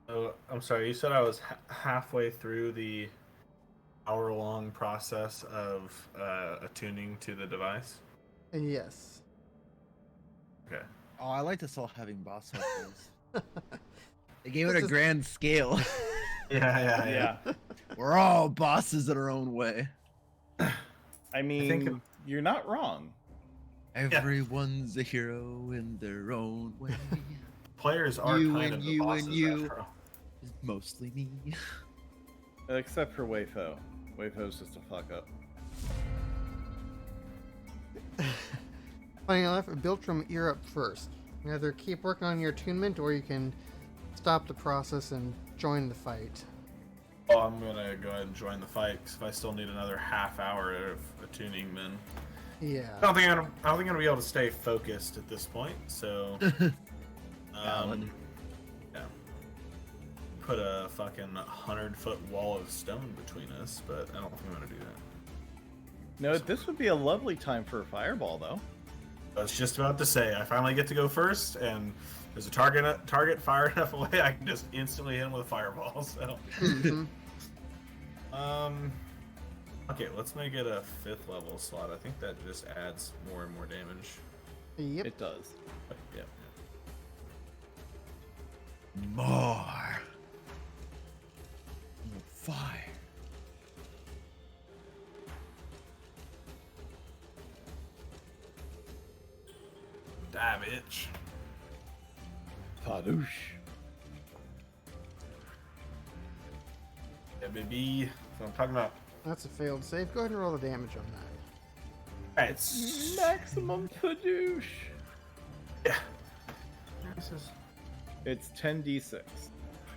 Oh, I'm sorry, you said I was halfway through the hour-long process of attuning to the device? Yes. Okay. Oh, I like this all having boss hunters. They gave it This a is- grand scale. Yeah. We're all bosses in our own way. I mean, think- you're not wrong. Everyone's a hero in their own way. Players are You kind and of the you and bosses you. after all. It's mostly me. Except for Wayfo. Wayfo's just a fuck up. Funny enough, Biltram, you're up first. You either keep working on your attunement, or you can stop the process and join the fight. Well, I'm gonna go ahead and join the fight because if I still need another half hour of attuning, then Yeah. I don't think I'm gonna be able to stay focused at this point. So, Valid. yeah, put a fucking 100-foot wall of stone between us, but I don't think I'm gonna do that. No, this would be a lovely time for a fireball, though. I was just about to say, I finally get to go first, and there's a target far enough away, I can just instantly hit him with a fireball. So, Mhm. okay, let's make it a 5th level slot. I think that just adds more and more damage. Yep. It does. Yeah. More. Fire. Die, bitch. Tadoosh. Yeah, baby. That's what I'm talking about. That's a failed save. Go ahead and roll the damage on that. Alright, it's Maximum tadoosh. yeah. It's 10d6.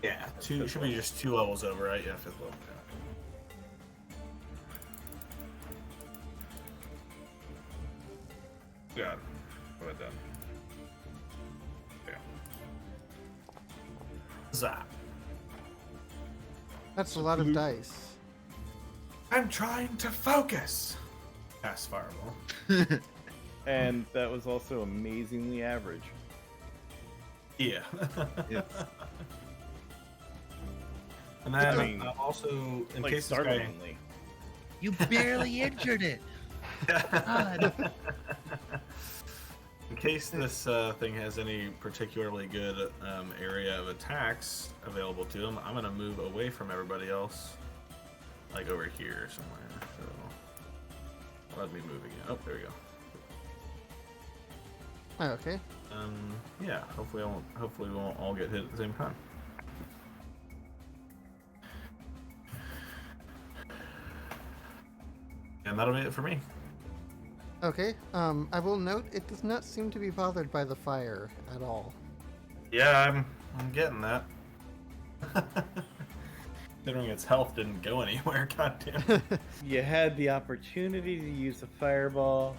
Yeah, should be just 2 levels over, right? Yeah, 5th level. Yeah. God. Go ahead then. Yeah. Zap. That's a lot of dice. I'm trying to focus. Cast fireball. And that was also amazingly average. Yeah. It's And then I mean, also, in Like case this guy... startlingly. You barely injured it. God. In case this thing has any particularly good area of attacks available to him, I'm gonna move away from everybody else, like over here somewhere. So let me move again. Oh, there we go. Okay. Yeah. Hopefully we won't all get hit at the same time. And that'll be it for me. Okay. I will note it does not seem to be bothered by the fire at all. Yeah, I'm getting that. Considering its health didn't go anywhere, goddamn. You had the opportunity to use a fireball,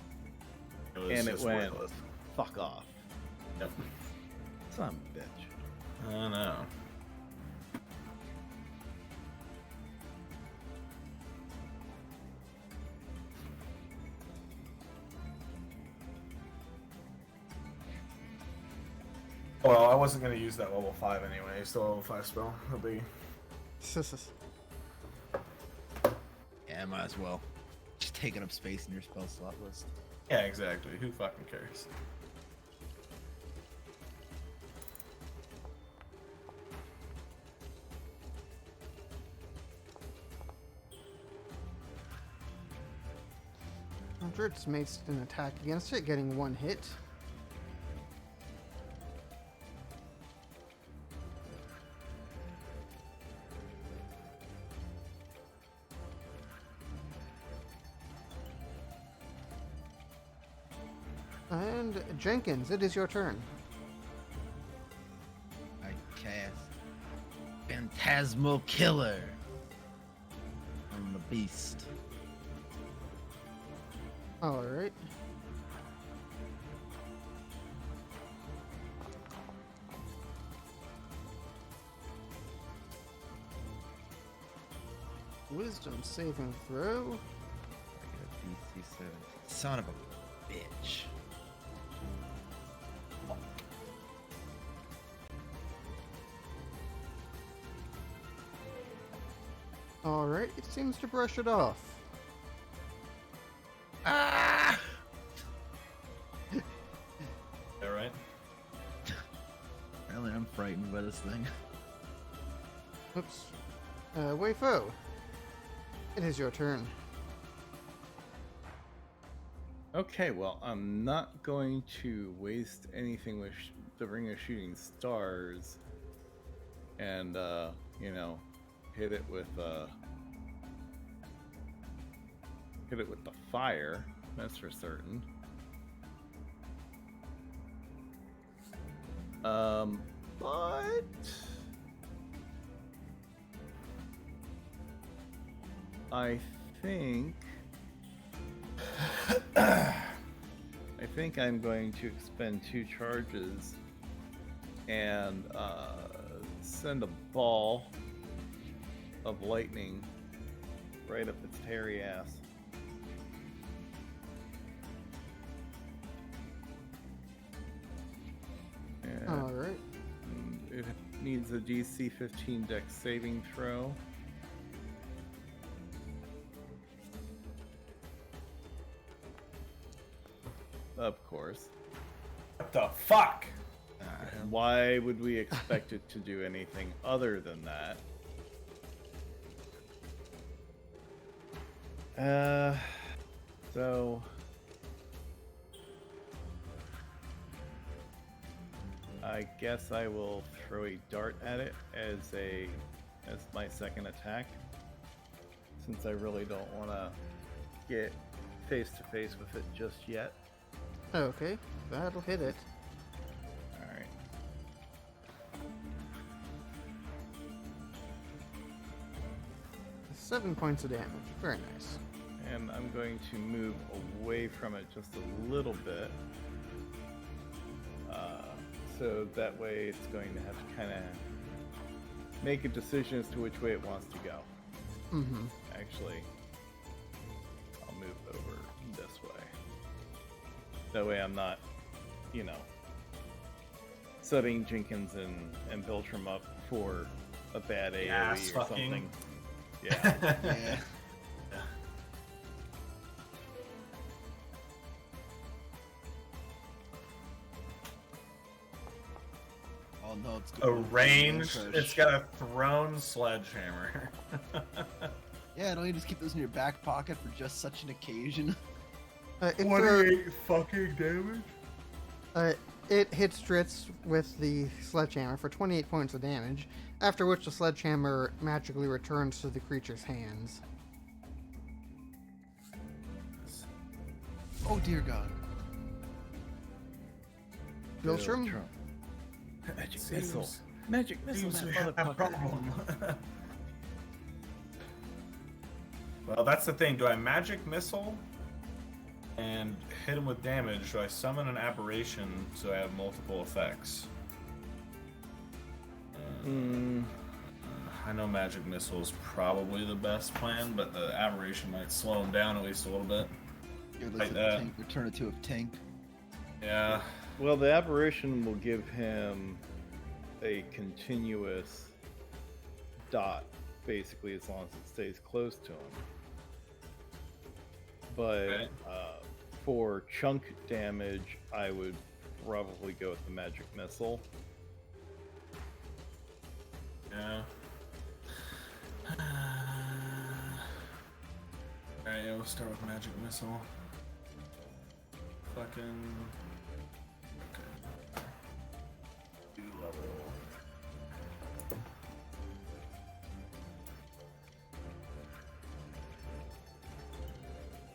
Was and it just went, worthless. fuck off. Yep. Son of a bitch. I know. Well, I wasn't going to use that level 5 anyway. It's still a level 5 spell. No biggie. Yeah, might as well. Just taking up space in your spell slot list. Yeah, exactly. Who fucking cares? Eldritch makes an attack against it, getting 1 hit. And Jenkins, it is your turn. I cast Phantasmal Killer on the beast. Alright. Wisdom saving throw. I got a DC 7. Son of a bitch. Alright, it seems to brush it off. Ah! All right. Apparently, I'm frightened by this thing. Oops. Wei Fo. It is your turn. Okay, well, I'm not going to waste anything with the Ring of Shooting Stars and, hit it with the fire. That's for certain. But I think I'm going to expend 2 charges and send a ball of lightning right up its hairy ass. And Alright. it needs a DC 15 Dex saving throw. Of course. What the fuck? Why would we expect it to do anything other than that? So I guess I will throw a dart at it as my second attack, since I really don't want to get face to face with it just yet. Okay, that'll hit it. Alright. Seven points of damage. Very nice. And I'm going to move away from it just a little bit. So that way it's going to have to kind of make a decision as to which way it wants to go. Mm-hmm. Actually, I'll move over this way. That way I'm not, setting Jenkins and Beltram up for a bad AoE Ass or fucking. something. Yeah. Yeah. Oh no, it's A ranged. It's got a thrown sledgehammer. Yeah, don't you just keep those in your back pocket for just such an occasion? Fucking damage. It hits Dritz with the sledgehammer for 28 points of damage, after which the sledgehammer magically returns to the creature's hands. Oh dear God. Bilstrom? Magic Seems- missile. Magic missile, Seems that we have a motherfucker. problem. Well, that's the thing. Do I magic missile and hit him with damage? Do I summon an aberration so I have multiple effects? I know magic missile is probably the best plan, but the aberration might slow him down at least a little bit. Here, let's Like hit that. the tank, return it to a tank. Yeah. Well, the aberration will give him a continuous dot, basically, as long as it stays close to him. But Okay. for chunk damage, I would probably go with the magic missile. Yeah. Alright, yeah, we'll start with magic missile. Fucking. Okay. 2 level.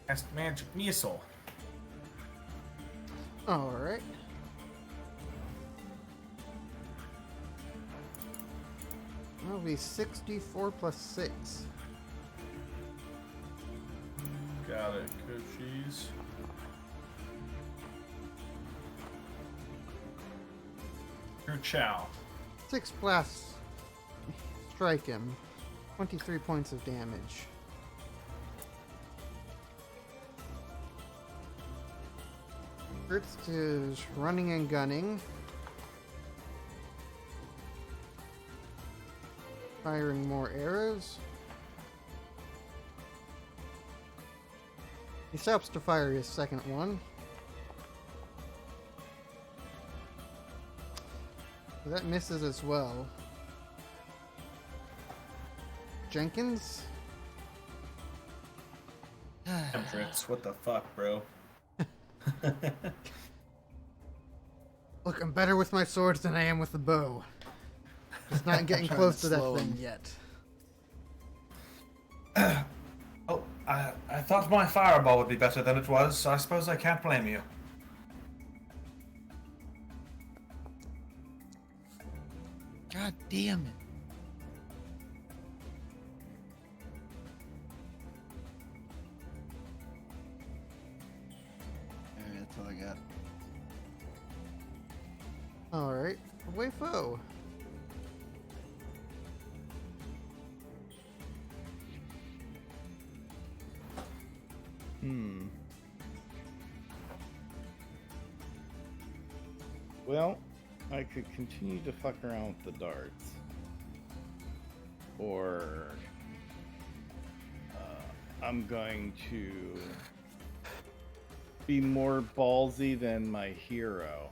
Cast magic missile. Alright. That'll be 64 plus 6. Got it, coachies. Your chow. 6 blasts strike him. 23 points of damage. Fritz is running and gunning. Firing more arrows. He stops to fire his second one. That misses as well. Jenkins? Temperance, what the fuck, bro? Look, I'm better with my swords than I am with the bow. Just not getting Trying close to to that slow thing him. yet. Oh, I thought my fireball would be better than it was, so I suppose I can't blame you. God damn it. Alright, that's all I got. Alright, away foe. Well, I could continue to fuck around with the darts. Or I'm going to be more ballsy than my hero.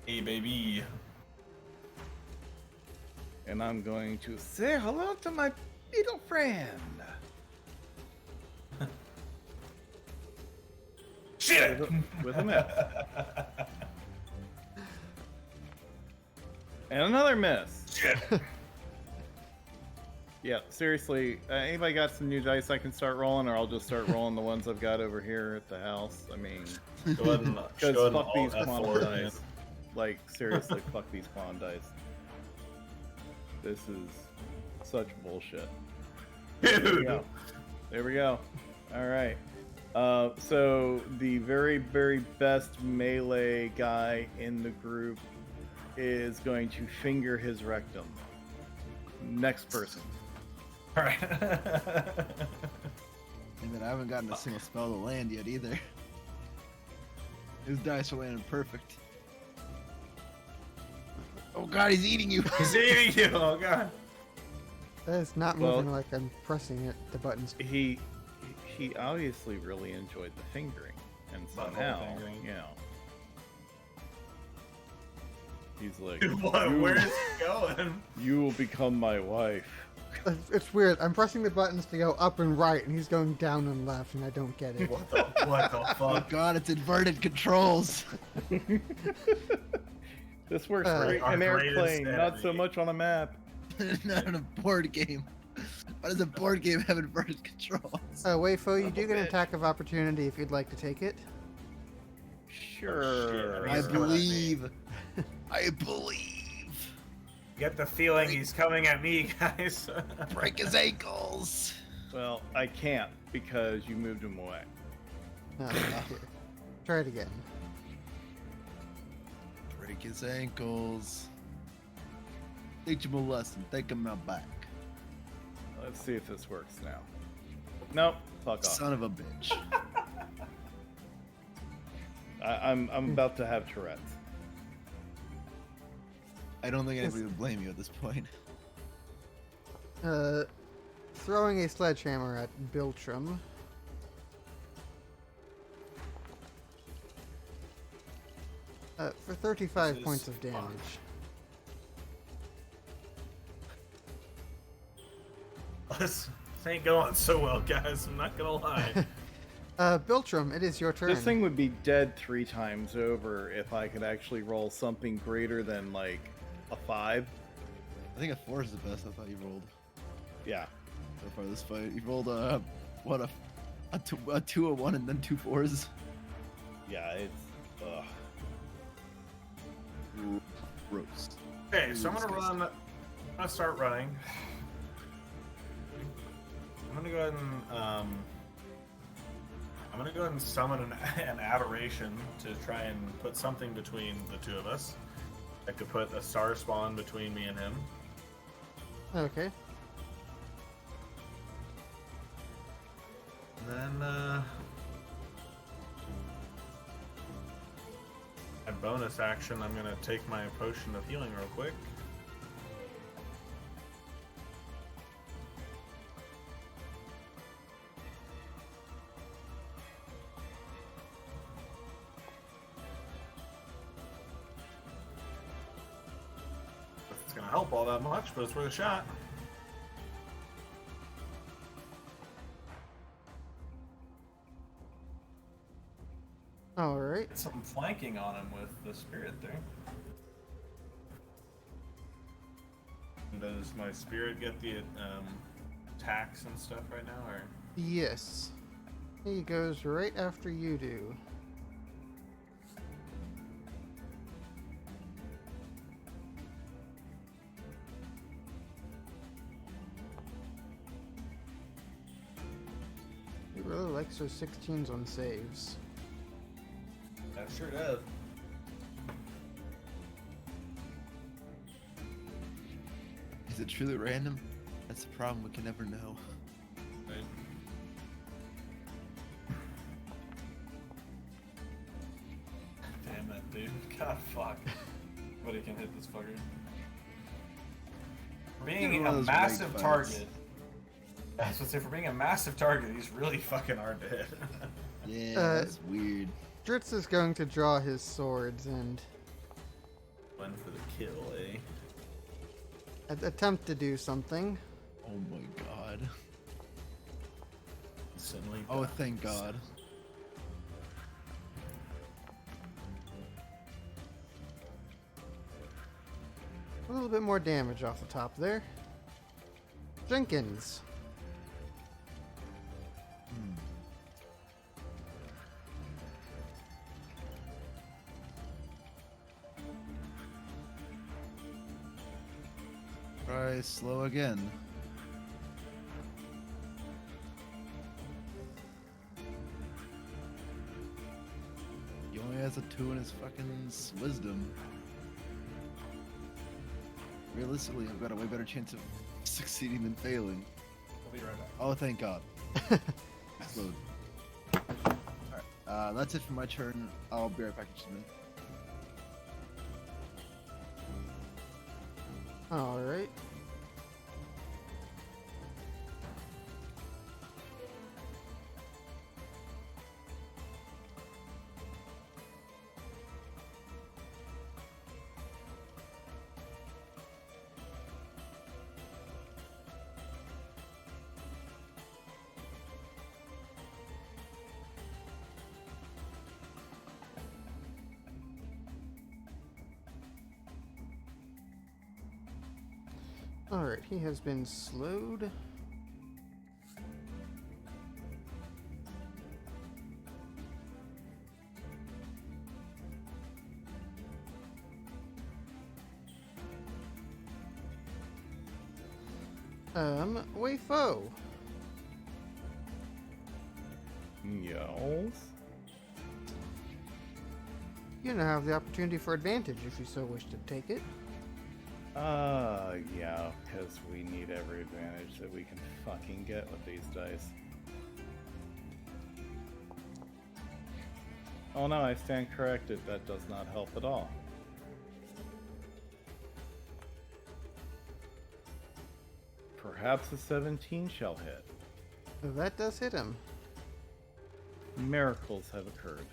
Hey, baby. And I'm going to say hello to my beetle friend. Shit! With a miss. And another miss. Shit! Yeah, seriously, anybody got some new dice I can start rolling, or I'll just start rolling the ones I've got over here at the house? I mean, Go ahead and because fuck alt these F4 quantum again. dice. Like, seriously, fuck these quantum dice. This is such bullshit. There we Dude! go. There we go. All right. So the very, very best melee guy in the group is going to finger his rectum. Next person. Alright. And then I haven't gotten a single spell to land yet either. His dice are landing perfect. Oh god, he's eating you! He's eating you! Oh god. That is not Well- moving like I'm pressing it, the buttons. He obviously really enjoyed the fingering, and Butthole somehow, fingering. you know, he's like, Dude, what? "You- Where is he going? you will become my wife." It's weird. I'm pressing the buttons to go up and right, and he's going down and left, and I don't get it. What the Oh fuck? god, it's inverted controls! This works Uh, great Our in greatest airplane, not so enemy. much on a map. Not on a board game. Why does a board game have inverted controls? Wayfo, you do get an bitch. attack of opportunity if you'd like to take it. Sure. I I He's coming at me. believe. I believe. Get the feeling he's coming at me, guys. Break his ankles. Well, I can't because you moved him away. No, not here. Try it again. Break his ankles. Teach him a lesson. Take him out back. Let's see if this works now. Nope. Fuck off. Son of a bitch. I'm about to have Tourette's. I don't think anybody would blame you at this point. Throwing a sledgehammer at Biltram. For 35 This points is of damage. This ain't going so well, guys. I'm not gonna lie. Biltram, it is your turn. This thing would be dead 3 times over if I could actually roll something greater than like a 5. I think a 4 is the best. I thought you rolled Yeah. so far this fight. You rolled a 2, a 1, and then 2 4s. Yeah, it's ugh. Gross. Okay, so I'm gonna start running. I'm gonna go ahead and summon an adoration to try and put something between the two of us. I could put a star spawn between me and him. Okay. And then a bonus action, I'm gonna take my potion of healing real quick. help all that much, but it's worth a shot. All right. Get some flanking on him with the spirit thing. Does my spirit get the attacks and stuff right now, or? Yes. He goes right after you do. He really likes those 16s on saves. That sure does. Is it truly random? That's the problem, we can never know. Right. Damn it, dude. God, fuck. Nobody can hit this fucker. For being One a of those massive rag target. fights. I was gonna say, for being a massive target, he's really fucking hard to hit. Yeah, that's weird. Dritz is going to draw his swords and One for the kill, eh? attempt to do something. Oh my god. Instantly Oh, dies. thank god. A little bit more damage off the top there. Jenkins. Try slow again. He only has a 2 in his fucking wisdom. Realistically, I've got a way better chance of succeeding than failing. I'll be right back. Oh, thank god. Slowed. Alright, that's it for my turn. I'll be right back in just a minute. All right. Alright, he has been slowed. Wei Fo. Yes. You now have the opportunity for advantage if you so wish to take it. Yeah, because we need every advantage that we can fucking get with these dice. Oh no, I stand corrected. That does not help at all. Perhaps a 17 shall hit. That does hit him. Miracles have occurred.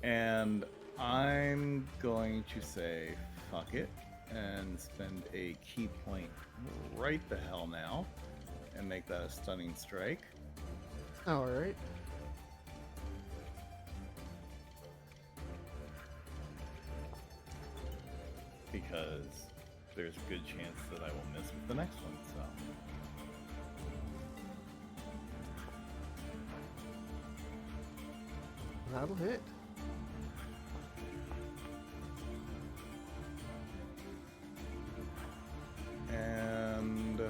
And I'm going to say fuck it and spend a key point right the hell now and make that a stunning strike. Alright. Because there's a good chance that I will miss with the next one, so. That'll hit. And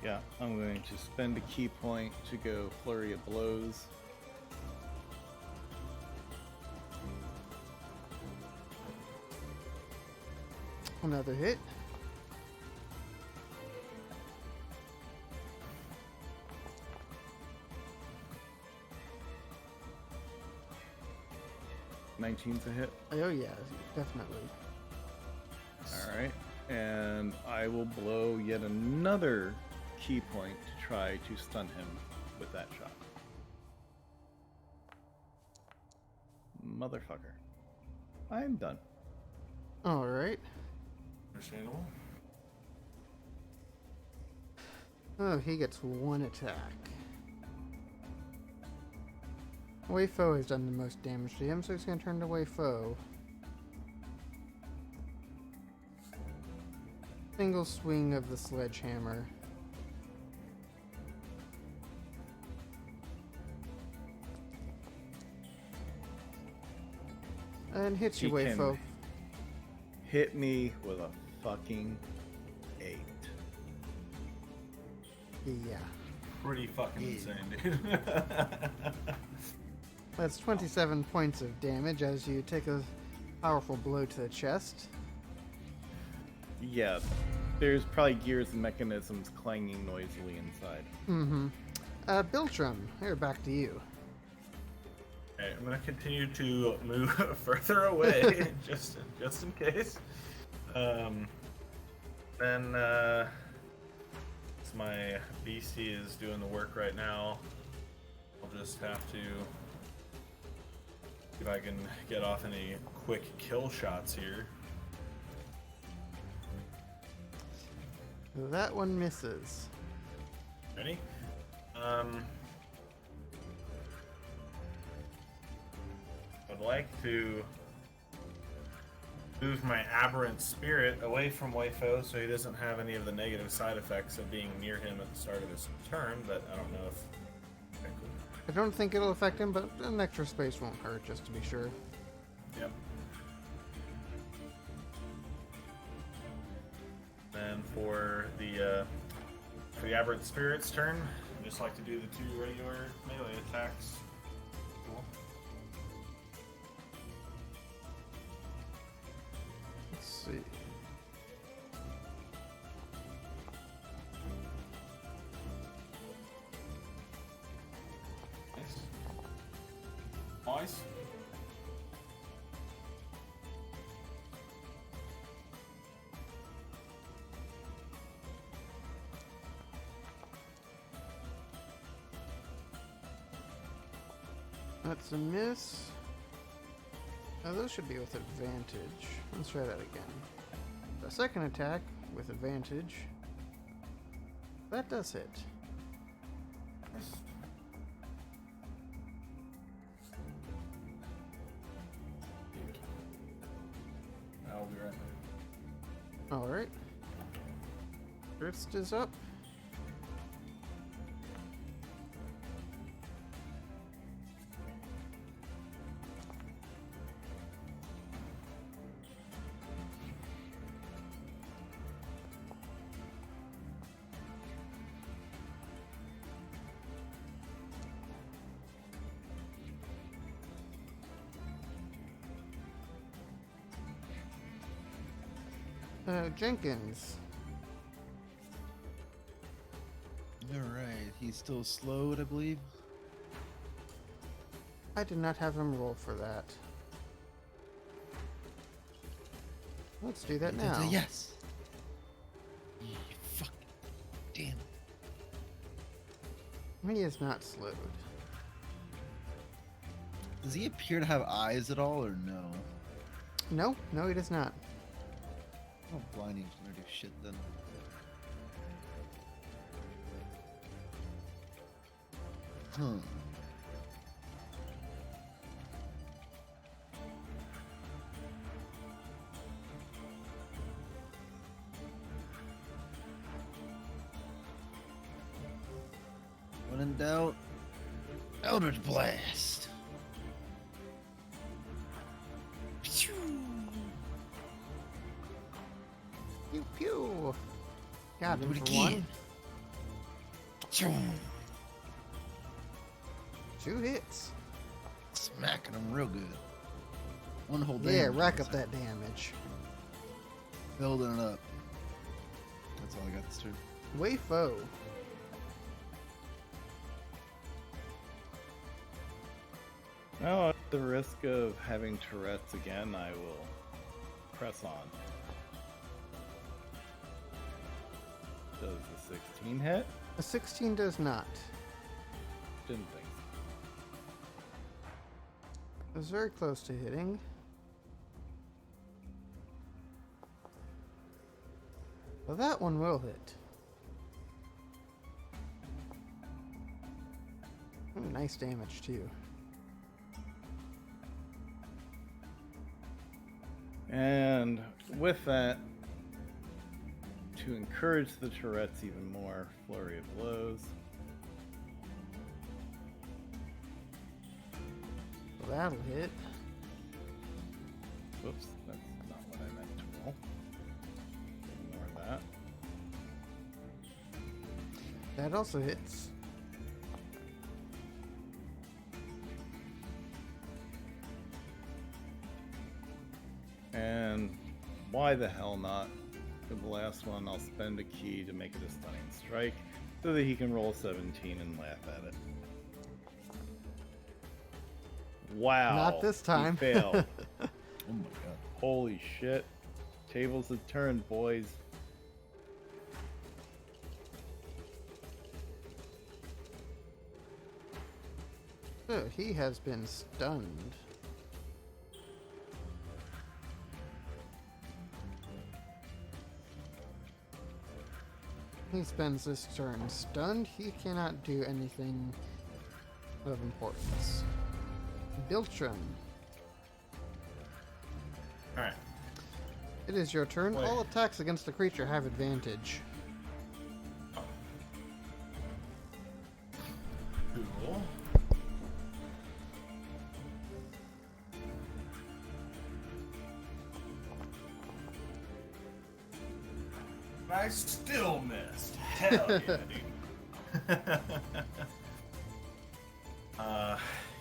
yeah, I'm going to spend a key point to go flurry of blows. Another hit. $19's a hit. Oh yeah, definitely. All right. and I will blow yet another key point to try to stun him with that shot. Motherfucker. I'm done. Alright. Understandable. Oh, he gets one attack. Wei Fo has done the most damage to him, so he's going to turn to Wei Fo. Single swing of the sledgehammer. And hits you, He Wei can Fo. Hit me with a fucking 8. Yeah. Pretty fucking insane, dude. That's 27 points of damage as you take a powerful blow to the chest. Yeah, there's probably gears and mechanisms clanging noisily inside. Mm-hmm. Biltram, we're back to you. Okay, I'm gonna continue to move further away, just in case. Then, as my beastie is doing the work right now, I'll just have to see if I can get off any quick kill shots here. That one misses. Ready? I'd like to move my aberrant spirit away from Wei Fo so he doesn't have any of the negative side effects of being near him at the start of his turn, but I don't know if... Okay, cool. I don't think it'll affect him, but an extra space won't hurt, just to be sure. Yep. Then for the aberrant spirit's turn, I just like to do the 2 regular melee attacks. Cool. Let's see. Nice. Nice. That's a miss. Oh, those should be with advantage. Let's try that again. The second attack with advantage. That does hit. I'll be right back. Alright. Wrist is up. Jenkins. Alright, he's still slowed, I believe. I did not have him roll for that. Let's do that now. Yes. You fuck. Damn. He is not slowed. Does he appear to have eyes at all, or no? No, he does not. Oh, blinding's gonna do shit then. Hmm. When in doubt, Eldritch Blast. Pew pew. Got Do him it for again. one. 2 hits. Smacking him real good. One whole Yeah, damage. rack up that damage. Building it up. That's all I got this turn. Wei Fo. Now, at the risk of having Tourette's again, I will press on. Does a 16 hit? A 16 does not. Didn't think so. It was very close to hitting. Well, that one will hit. Ooh, nice damage, too. And with that, to encourage the Tourette's even more, flurry of blows. Well, that'll hit. Whoops, that's not what I meant to roll. Ignore that. That also hits. And why the hell not? For the last one, I'll spend a key to make it a stunning strike so that he can roll 17 and laugh at it. Wow. Not this time. He failed. Oh my god. Holy shit. Tables have turned, boys. Oh, he has been stunned. He spends this turn stunned. He cannot do anything of importance. Biltram, Alright. it is your turn. Wait. All attacks against the creature have advantage. Cool. I still missed. Hell yeah, dude.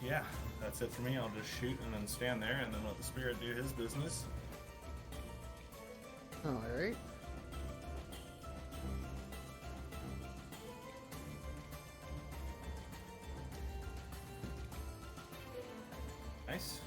Yeah, that's it for me. I'll just shoot and then stand there and then let the spirit do his business. Alright. Nice.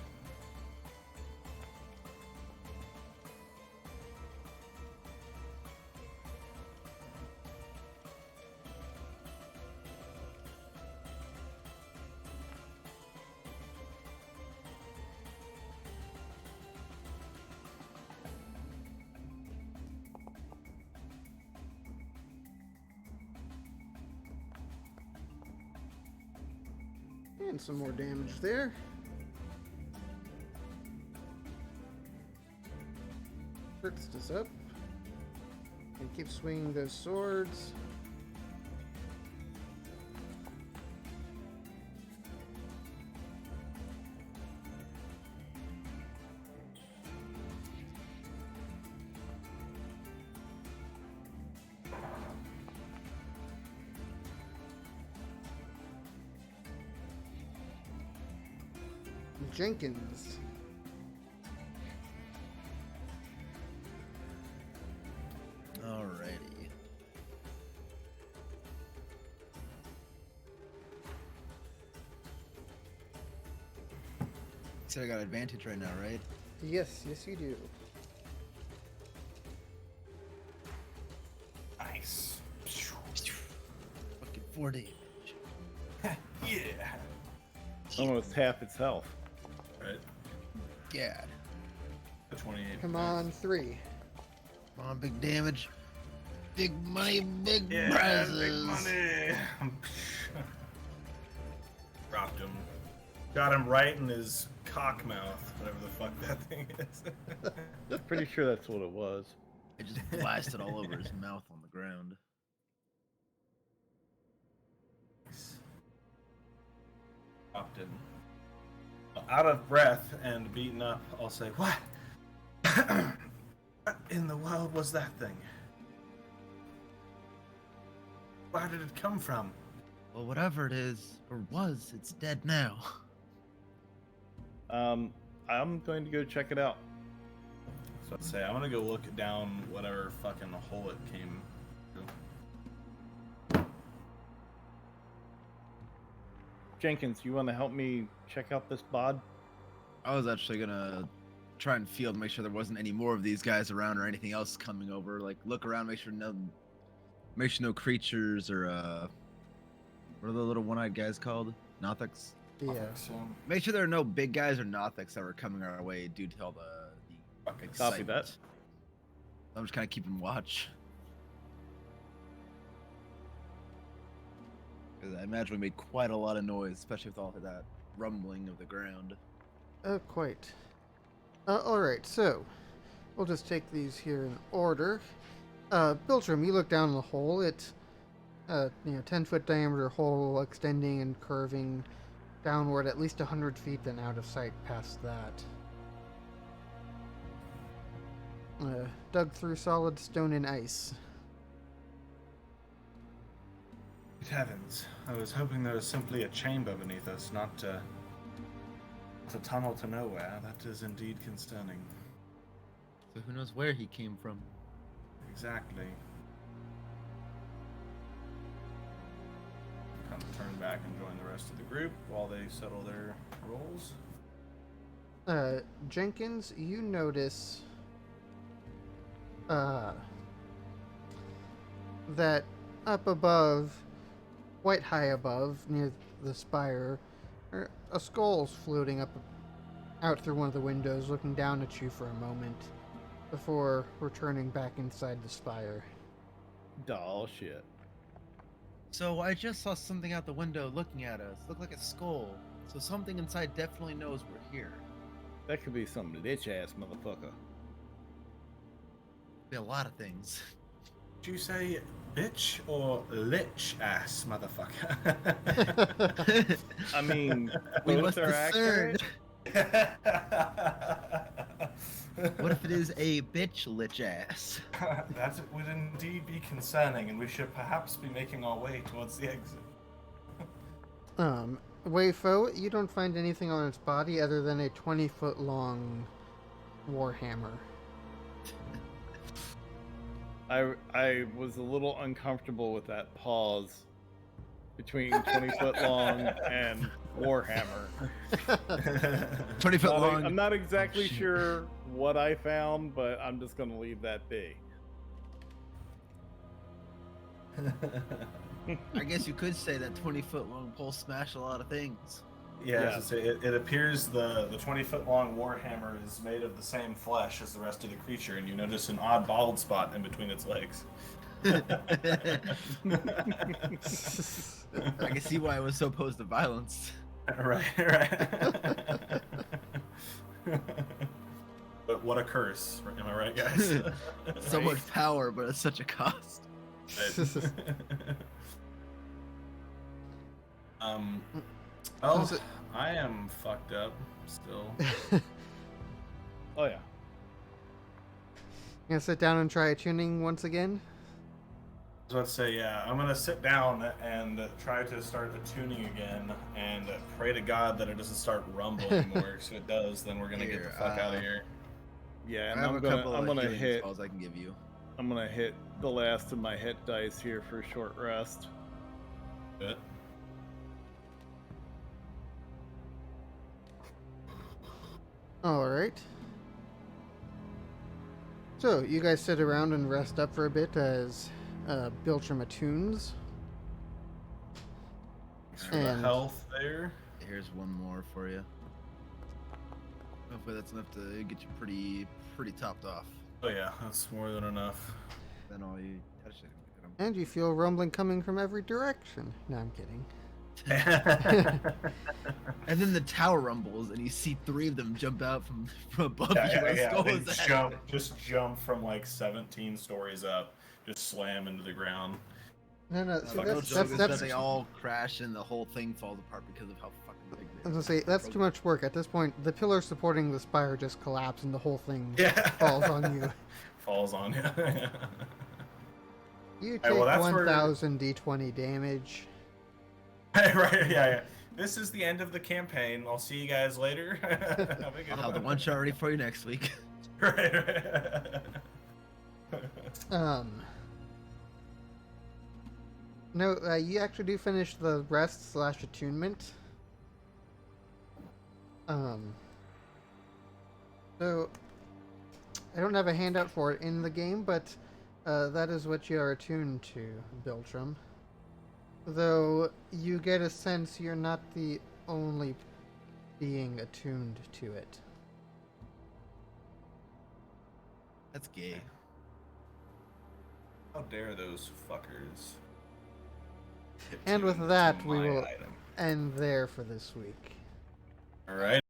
And some more damage there. First is up. And keep swinging those swords. Jenkins. Alrighty. So I got advantage right now, right? Yes, yes you do. Nice. Fucking 4 damage. Yeah. Almost half its health. Right. God. The 28. Come on, 3. Come on, big damage. Big money, big Yeah, prizes. big money. Dropped him. Got him right in his cock mouth, whatever the fuck that thing is. Pretty sure that's what it was. I just blasted all over his mouth on the ground. Dropped him. Out of breath and beaten up, I'll say, what? What in the world was that thing? Where did it come from? Well, whatever it is, or was, it's dead now. I'm going to go check it out. So I'd say I'm gonna go look down whatever fucking hole it came through. Jenkins, you want to help me check out this bod? I was actually gonna try and feel to make sure there wasn't any more of these guys around or anything else coming over. Like, look around, make Make sure no creatures or what are the little one-eyed guys called? Nothics. I Yeah. think so. Make sure there are no big guys or Nothics that were coming our way due to all the Copy excitement. that. I'm just kind of keeping watch. Because I imagine we made quite a lot of noise, especially with all of that rumbling of the ground. Quite. Alright, so we'll just take these here in order. Biltram, you look down the hole. It's 10-foot diameter hole extending and curving downward at least 100 feet, then out of sight past that. Dug through solid stone and ice. Good heavens. I was hoping there was simply a chamber beneath us, not a tunnel to nowhere. That is indeed concerning. So who knows where he came from? Exactly. Kind of turn back and join the rest of the group while they settle their roles. Jenkins, you notice that up above, quite high above, near the spire, a skull's floating out through one of the windows, looking down at you for a moment before returning back inside the spire. Doll shit. So I just saw something out the window looking at us. Looked like a skull. So something inside definitely knows we're here. That could be some lich ass motherfucker. Be a lot of things. Did you say bitch or lich ass motherfucker? I mean, We both must are discern. accurate. What if it is a bitch lich ass? That would indeed be concerning, and we should perhaps be making our way towards the exit. Weifo, you don't find anything on its body other than a 20-foot long warhammer. I was a little uncomfortable with that pause between 20-foot long and Warhammer. 20-foot long. I'm not exactly sure what I found, but I'm just going to leave that be. I guess you could say that 20-foot long pole smashed a lot of things. Yeah, it appears the 20-foot long warhammer is made of the same flesh as the rest of the creature, and you notice an odd bald spot in between its legs. I can see why I was so opposed to violence. Right. But what a curse, am I right, guys? So much power, but at such a cost. Well, I am fucked up still. Oh yeah. Gonna sit down and try tuning once again? I was about to say, yeah, I'm gonna sit down and try to start the tuning again and pray to God that it doesn't start rumbling more. So it does, then we're gonna get the fuck out of here. Yeah, and I have I'm a couple of gonna healing hit. spells I can give you. I'm gonna hit the last of my hit dice here for a short rest. Good. Alright. So, you guys sit around and rest up for a bit as Biltram attunes. Thanks for the And- health there. Here's one more for you. Hopefully that's enough to get you pretty topped off. Oh yeah, that's more than enough. Then all you touch it. And you feel rumbling coming from every direction. No, I'm kidding. And then the tower rumbles, and you see 3 of them jump out from above you. Yeah. Skull They is at just jump from like 17 stories up, just slam into the ground. No, No see, joke that's, is that that's, they all crash and the whole thing falls apart because of how fucking big I they was gonna say, that's too much work. At this point, the pillar supporting the spire just collapse and the whole thing falls on you. Falls on you. You Alright, take well, that's where- 1,000 d20 damage. Right, yeah. This is the end of the campaign. I'll see you guys later. Have a good I'll have the one shot ready for you next week. Right. No, you actually do finish the rest / attunement. So I don't have a handout for it in the game, but That is what you are attuned to, Biltram. Though you get a sense you're not the only being attuned to it. That's gay. How dare those fuckers? And with attune that, to we my will item. end there for this week. All right.